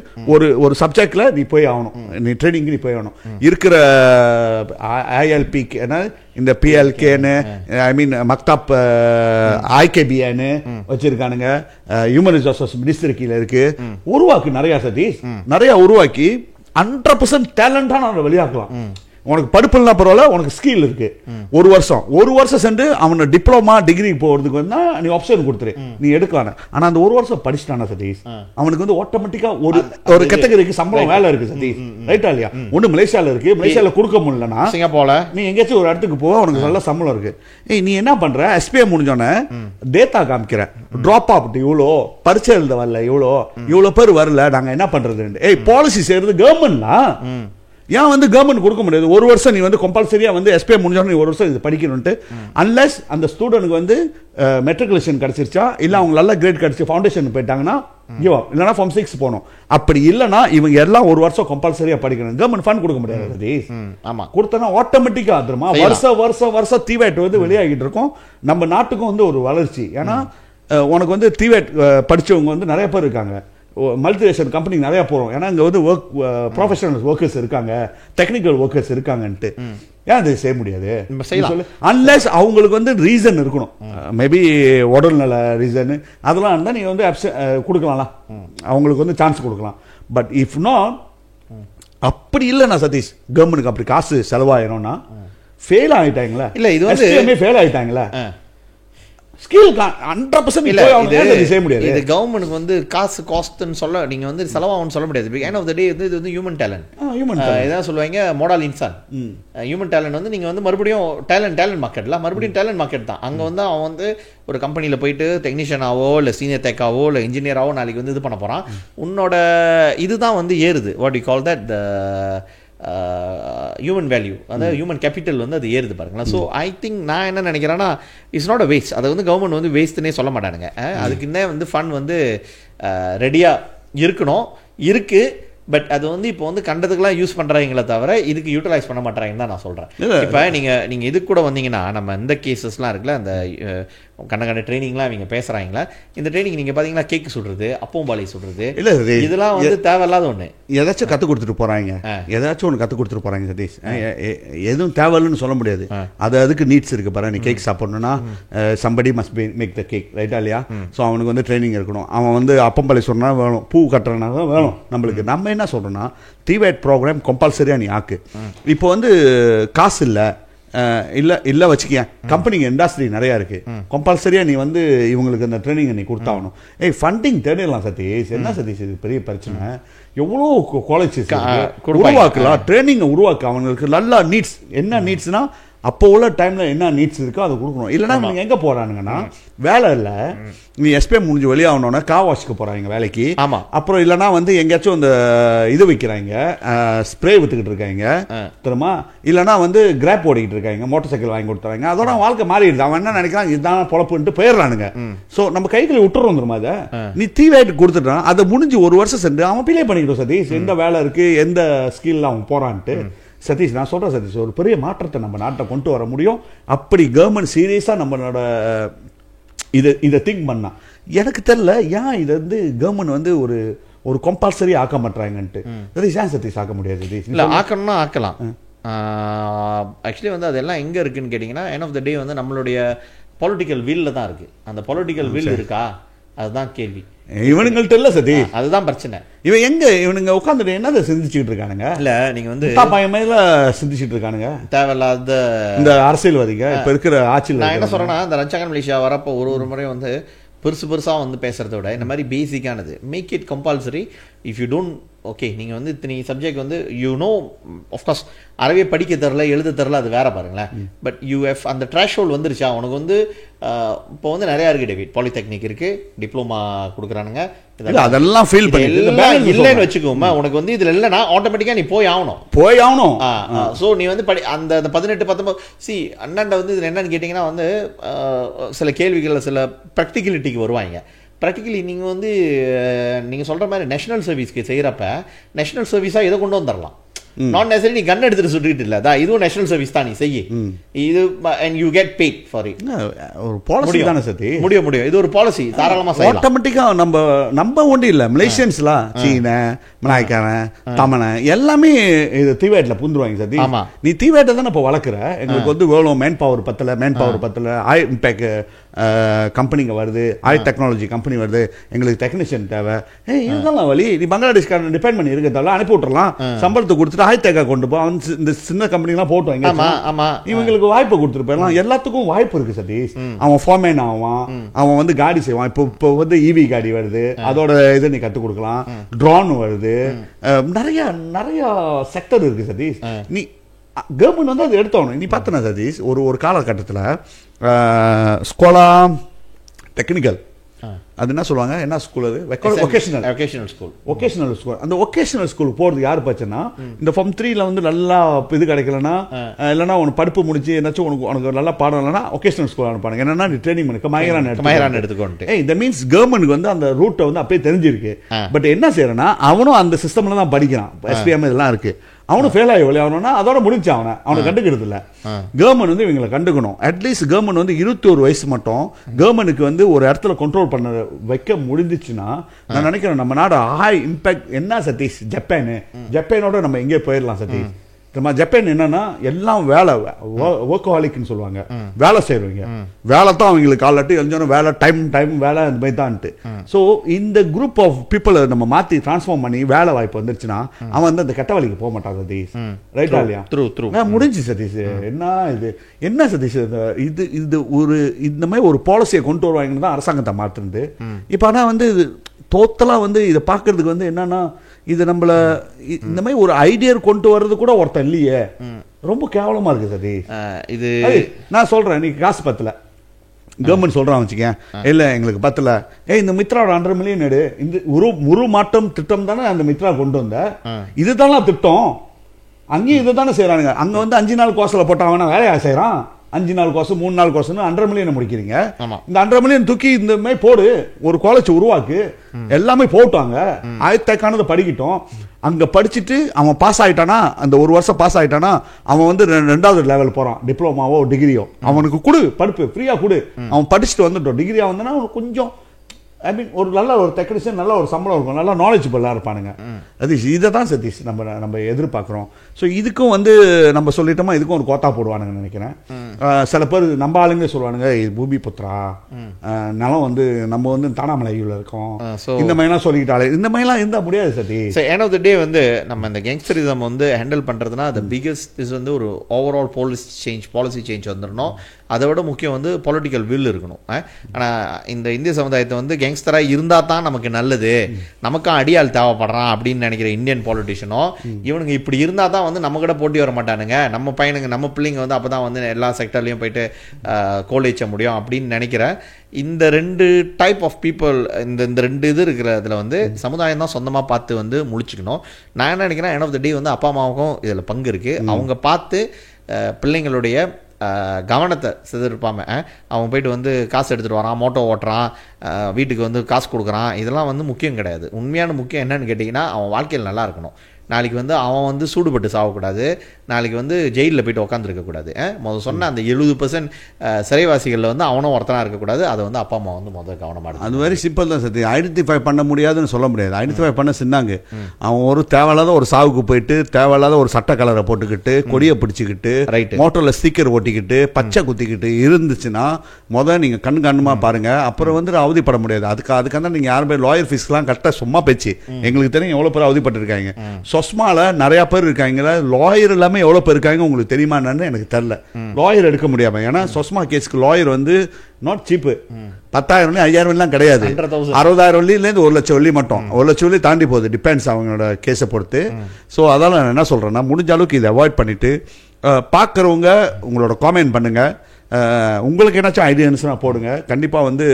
ஒரு சப்ஜெக்ட்ல நீ போய் ஆகணும், நீ ட்ரைனிங் நீ போய் ஆகணும். இருக்கிற ஐஎல்பி இந்த பிஎல்கேன்னு ஐ மீன் மக்தாப் ஐகேபின்னு வச்சிருக்கானுங்க, ஹியூமன் ரிசோர்சஸ் மினிஸ்டர் கீழே இருக்கு. உருவாக்கு நிறைய சதீஷ், நிறைய உருவாக்கி 100% டேலண்டான வெளியாக்கலாம். உனக்கு படிப்புனா பரவாயில்ல, உனக்கு ஸ்கில் இருக்கு. 1 வருஷம் சென்று அவனை டிப்ளமா டிகிரி போறதுக்கு வந்தா நீ ஆப்ஷன் கொடுத்துரு, நீ எடுக்கான. ஆனா அந்த 1 வருஷம் படிச்சுட்டானா சதீஷ், அவனுக்கு வந்து ஆட்டோமேட்டிக்கா ஒரு கேட்டகரிக்கு சம்பளம் வேலை இருக்கு சதீஷ், ரைட்டா இல்லையா? ஒண்ணு மலேசியால இருக்கு, மலேசியால கொடுக்க முடியலன்னா சிங்கப்பூர்ல நீ எங்கேயாச்சும் ஒரு இடத்துக்கு போவ, உனக்கு நல்ல சம்பளம் இருக்கு. நீ என்ன பண்ற, எஸ்பிஐ முடிஞ்சோடனே டேட்டா காமிக்கிற, டிராப் அவுட் இவ்வளோ, பரிச்சை எழுத வரல இவ்வளோ பேர் வரல, நாங்க என்ன பண்றது? பாலிசி செய்யறது கவர்மெண்ட்னா ஏன் வந்து கவர்மெண்ட் கொடுக்க முடியாது? 1 வருஷம் நீ வந்து கம்பல்சரியா வந்து எஸ்பிஐ முடிஞ்சோன்னு நீ 1 வருஷம் இது படிக்கணும்ட்டு, அன்லெஸ் அந்த ஸ்டூடெண்ட்க்கு வந்து மெட்ரிகுலேஷன் கிடைச்சிருச்சா, இல்ல அவங்க நல்ல கிரேட் கிடைச்சி ஃபவுண்டேஷன் போயிட்டாங்கன்னா இல்லைன்னா ஃபார்ம் 6 போகணும். அப்படி இல்லைன்னா இவங்க எல்லாம் 1 வருஷம் கம்பல்சரியா படிக்கணும். கவர்மெண்ட் ஃபண்ட் கொடுக்க முடியாது. ஆமா, கொடுத்தனா ஆட்டோமேட்டிக்கா வந்துருமா? வருஷம் டிவேட் வந்து வெளியாகிட்டு இருக்கும். நம்ம நாட்டுக்கும் வந்து ஒரு வளர்ச்சி. ஏன்னா உனக்கு வந்து டிவேட் படிச்சவங்க வந்து நிறைய பேர் இருக்காங்க, மல்டிநேஷனல் கம்பெனி நிறைய போறோம். ஏன்னா இங்க வந்து ப்ரொஃபஷனல் ஒர்க்கர்ஸ் இருக்காங்க, டெக்னிக்கல் ஒர்க்கர்ஸ் இருக்காங்கன்ட்டு. ஏன் அதை செய்ய முடியாது? அன்லெஸ் அவங்களுக்கு வந்து ரீசன் இருக்கணும், மேபி உடல் நல ரீசன் அதெல்லாம் இருந்தால் நீங்க வந்து கொடுக்கலாம், அவங்களுக்கு வந்து சான்ஸ் கொடுக்கலாம். பட் இஃப் நாட், அப்படி இல்லைண்ணா சதீஷ், கவர்மெண்ட்டுக்கு அப்படி காசு செலவாயிரம்னா ஃபெயில் ஆயிட்டாங்களா? இல்ல இது வந்து ஃபெயில் ஆயிட்டாங்களா? ஸ்கில் 100% இல்ல, இது செய்ய முடியாது. இது கவர்மெண்ட்க்கு வந்து காசு காஸ்ட்னு சொல்ல, நீங்க வந்து செலவாகும்னு சொல்ல முடியாது. எண்ட் ஆஃப் தி டே இது வந்து ஹியூமன் டேலண்ட். இதான் சொல்லுவாங்க மோடல் இன்சான். ஹியூமன் டேலண்ட் வந்து நீங்க வந்து மறுபடியும் டேலண்ட் மார்க்கெட்ல மறுபடியும் டேலண்ட் மார்க்கெட் தான். அங்க வந்து அவன் வந்து ஒரு கம்பெனியில் போயிட்டு டெக்னீஷியனாவோ இல்லை சீனியர் டெக்காவோ இல்லை இன்ஜினியராவோ நாளைக்கு வந்து இது பண்ண போகிறான். உன்னோட இதுதான் வந்து ஏறுது. What you call that the human value, அதாவது ஹியூமன் கேபிட்டல் வந்து அது ஏறுது பாருங்களேன். ஸோ ஐ திங்க் நான் என்ன நினைக்கிறேன்னா, இட்ஸ் நாட் அ வேஸ்ட். அதை வந்து கவர்மெண்ட் வந்து வேஸ்ட்னே சொல்ல மாட்டானுங்க. அதுக்கு இன்னும் வந்து ஃபண்ட் வந்து ரெடியாக இருக்கணும், இருக்குது. பட் அது வந்து இப்போ வந்து கண்டதுக்கெல்லாம் யூஸ் பண்ணுறாங்களே தவிர இதுக்கு யூட்டிலைஸ் பண்ண மாட்டாங்கன்னு தான் நான் சொல்கிறேன். இப்போ நீங்கள் இதுக்கு கூட வந்தீங்கன்னா, நம்ம இந்த கேசஸ்லாம் இருக்குல்ல, அந்த கண்ட ட்ரைனிங்லாம் இவங்க பேசுகிறாங்களா, இந்த ட்ரைனிங் நீங்கள் பார்த்தீங்கன்னா கேக்கு சுடுறது, அப்பம்பாலை சுடுறது, இல்லை இதெல்லாம் வந்து தேவையில்லாத ஒன்று. எதாச்சும் கற்றுக் கொடுத்துட்டு போகிறாங்க, ஏதாச்சும் ஒன்று கற்றுக் கொடுத்துட்டு போகிறாங்க சதீஷ். எதுவும் தேவையில்லைன்னு சொல்ல முடியாது. அதுக்கு நீட்ஸ் இருக்குது பாரு. நீ கேக் சாப்பிட்ணுன்னா somebody must be make the cake, ரைட்டா இல்லையா? ஸோ அவனுக்கு வந்து ட்ரைனிங் இருக்கணும். அவன் வந்து அப்பம்பாலை சொன்னா வேணும், பூ கட்டுறனா தான் வேணும் நம்மளுக்கு. நம்ம என்ன சொல்றோம்னா, டிவேட் ப்ரோக்ராம் கம்பல்சரியா நீ ஆக்கு. இப்போ வந்து காசு இல்ல வச்சுக்க, கம்பெனிங்க இண்டஸ்ட்ரி நிறைய இருக்கு, கம்பல்சரியா நீ வந்து இவங்களுக்கு அந்த ட்ரைனிங் நீ கொடுத்தாகணும். ஃபண்டிங் தேடிடலாம் சதீஷ். என்ன சதீஷ் இது பெரிய பிரச்சனை? எவ்வளோ காலேஜஸ் உருவாக்கலாம், ட்ரைனிங் உருவாக்க. அவங்களுக்கு நல்ல நீட்ஸ், என்ன நீட்ஸ்னா அப்போ உள்ள டைம்ல என்ன நீட்ஸ் இருக்கோ அதை கொடுக்கணும். இல்லைன்னா நீங்க எங்க போறானுங்கன்னா, வேலை இல்லை, நீ எஸ்பிஐ முடிஞ்சு வெளியாகணும்னா கார் வாஷ்க்கு போறாங்க வேலைக்கு. ஆமா, அப்புறம் இல்லைன்னா வந்து எங்கேயாச்சும் இந்த இது வைக்கிறாங்க, ஸ்ப்ரே வித்துக்கிட்டு இருக்காங்க தெரியுமா? இல்லைன்னா வந்து கிராப் ஓடிக்கிட்டு இருக்காங்க, மோட்டர் சைக்கிள் வாங்கி கொடுத்துறாங்க. அதோட வாழ்க்கை மாறிடுது. அவன் என்ன நினைக்கிறான், இதுதான் பொழப்புன்ட்டு போயிடுறானுங்க. ஸோ நம்ம கைகளை விட்டுறோம் தெரியுமா? அதை நீ தீவாயிட்டு கொடுத்துட்டான், அதை முடிஞ்சு 1 வருஷம் சென்று அவன் பிளே பண்ணிக்கிட்டோம் சதீஷ். எந்த வேலை இருக்கு, எந்த ஸ்கில் அவன் போறான்ட்டு. சதீஷ் நான் சொல்றேன் சதீஷ், ஒரு பெரிய மாற்றத்தை நம்ம நாட்டை கொண்டு வர முடியும். அப்படி கவர்மெண்ட் சீரியஸா நம்மளோட இதை திங்க் பண்ணா எனக்கு தெரியல ஏன் இதை வந்து கவர்மெண்ட் வந்து ஒரு கம்பல்சரி ஆக்க மாட்டாங்கன்ட்டு. ஏன் சதீஷ் ஆக்க முடியாது? இல்லை, ஆக்கணும்னா ஆக்கலாம். ஆக்சுவலி வந்து அதெல்லாம் எங்கே இருக்குன்னு கேட்டிங்கன்னா, எண்ட் ஆஃப் த டே வந்து நம்மளுடைய பொலிட்டிக்கல் வில்ல தான் இருக்குது. அந்த பொலிட்டிக்கல் வில் இருக்கா, அதுதான் கேள்வி. இவனுங்கள்ட்ட இல்ல சதி, அதுதான் பிரச்சனை. இவனுங்க உட்காந்துட்டு என்னதை சிந்திச்சுட்டு இருக்கானுங்க? இல்ல நீங்க வந்து பயமையில சிந்திச்சுட்டு இருக்கானுங்க தேவையில்லாத இந்த அரசியல்வாதிங்க இப்ப இருக்கிற ஆட்சியில். நான் என்ன சொல்றேன்னா, இந்த ரஞ்சகன் மலேசியா வரப்போ ஒரு முறை வந்து பெருசாக வந்து பேசுகிறத விட இந்த மாதிரி பேசிக்கானது make it compulsory. If you don't okay, நீங்கள் வந்து இத்தனை சப்ஜெக்ட் வந்து ஆஃப்கோர்ஸ் அறவே படிக்க தரல, எழுத தரல, அது வேற பாருங்களேன். பட் யூஎஃப் அந்த ட்ராஷ் ஹோல் வந்துருச்சா உனக்கு வந்து இப்போ வந்து நிறையா இருக்குது. டேவிட் பாலிடெக்னிக் இருக்குது, டிப்ளமா கொடுக்குறானுங்க, அதெல்லாம் ஃபீல் பண்ணி இல்லைன்னு வச்சுக்கோமா. உனக்கு வந்து இதில் இல்லைன்னா ஆட்டோமேட்டிக்காக நீ போய் ஆகணும். ஸோ நீ வந்து அந்த 18 19 அண்ணாண்ட வந்து இதில் என்னன்னு கேட்டிங்கன்னா வந்து சில கேள்விகளில் சில ப்ராக்டிகலிட்டிக்கு வருவாங்க. ப்ராக்டிகலி நீங்கள் வந்து நீங்கள் சொல்கிற மாதிரி நேஷனல் சர்வீஸ்க்கு செய்கிறப்ப நேஷனல் சர்வீஸாக இதை கொண்டு வந்துடலாம். நாட் நெசரி நீ கன் எடுத்துட்டு சுட்டுக்கிட்டு இல்ல, இதுவும் நேஷனல் சர்வீஸ் தான், நீ செய்ய இது and you get paid for it. ஒரு பாலிசி தானே சத்தி, முடியும் இது ஒரு பாலிசி, தாராளமா செய்யலாம். ஆட்டோமேட்டிக்கா நம்ம ஒண்டி இல்ல, மலேசியன்ஸ்லாம் சீன மலாய்க்காரன் தமிழன் எல்லாமே இது தீவேட்ல புந்துருவாங்க சத்தி. நீ தீவேட்டை தானே இப்போ வளர்க்குற. எங்களுக்கு வந்து எவ்வளோ மேன் பவர் பத்தல ஹை இம்பேக்ட் கம்பெனிங்க வருது, ஹை டெக்னாலஜி கம்பெனி வருது, எங்களுக்கு டெக்னீஷியன் தேவை. இதுதான் வழி. நீ பங்களாதேஷ்காரன் டிபெண்ட் பண்ணி இருக்கிறதால அனுப்பி விட்டுறலாம், சம்பளத்தை கொடுத்துட்டு ஹை டெக்கா கொண்டு போ, இந்த சின்ன கம்பெனிலாம் போட்டு வாங்க, இவங்களுக்கு வாய்ப்பு கொடுத்துட்டு போயிடலாம். எல்லாத்துக்கும் வாய்ப்பு இருக்கு சதீஷ். அவன் ஃபார்மேன் ஆவான், அவன் வந்து காடி செய்வான். இப்போ வந்து இவி காடி வருது, அதோட இதை நீ கற்றுக் கொடுக்கலாம். ட்ரோன் வருது, நிறைய செக்டர் இருக்கு சதீஷ். நீ கவர்மெண்ட் வந்து அதை எடுத்தோணும். நீ பார்த்தனா சதீஷ், ஒரு காலகட்டத்தில் ஸ்கோலா டெக்னிக்கல் அது என்ன சொல்லுவாங்க, என்ன ஸ்கூல் அது, ஒகேஷனல் ஸ்கூல். அந்த ஒகேஷனல் ஸ்கூல் போறது யாரு பச்சனா, இந்த ஃபார்ம் 3ல வந்து நல்லா இது கிடைக்கலன்னா, இல்லைன்னா உனக்கு படிப்பு முடிச்சு என்னாச்சும் உனக்கு நல்லா பாடம் இல்லைன்னா ஒகேஷனல் ஸ்கூல் அனுப்பாங்க. என்னன்னா நீ ட்ரைனிங் பண்ணி மயரான் எடுத்துக்கோன்ட்டு. இந்த மீன்ஸ் கவர்மெண்ட்டுக்கு வந்து அந்த ரூட்டை வந்து அப்படியே தெரிஞ்சிருக்கு. பட் என்ன செய்யறேன்னா, அவனும் அந்த சிஸ்டம்ல தான் படிக்கிறான். SPM இதெல்லாம் இருக்கு. அவனும் ஃபெயில் ஆகி விளையாடணும்னா அதோட முடிஞ்சு அவனை கண்டுக்கிறது இல்லை. கவர்மெண்ட் வந்து இவங்களை கண்டுக்கணும். அட்லீஸ்ட் கவர்மெண்ட் வந்து 21 வயசு மட்டும் கவர்மெண்ட்டுக்கு வந்து ஒரு இடத்துல கண்ட்ரோல் பண்ண வைக்க முடிஞ்சிச்சுன்னா, நான் நினைக்கிறேன் நம்ம நாடு ஹை இம்பாக்ட். என்ன சதீஷ், ஜப்பானோட நம்ம எங்கே போயிடலாம் சதீஷ். ஜப்பான் என்னன்னா எல்லாம் வேலை, ஒர்க்கஹாலிக்னு சொல்லுவாங்க, வேலை செய்யறவங்க, வேலை தான் அவங்களுக்கு காலட்டு எழுந்தோம், வேலை டைம் வேலை அந்த மாதிரி தான். ஸோ இந்த குரூப் ஆஃப் பீப்புளை நம்ம மாற்றி டிரான்ஸ்ஃபார்ம் பண்ணி வேலை வாய்ப்பு வந்துருச்சுன்னா அவன் வந்து அந்த கெட்ட வேலைக்கு போக மாட்டான் சதீஷ். ரைட்டா இல்லையா? முடிஞ்சு சதீஷ். என்ன சதீஷ், இது ஒரு இந்த மாதிரி ஒரு பாலிசியை கொண்டு வருவாங்கன்னு தான் அரசாங்கத்தை மாற்றுறது. இப்போ ஆனால் வந்து டோட்டலாக வந்து இதை பார்க்கறதுக்கு வந்து என்னன்னா, இது நம்மள இந்த மாதிரி ஒரு ஐடியா கொண்டு வர்றது கூட ஒருத்தன் இல்லையே, ரொம்ப கேவலமா இருக்கு சதி. இது நான் சொல்றேன், நீ காசு பத்தல, கவர்மெண்ட் சொல்றான் வச்சுக்கேன், இல்ல எங்களுக்கு பத்தல, இந்த மித்ராவோட 1.5 மில்லியன் எடு, இந்த ஒரு மாற்றம் திட்டம் தானே அந்த மித்ரா கொண்டு வந்த, இதுதானே திட்டம். அங்கேயும் இதை தானே செய்யறானுங்க. அங்க வந்து 5 நாள் கோர்ஸ்ல போட்டாங்கன்னா வேலையா செய்யறான், 5 நாள் கோர்ஸ் 3 நாள் கோர்ஸ் 1.5 மில்லியன் முடிக்கிறீங்க. இந்த 1.5 மில்லியன் தூக்கி இந்த மாதிரி போடு, ஒரு காலேஜ் உருவாக்கு, எல்லாமே போட்டாங்க, ஆயத்தக்கானதை படிக்கட்டும். அங்க படிச்சுட்டு அவன் பாஸ் ஆயிட்டானா, அந்த ஒரு வருஷம் பாஸ் ஆயிட்டானா அவன் வந்து 2வது லெவல் போறான், டிப்ளமாவோ டிகிரியோ அவனுக்கு கொடு, படிப்பு ஃப்ரீயா கொடு, அவன் படிச்சுட்டு வந்துட்டோம். டிகிரியா வந்தனா கொஞ்சம் ஐ மீன் ஒரு நல்ல ஒரு டெக்னீஷியன், நல்ல ஒரு சம்பளம் இருக்கும், நல்லா நாலேஜபிளாக இருப்பானுங்க. அது இதை தான் சதீஷ் நம்ம எதிர்பார்க்குறோம். ஸோ இதுக்கும் வந்து நம்ம சொல்லிட்டோமா, இதுக்கும் ஒரு கோத்தா போடுவானுங்கன்னு நினைக்கிறேன். சில பேர் நம்ம ஆளுங்க சொல்லுவானுங்க, இது பூமி புத்ரா நிலம் வந்து நம்ம வந்து தானாமலையில் இருக்கோம், இந்த மாதிரிலாம் சொல்லிக்கிட்டாலே, இந்த மாதிரிலாம் இருந்தால் முடியாது சதீஷ். எண்ட் ஆஃப் த டே வந்து நம்ம இந்த கேங்ஸ்டரிசம் வந்து ஹேண்டில் பண்ணுறதுனா த பிகெஸ்ட் இஸ் வந்து ஒரு ஓவரால் பாலிசி சேஞ்ச் வந்துடணும். அதை விட முக்கியம் வந்து பொலிட்டிக்கல் வில் இருக்கணும். ஆனால் இந்த இந்திய சமுதாயத்தை வந்து கேங்ஸ்டராக இருந்தால் தான் நமக்கு நல்லது, நமக்கும் அடியால் தேவைப்படுறான் அப்படின்னு நினைக்கிற இந்தியன் பாலிட்டிஷியனோ, இவனுங்க இப்படி இருந்தால் தான் வந்து நம்ம கூட போட்டி வர மாட்டானுங்க, நம்ம பையனுங்க நம்ம பிள்ளைங்க வந்து அப்போ தான் வந்து எல்லா செக்டர்லையும் போயிட்டு கோலேச்ச முடியும் அப்படின்னு நினைக்கிற இந்த 2 டைப் ஆஃப் பீப்புள், இந்த 2 இது இருக்கிறதுல வந்து சமுதாயம் தான் சொந்தமாக பார்த்து வந்து முழிச்சுக்கணும். நான் என்ன நினைக்கிறேன், எண்ட் ஆஃப் த டே வந்து அப்பா அம்மாவுக்கும் இதில் பங்கு இருக்குது. அவங்க பார்த்து பிள்ளைங்களுடைய கவனத்தை சிதறிப்பாம, அவன் போயிட்டு வந்து காசு எடுத்துகிட்டு வரான், மோட்டோ ஓட்டுறான், வீட்டுக்கு வந்து காசு கொடுக்குறான், இதெல்லாம் வந்து முக்கியம் கிடையாது. உண்மையான முக்கியம் என்னன்னு கேட்டிங்கன்னா, அவன் வாழ்க்கையில் நல்லா இருக்கணும். நாளைக்கு வந்து அவன் வந்து சூடுபட்டு சாகக்கூடாது, நாளைக்கு வந்து ஜெயிலில் போயிட்டு உட்காந்துருக்கக்கூடாது. முதல் சொன்ன அந்த 70% சிறைவாசிகளில் வந்து அவனும் ஒருத்தனாக இருக்கக்கூடாது. அதை வந்து அப்பா அம்மா வந்து முதல் கவனமாக அது வெரி சிம்பிள் தான் சத்தி. ஐடென்டிஃபை பண்ண முடியாதுன்னு சொல்ல முடியாது. ஐடென்டிஃபை பண்ண சின்னாங்க அவன் ஒரு தேவையில்லாத ஒரு சாவுக்கு போயிட்டு தேவையில்லாத ஒரு சட்ட கலரை போட்டுக்கிட்டு கொடியை பிடிச்சிக்கிட்டு மோட்டரில் ஸ்டிக்கர் ஒட்டிக்கிட்டு பச்சை குத்திக்கிட்டு இருந்துச்சுன்னா நீங்கள் கண்ணுமா பாருங்க. அப்புறம் வந்து அவதிப்பட முடியாது. அதுக்காக நீங்கள் யாருமே லாயர் ஃபீஸ்லாம் கரெக்டாக சும்மா பேச்சு. எங்களுக்கு தெரியும் எவ்வளோ பேர் அவதிப்பட்டிருக்காங்க. சொஸ்மால நிறைய பேர் இருக்காங்க. லாயர் எல்லாமே எவ்வளோ பேர் இருக்காங்க உங்களுக்கு தெரியுமான்னு எனக்கு தெரியல. லாயர் எடுக்க முடியாம, ஏன்னா சொஸ்மா கேஸ்க்கு லாயர் வந்து நாட் சீப்பு. 10,000 5,000 கிடையாது, 60,000 வெள்ளியிலேருந்து 1,00,000 வெள்ளி மட்டும். 1,00,000 வெள்ளி தாண்டி போகுது, டிபெண்ட்ஸ் அவங்களோட கேஸை பொறுத்து. ஸோ அதால நான் என்ன சொல்றேன்னா, முடிஞ்ச அளவுக்கு இதை அவாய்ட் பண்ணிட்டு பார்க்குறவங்க உங்களோட காமெண்ட் பண்ணுங்க. உங்களுக்கு ஏதாச்சும் ஐடியாஸ்னா போடுங்க. கண்டிப்பாக வந்து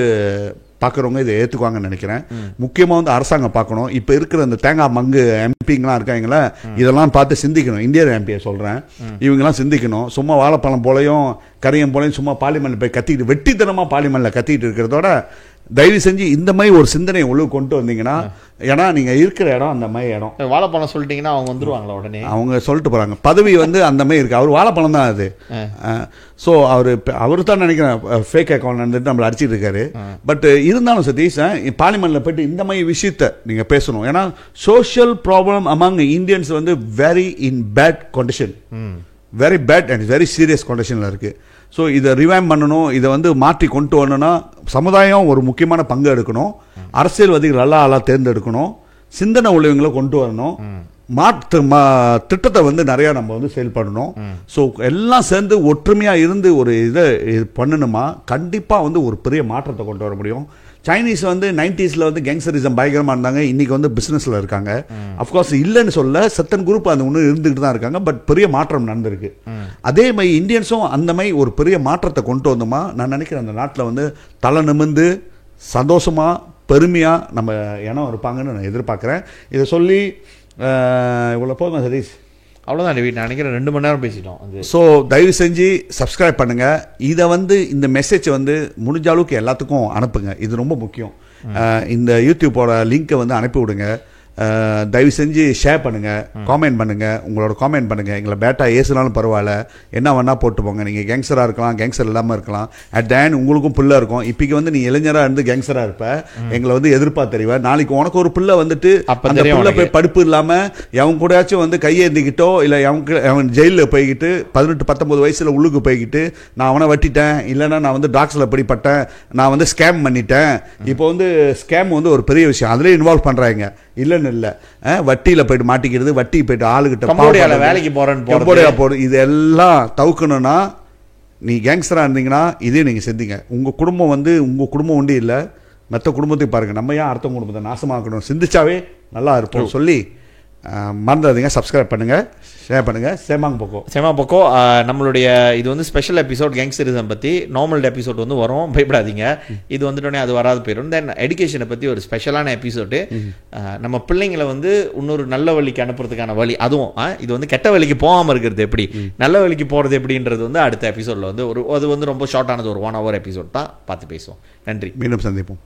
பார்க்குறவங்க இதை ஏற்றுக்குவாங்கன்னு நினைக்கிறேன். முக்கியமாக வந்து அரசாங்கம் பார்க்கணும். இப்போ இருக்கிற அந்த தேங்காய் மங்கு எம்பிங்கெலாம் இருக்காங்களே, இதெல்லாம் பார்த்து சிந்திக்கணும். இந்தியன் எம்பியை சொல்கிறேன், இவங்கெல்லாம் சிந்திக்கணும். சும்மா வாழைப்பழம் போலையும் கரையம் போலையும் சும்மா பார்லிமெண்ட்டில் போய் கத்திக்கிட்டு வெட்டித்தனமாக பார்லிமெண்ட்டில் கத்திக்கிட்டு இருக்கிறதோட தயவு செஞ்சு இந்த மாதிரி ஒரு சிந்தனையை உள்ள கொண்டு வந்தீங்கன்னா, ஏன்னா நீங்கள் இருக்கிற இடம் அந்த மாதிரி இடம். வாழைப்பழம் சொல்லிட்டீங்கன்னா அவங்க வந்துருவாங்களா உடனே? அவங்க சொல்லிட்டு போகிறாங்க. பதவி வந்து அந்த மாதிரி இருக்குது. அவர் வாழைப்பழம் தான் அது. ஸோ அவர் தான் நினைக்கிறேன் ஃபேக் அக்கௌண்ட் வந்துட்டு நம்மளை அடிச்சிட்டு இருக்காரு. பட் இருந்தாலும் சதீஷ், பார்லிமெண்ட்டில் போயிட்டு இந்த மாதிரி விஷயத்தை நீங்கள் பேசணும். ஏன்னா சோஷியல் ப்ராப்ளம் அமாங் இந்தியன்ஸ் வந்து very in bad condition, very bad and very serious கண்டிஷனில் இருக்குது. ஸோ இதை ரிவைம் பண்ணணும். இதை வந்து மாற்றி கொண்டு வரணும்னா சமுதாயம் ஒரு முக்கியமான பங்கு எடுக்கணும். அரசியல்வாதிகள் நல்லா ஆளாக தேர்ந்தெடுக்கணும். சிந்தனை உள்ளவங்களை கொண்டு வரணும். திட்டத்தை வந்து நிறையா நம்ம வந்து செயல்படணும். ஸோ எல்லாம் சேர்ந்து ஒற்றுமையாக இருந்து ஒரு இதை பண்ணணுமா, கண்டிப்பாக வந்து ஒரு பெரிய மாற்றத்தை கொண்டு வர முடியும். சைனீஸ் வந்து 90s வந்து கேங்ஸ்டரிசம் பயங்கரமாக இருந்தாங்க. இன்றைக்கி வந்து பிஸ்னஸில் இருக்காங்க. அஃப்கோர்ஸ் இல்லைன்னு சொல்ல, சத்தன் குரூப் அந்த ஒன்று இருந்துகிட்டு தான் இருக்காங்க. பட் பெரிய மாற்றம் நடந்திருக்கு. அதே மாதிரி இந்தியன்ஸும் அந்த மாதிரி ஒரு பெரிய மாற்றத்தை கொண்டு வந்தோமா, நான் நினைக்கிறேன் அந்த நாட்டில் வந்து தலை நிமிர்ந்து சந்தோஷமாக பெருமையாக நம்ம இனம் இருப்பாங்கன்னு நான் எதிர்பார்க்குறேன். இதை சொல்லி இவ்வளோ போதும் சதீஷ். அவ்வளோதான் டேவிட், நான் நினைக்கிறேன் 2 மணி நேரம் பேசிட்டோம். ஸோ தயவு செஞ்சு சப்ஸ்கிரைப் பண்ணுங்கள். இதை வந்து இந்த மெசேஜ் வந்து முடிஞ்ச அளவுக்கு எல்லாத்துக்கும் அனுப்புங்க. இது ரொம்ப முக்கியம். இந்த யூடியூப்போட லிங்க்கை வந்து அனுப்பி விடுங்க. தயவு செஞ்சு ஷேர் பண்ணுங்கள், காமெண்ட் பண்ணுங்கள். உங்களோட காமெண்ட் பண்ணுங்கள். எங்களை பேட்டா ஏசுனாலும் பரவாயில்ல, என்ன வேணால் போட்டு போங்க. நீங்கள் கேங்ஸ்டராக இருக்கலாம், கேங்ஸ்டர் இல்லாமல் இருக்கலாம். அட் த எண்ட் உங்களுக்கும் பிள்ளை இருக்கும். இப்போக்கு வந்து நீ இளைஞராக இருந்து கேங்ஸ்டராக இருப்ப, எங்களை வந்து எதிர்பார்த்து தெரிவேன். நாளைக்கு உனக்கு ஒரு பிள்ளை வந்துட்டு அந்த பிள்ளை போய் படிப்பு இல்லாமல் எவன் கூடயாச்சும் வந்து கையேந்திக்கிட்டோ இல்லை அவன் ஜெயிலில் போய்கிட்டு 18-19 வயசில் உள்ளுக்கு போய்கிட்டு நான் அவனை வட்டிட்டேன், இல்லைன்னா நான் வந்து டாக்ஸில் படிப்பட்டேன், நான் வந்து ஸ்கேம் பண்ணிட்டேன். இப்போ வந்து ஸ்கேம் வந்து ஒரு பெரிய விஷயம், அதிலே இன்வால்வ் பண்ணுறாங்க. இல்லைன்னு இல்லை, வட்டியில் போயிட்டு மாட்டிக்கிறது, வட்டி போயிட்டு ஆளுகிட்ட வேலைக்கு போடு, இதெல்லாம் தவிர்க்கணும்னா நீ கேங்ஸ்டராக இருந்தீங்கன்னா இதே நீங்கள் செஞ்சீங்க. உங்கள் குடும்பம் வந்து உங்கள் குடும்பம் ஒன்றி இல்லை, மற்ற குடும்பத்தையும் பாருங்கள். நம்ம ஏன் அடுத்த குடும்பத்தை நாசமாக்கணும், சிந்திச்சாவே நல்லா இருப்போம் சொல்லி மறந்துடாதீங்க. சப்ஸ்கிரைப் பண்ணுங்கள், ஷேர் பண்ணுங்கள். சேமாங் பொக்கோ நம்மளுடைய இது வந்து ஸ்பெஷல் எபிசோட் கேங்ஸ்டரிசம் பற்றி. நார்மல் எபிசோட் வந்து வரும், பயப்படாதீங்க. இது வந்துட்டோடனே அது வராது போயிடும். தென் எஜுகேஷனை பற்றி ஒரு ஸ்பெஷலான எபிசோடு. நம்ம பிள்ளைங்களை வந்து இன்னொரு நல்ல வழிக்கு அனுப்புறதுக்கான வழி, அதுவும் இது வந்து கெட்ட வழிக்கு போகாமல் இருக்கிறது எப்படி, நல்ல வழிக்கு போகிறது எப்படின்றது வந்து அடுத்த எபிசோடில் வந்து அது வந்து ரொம்ப ஷார்ட்டானது, ஒரு 1 hour எபிசோட் தான். பார்த்து பேசுவோம். நன்றி, மீண்டும் சந்திப்போம்.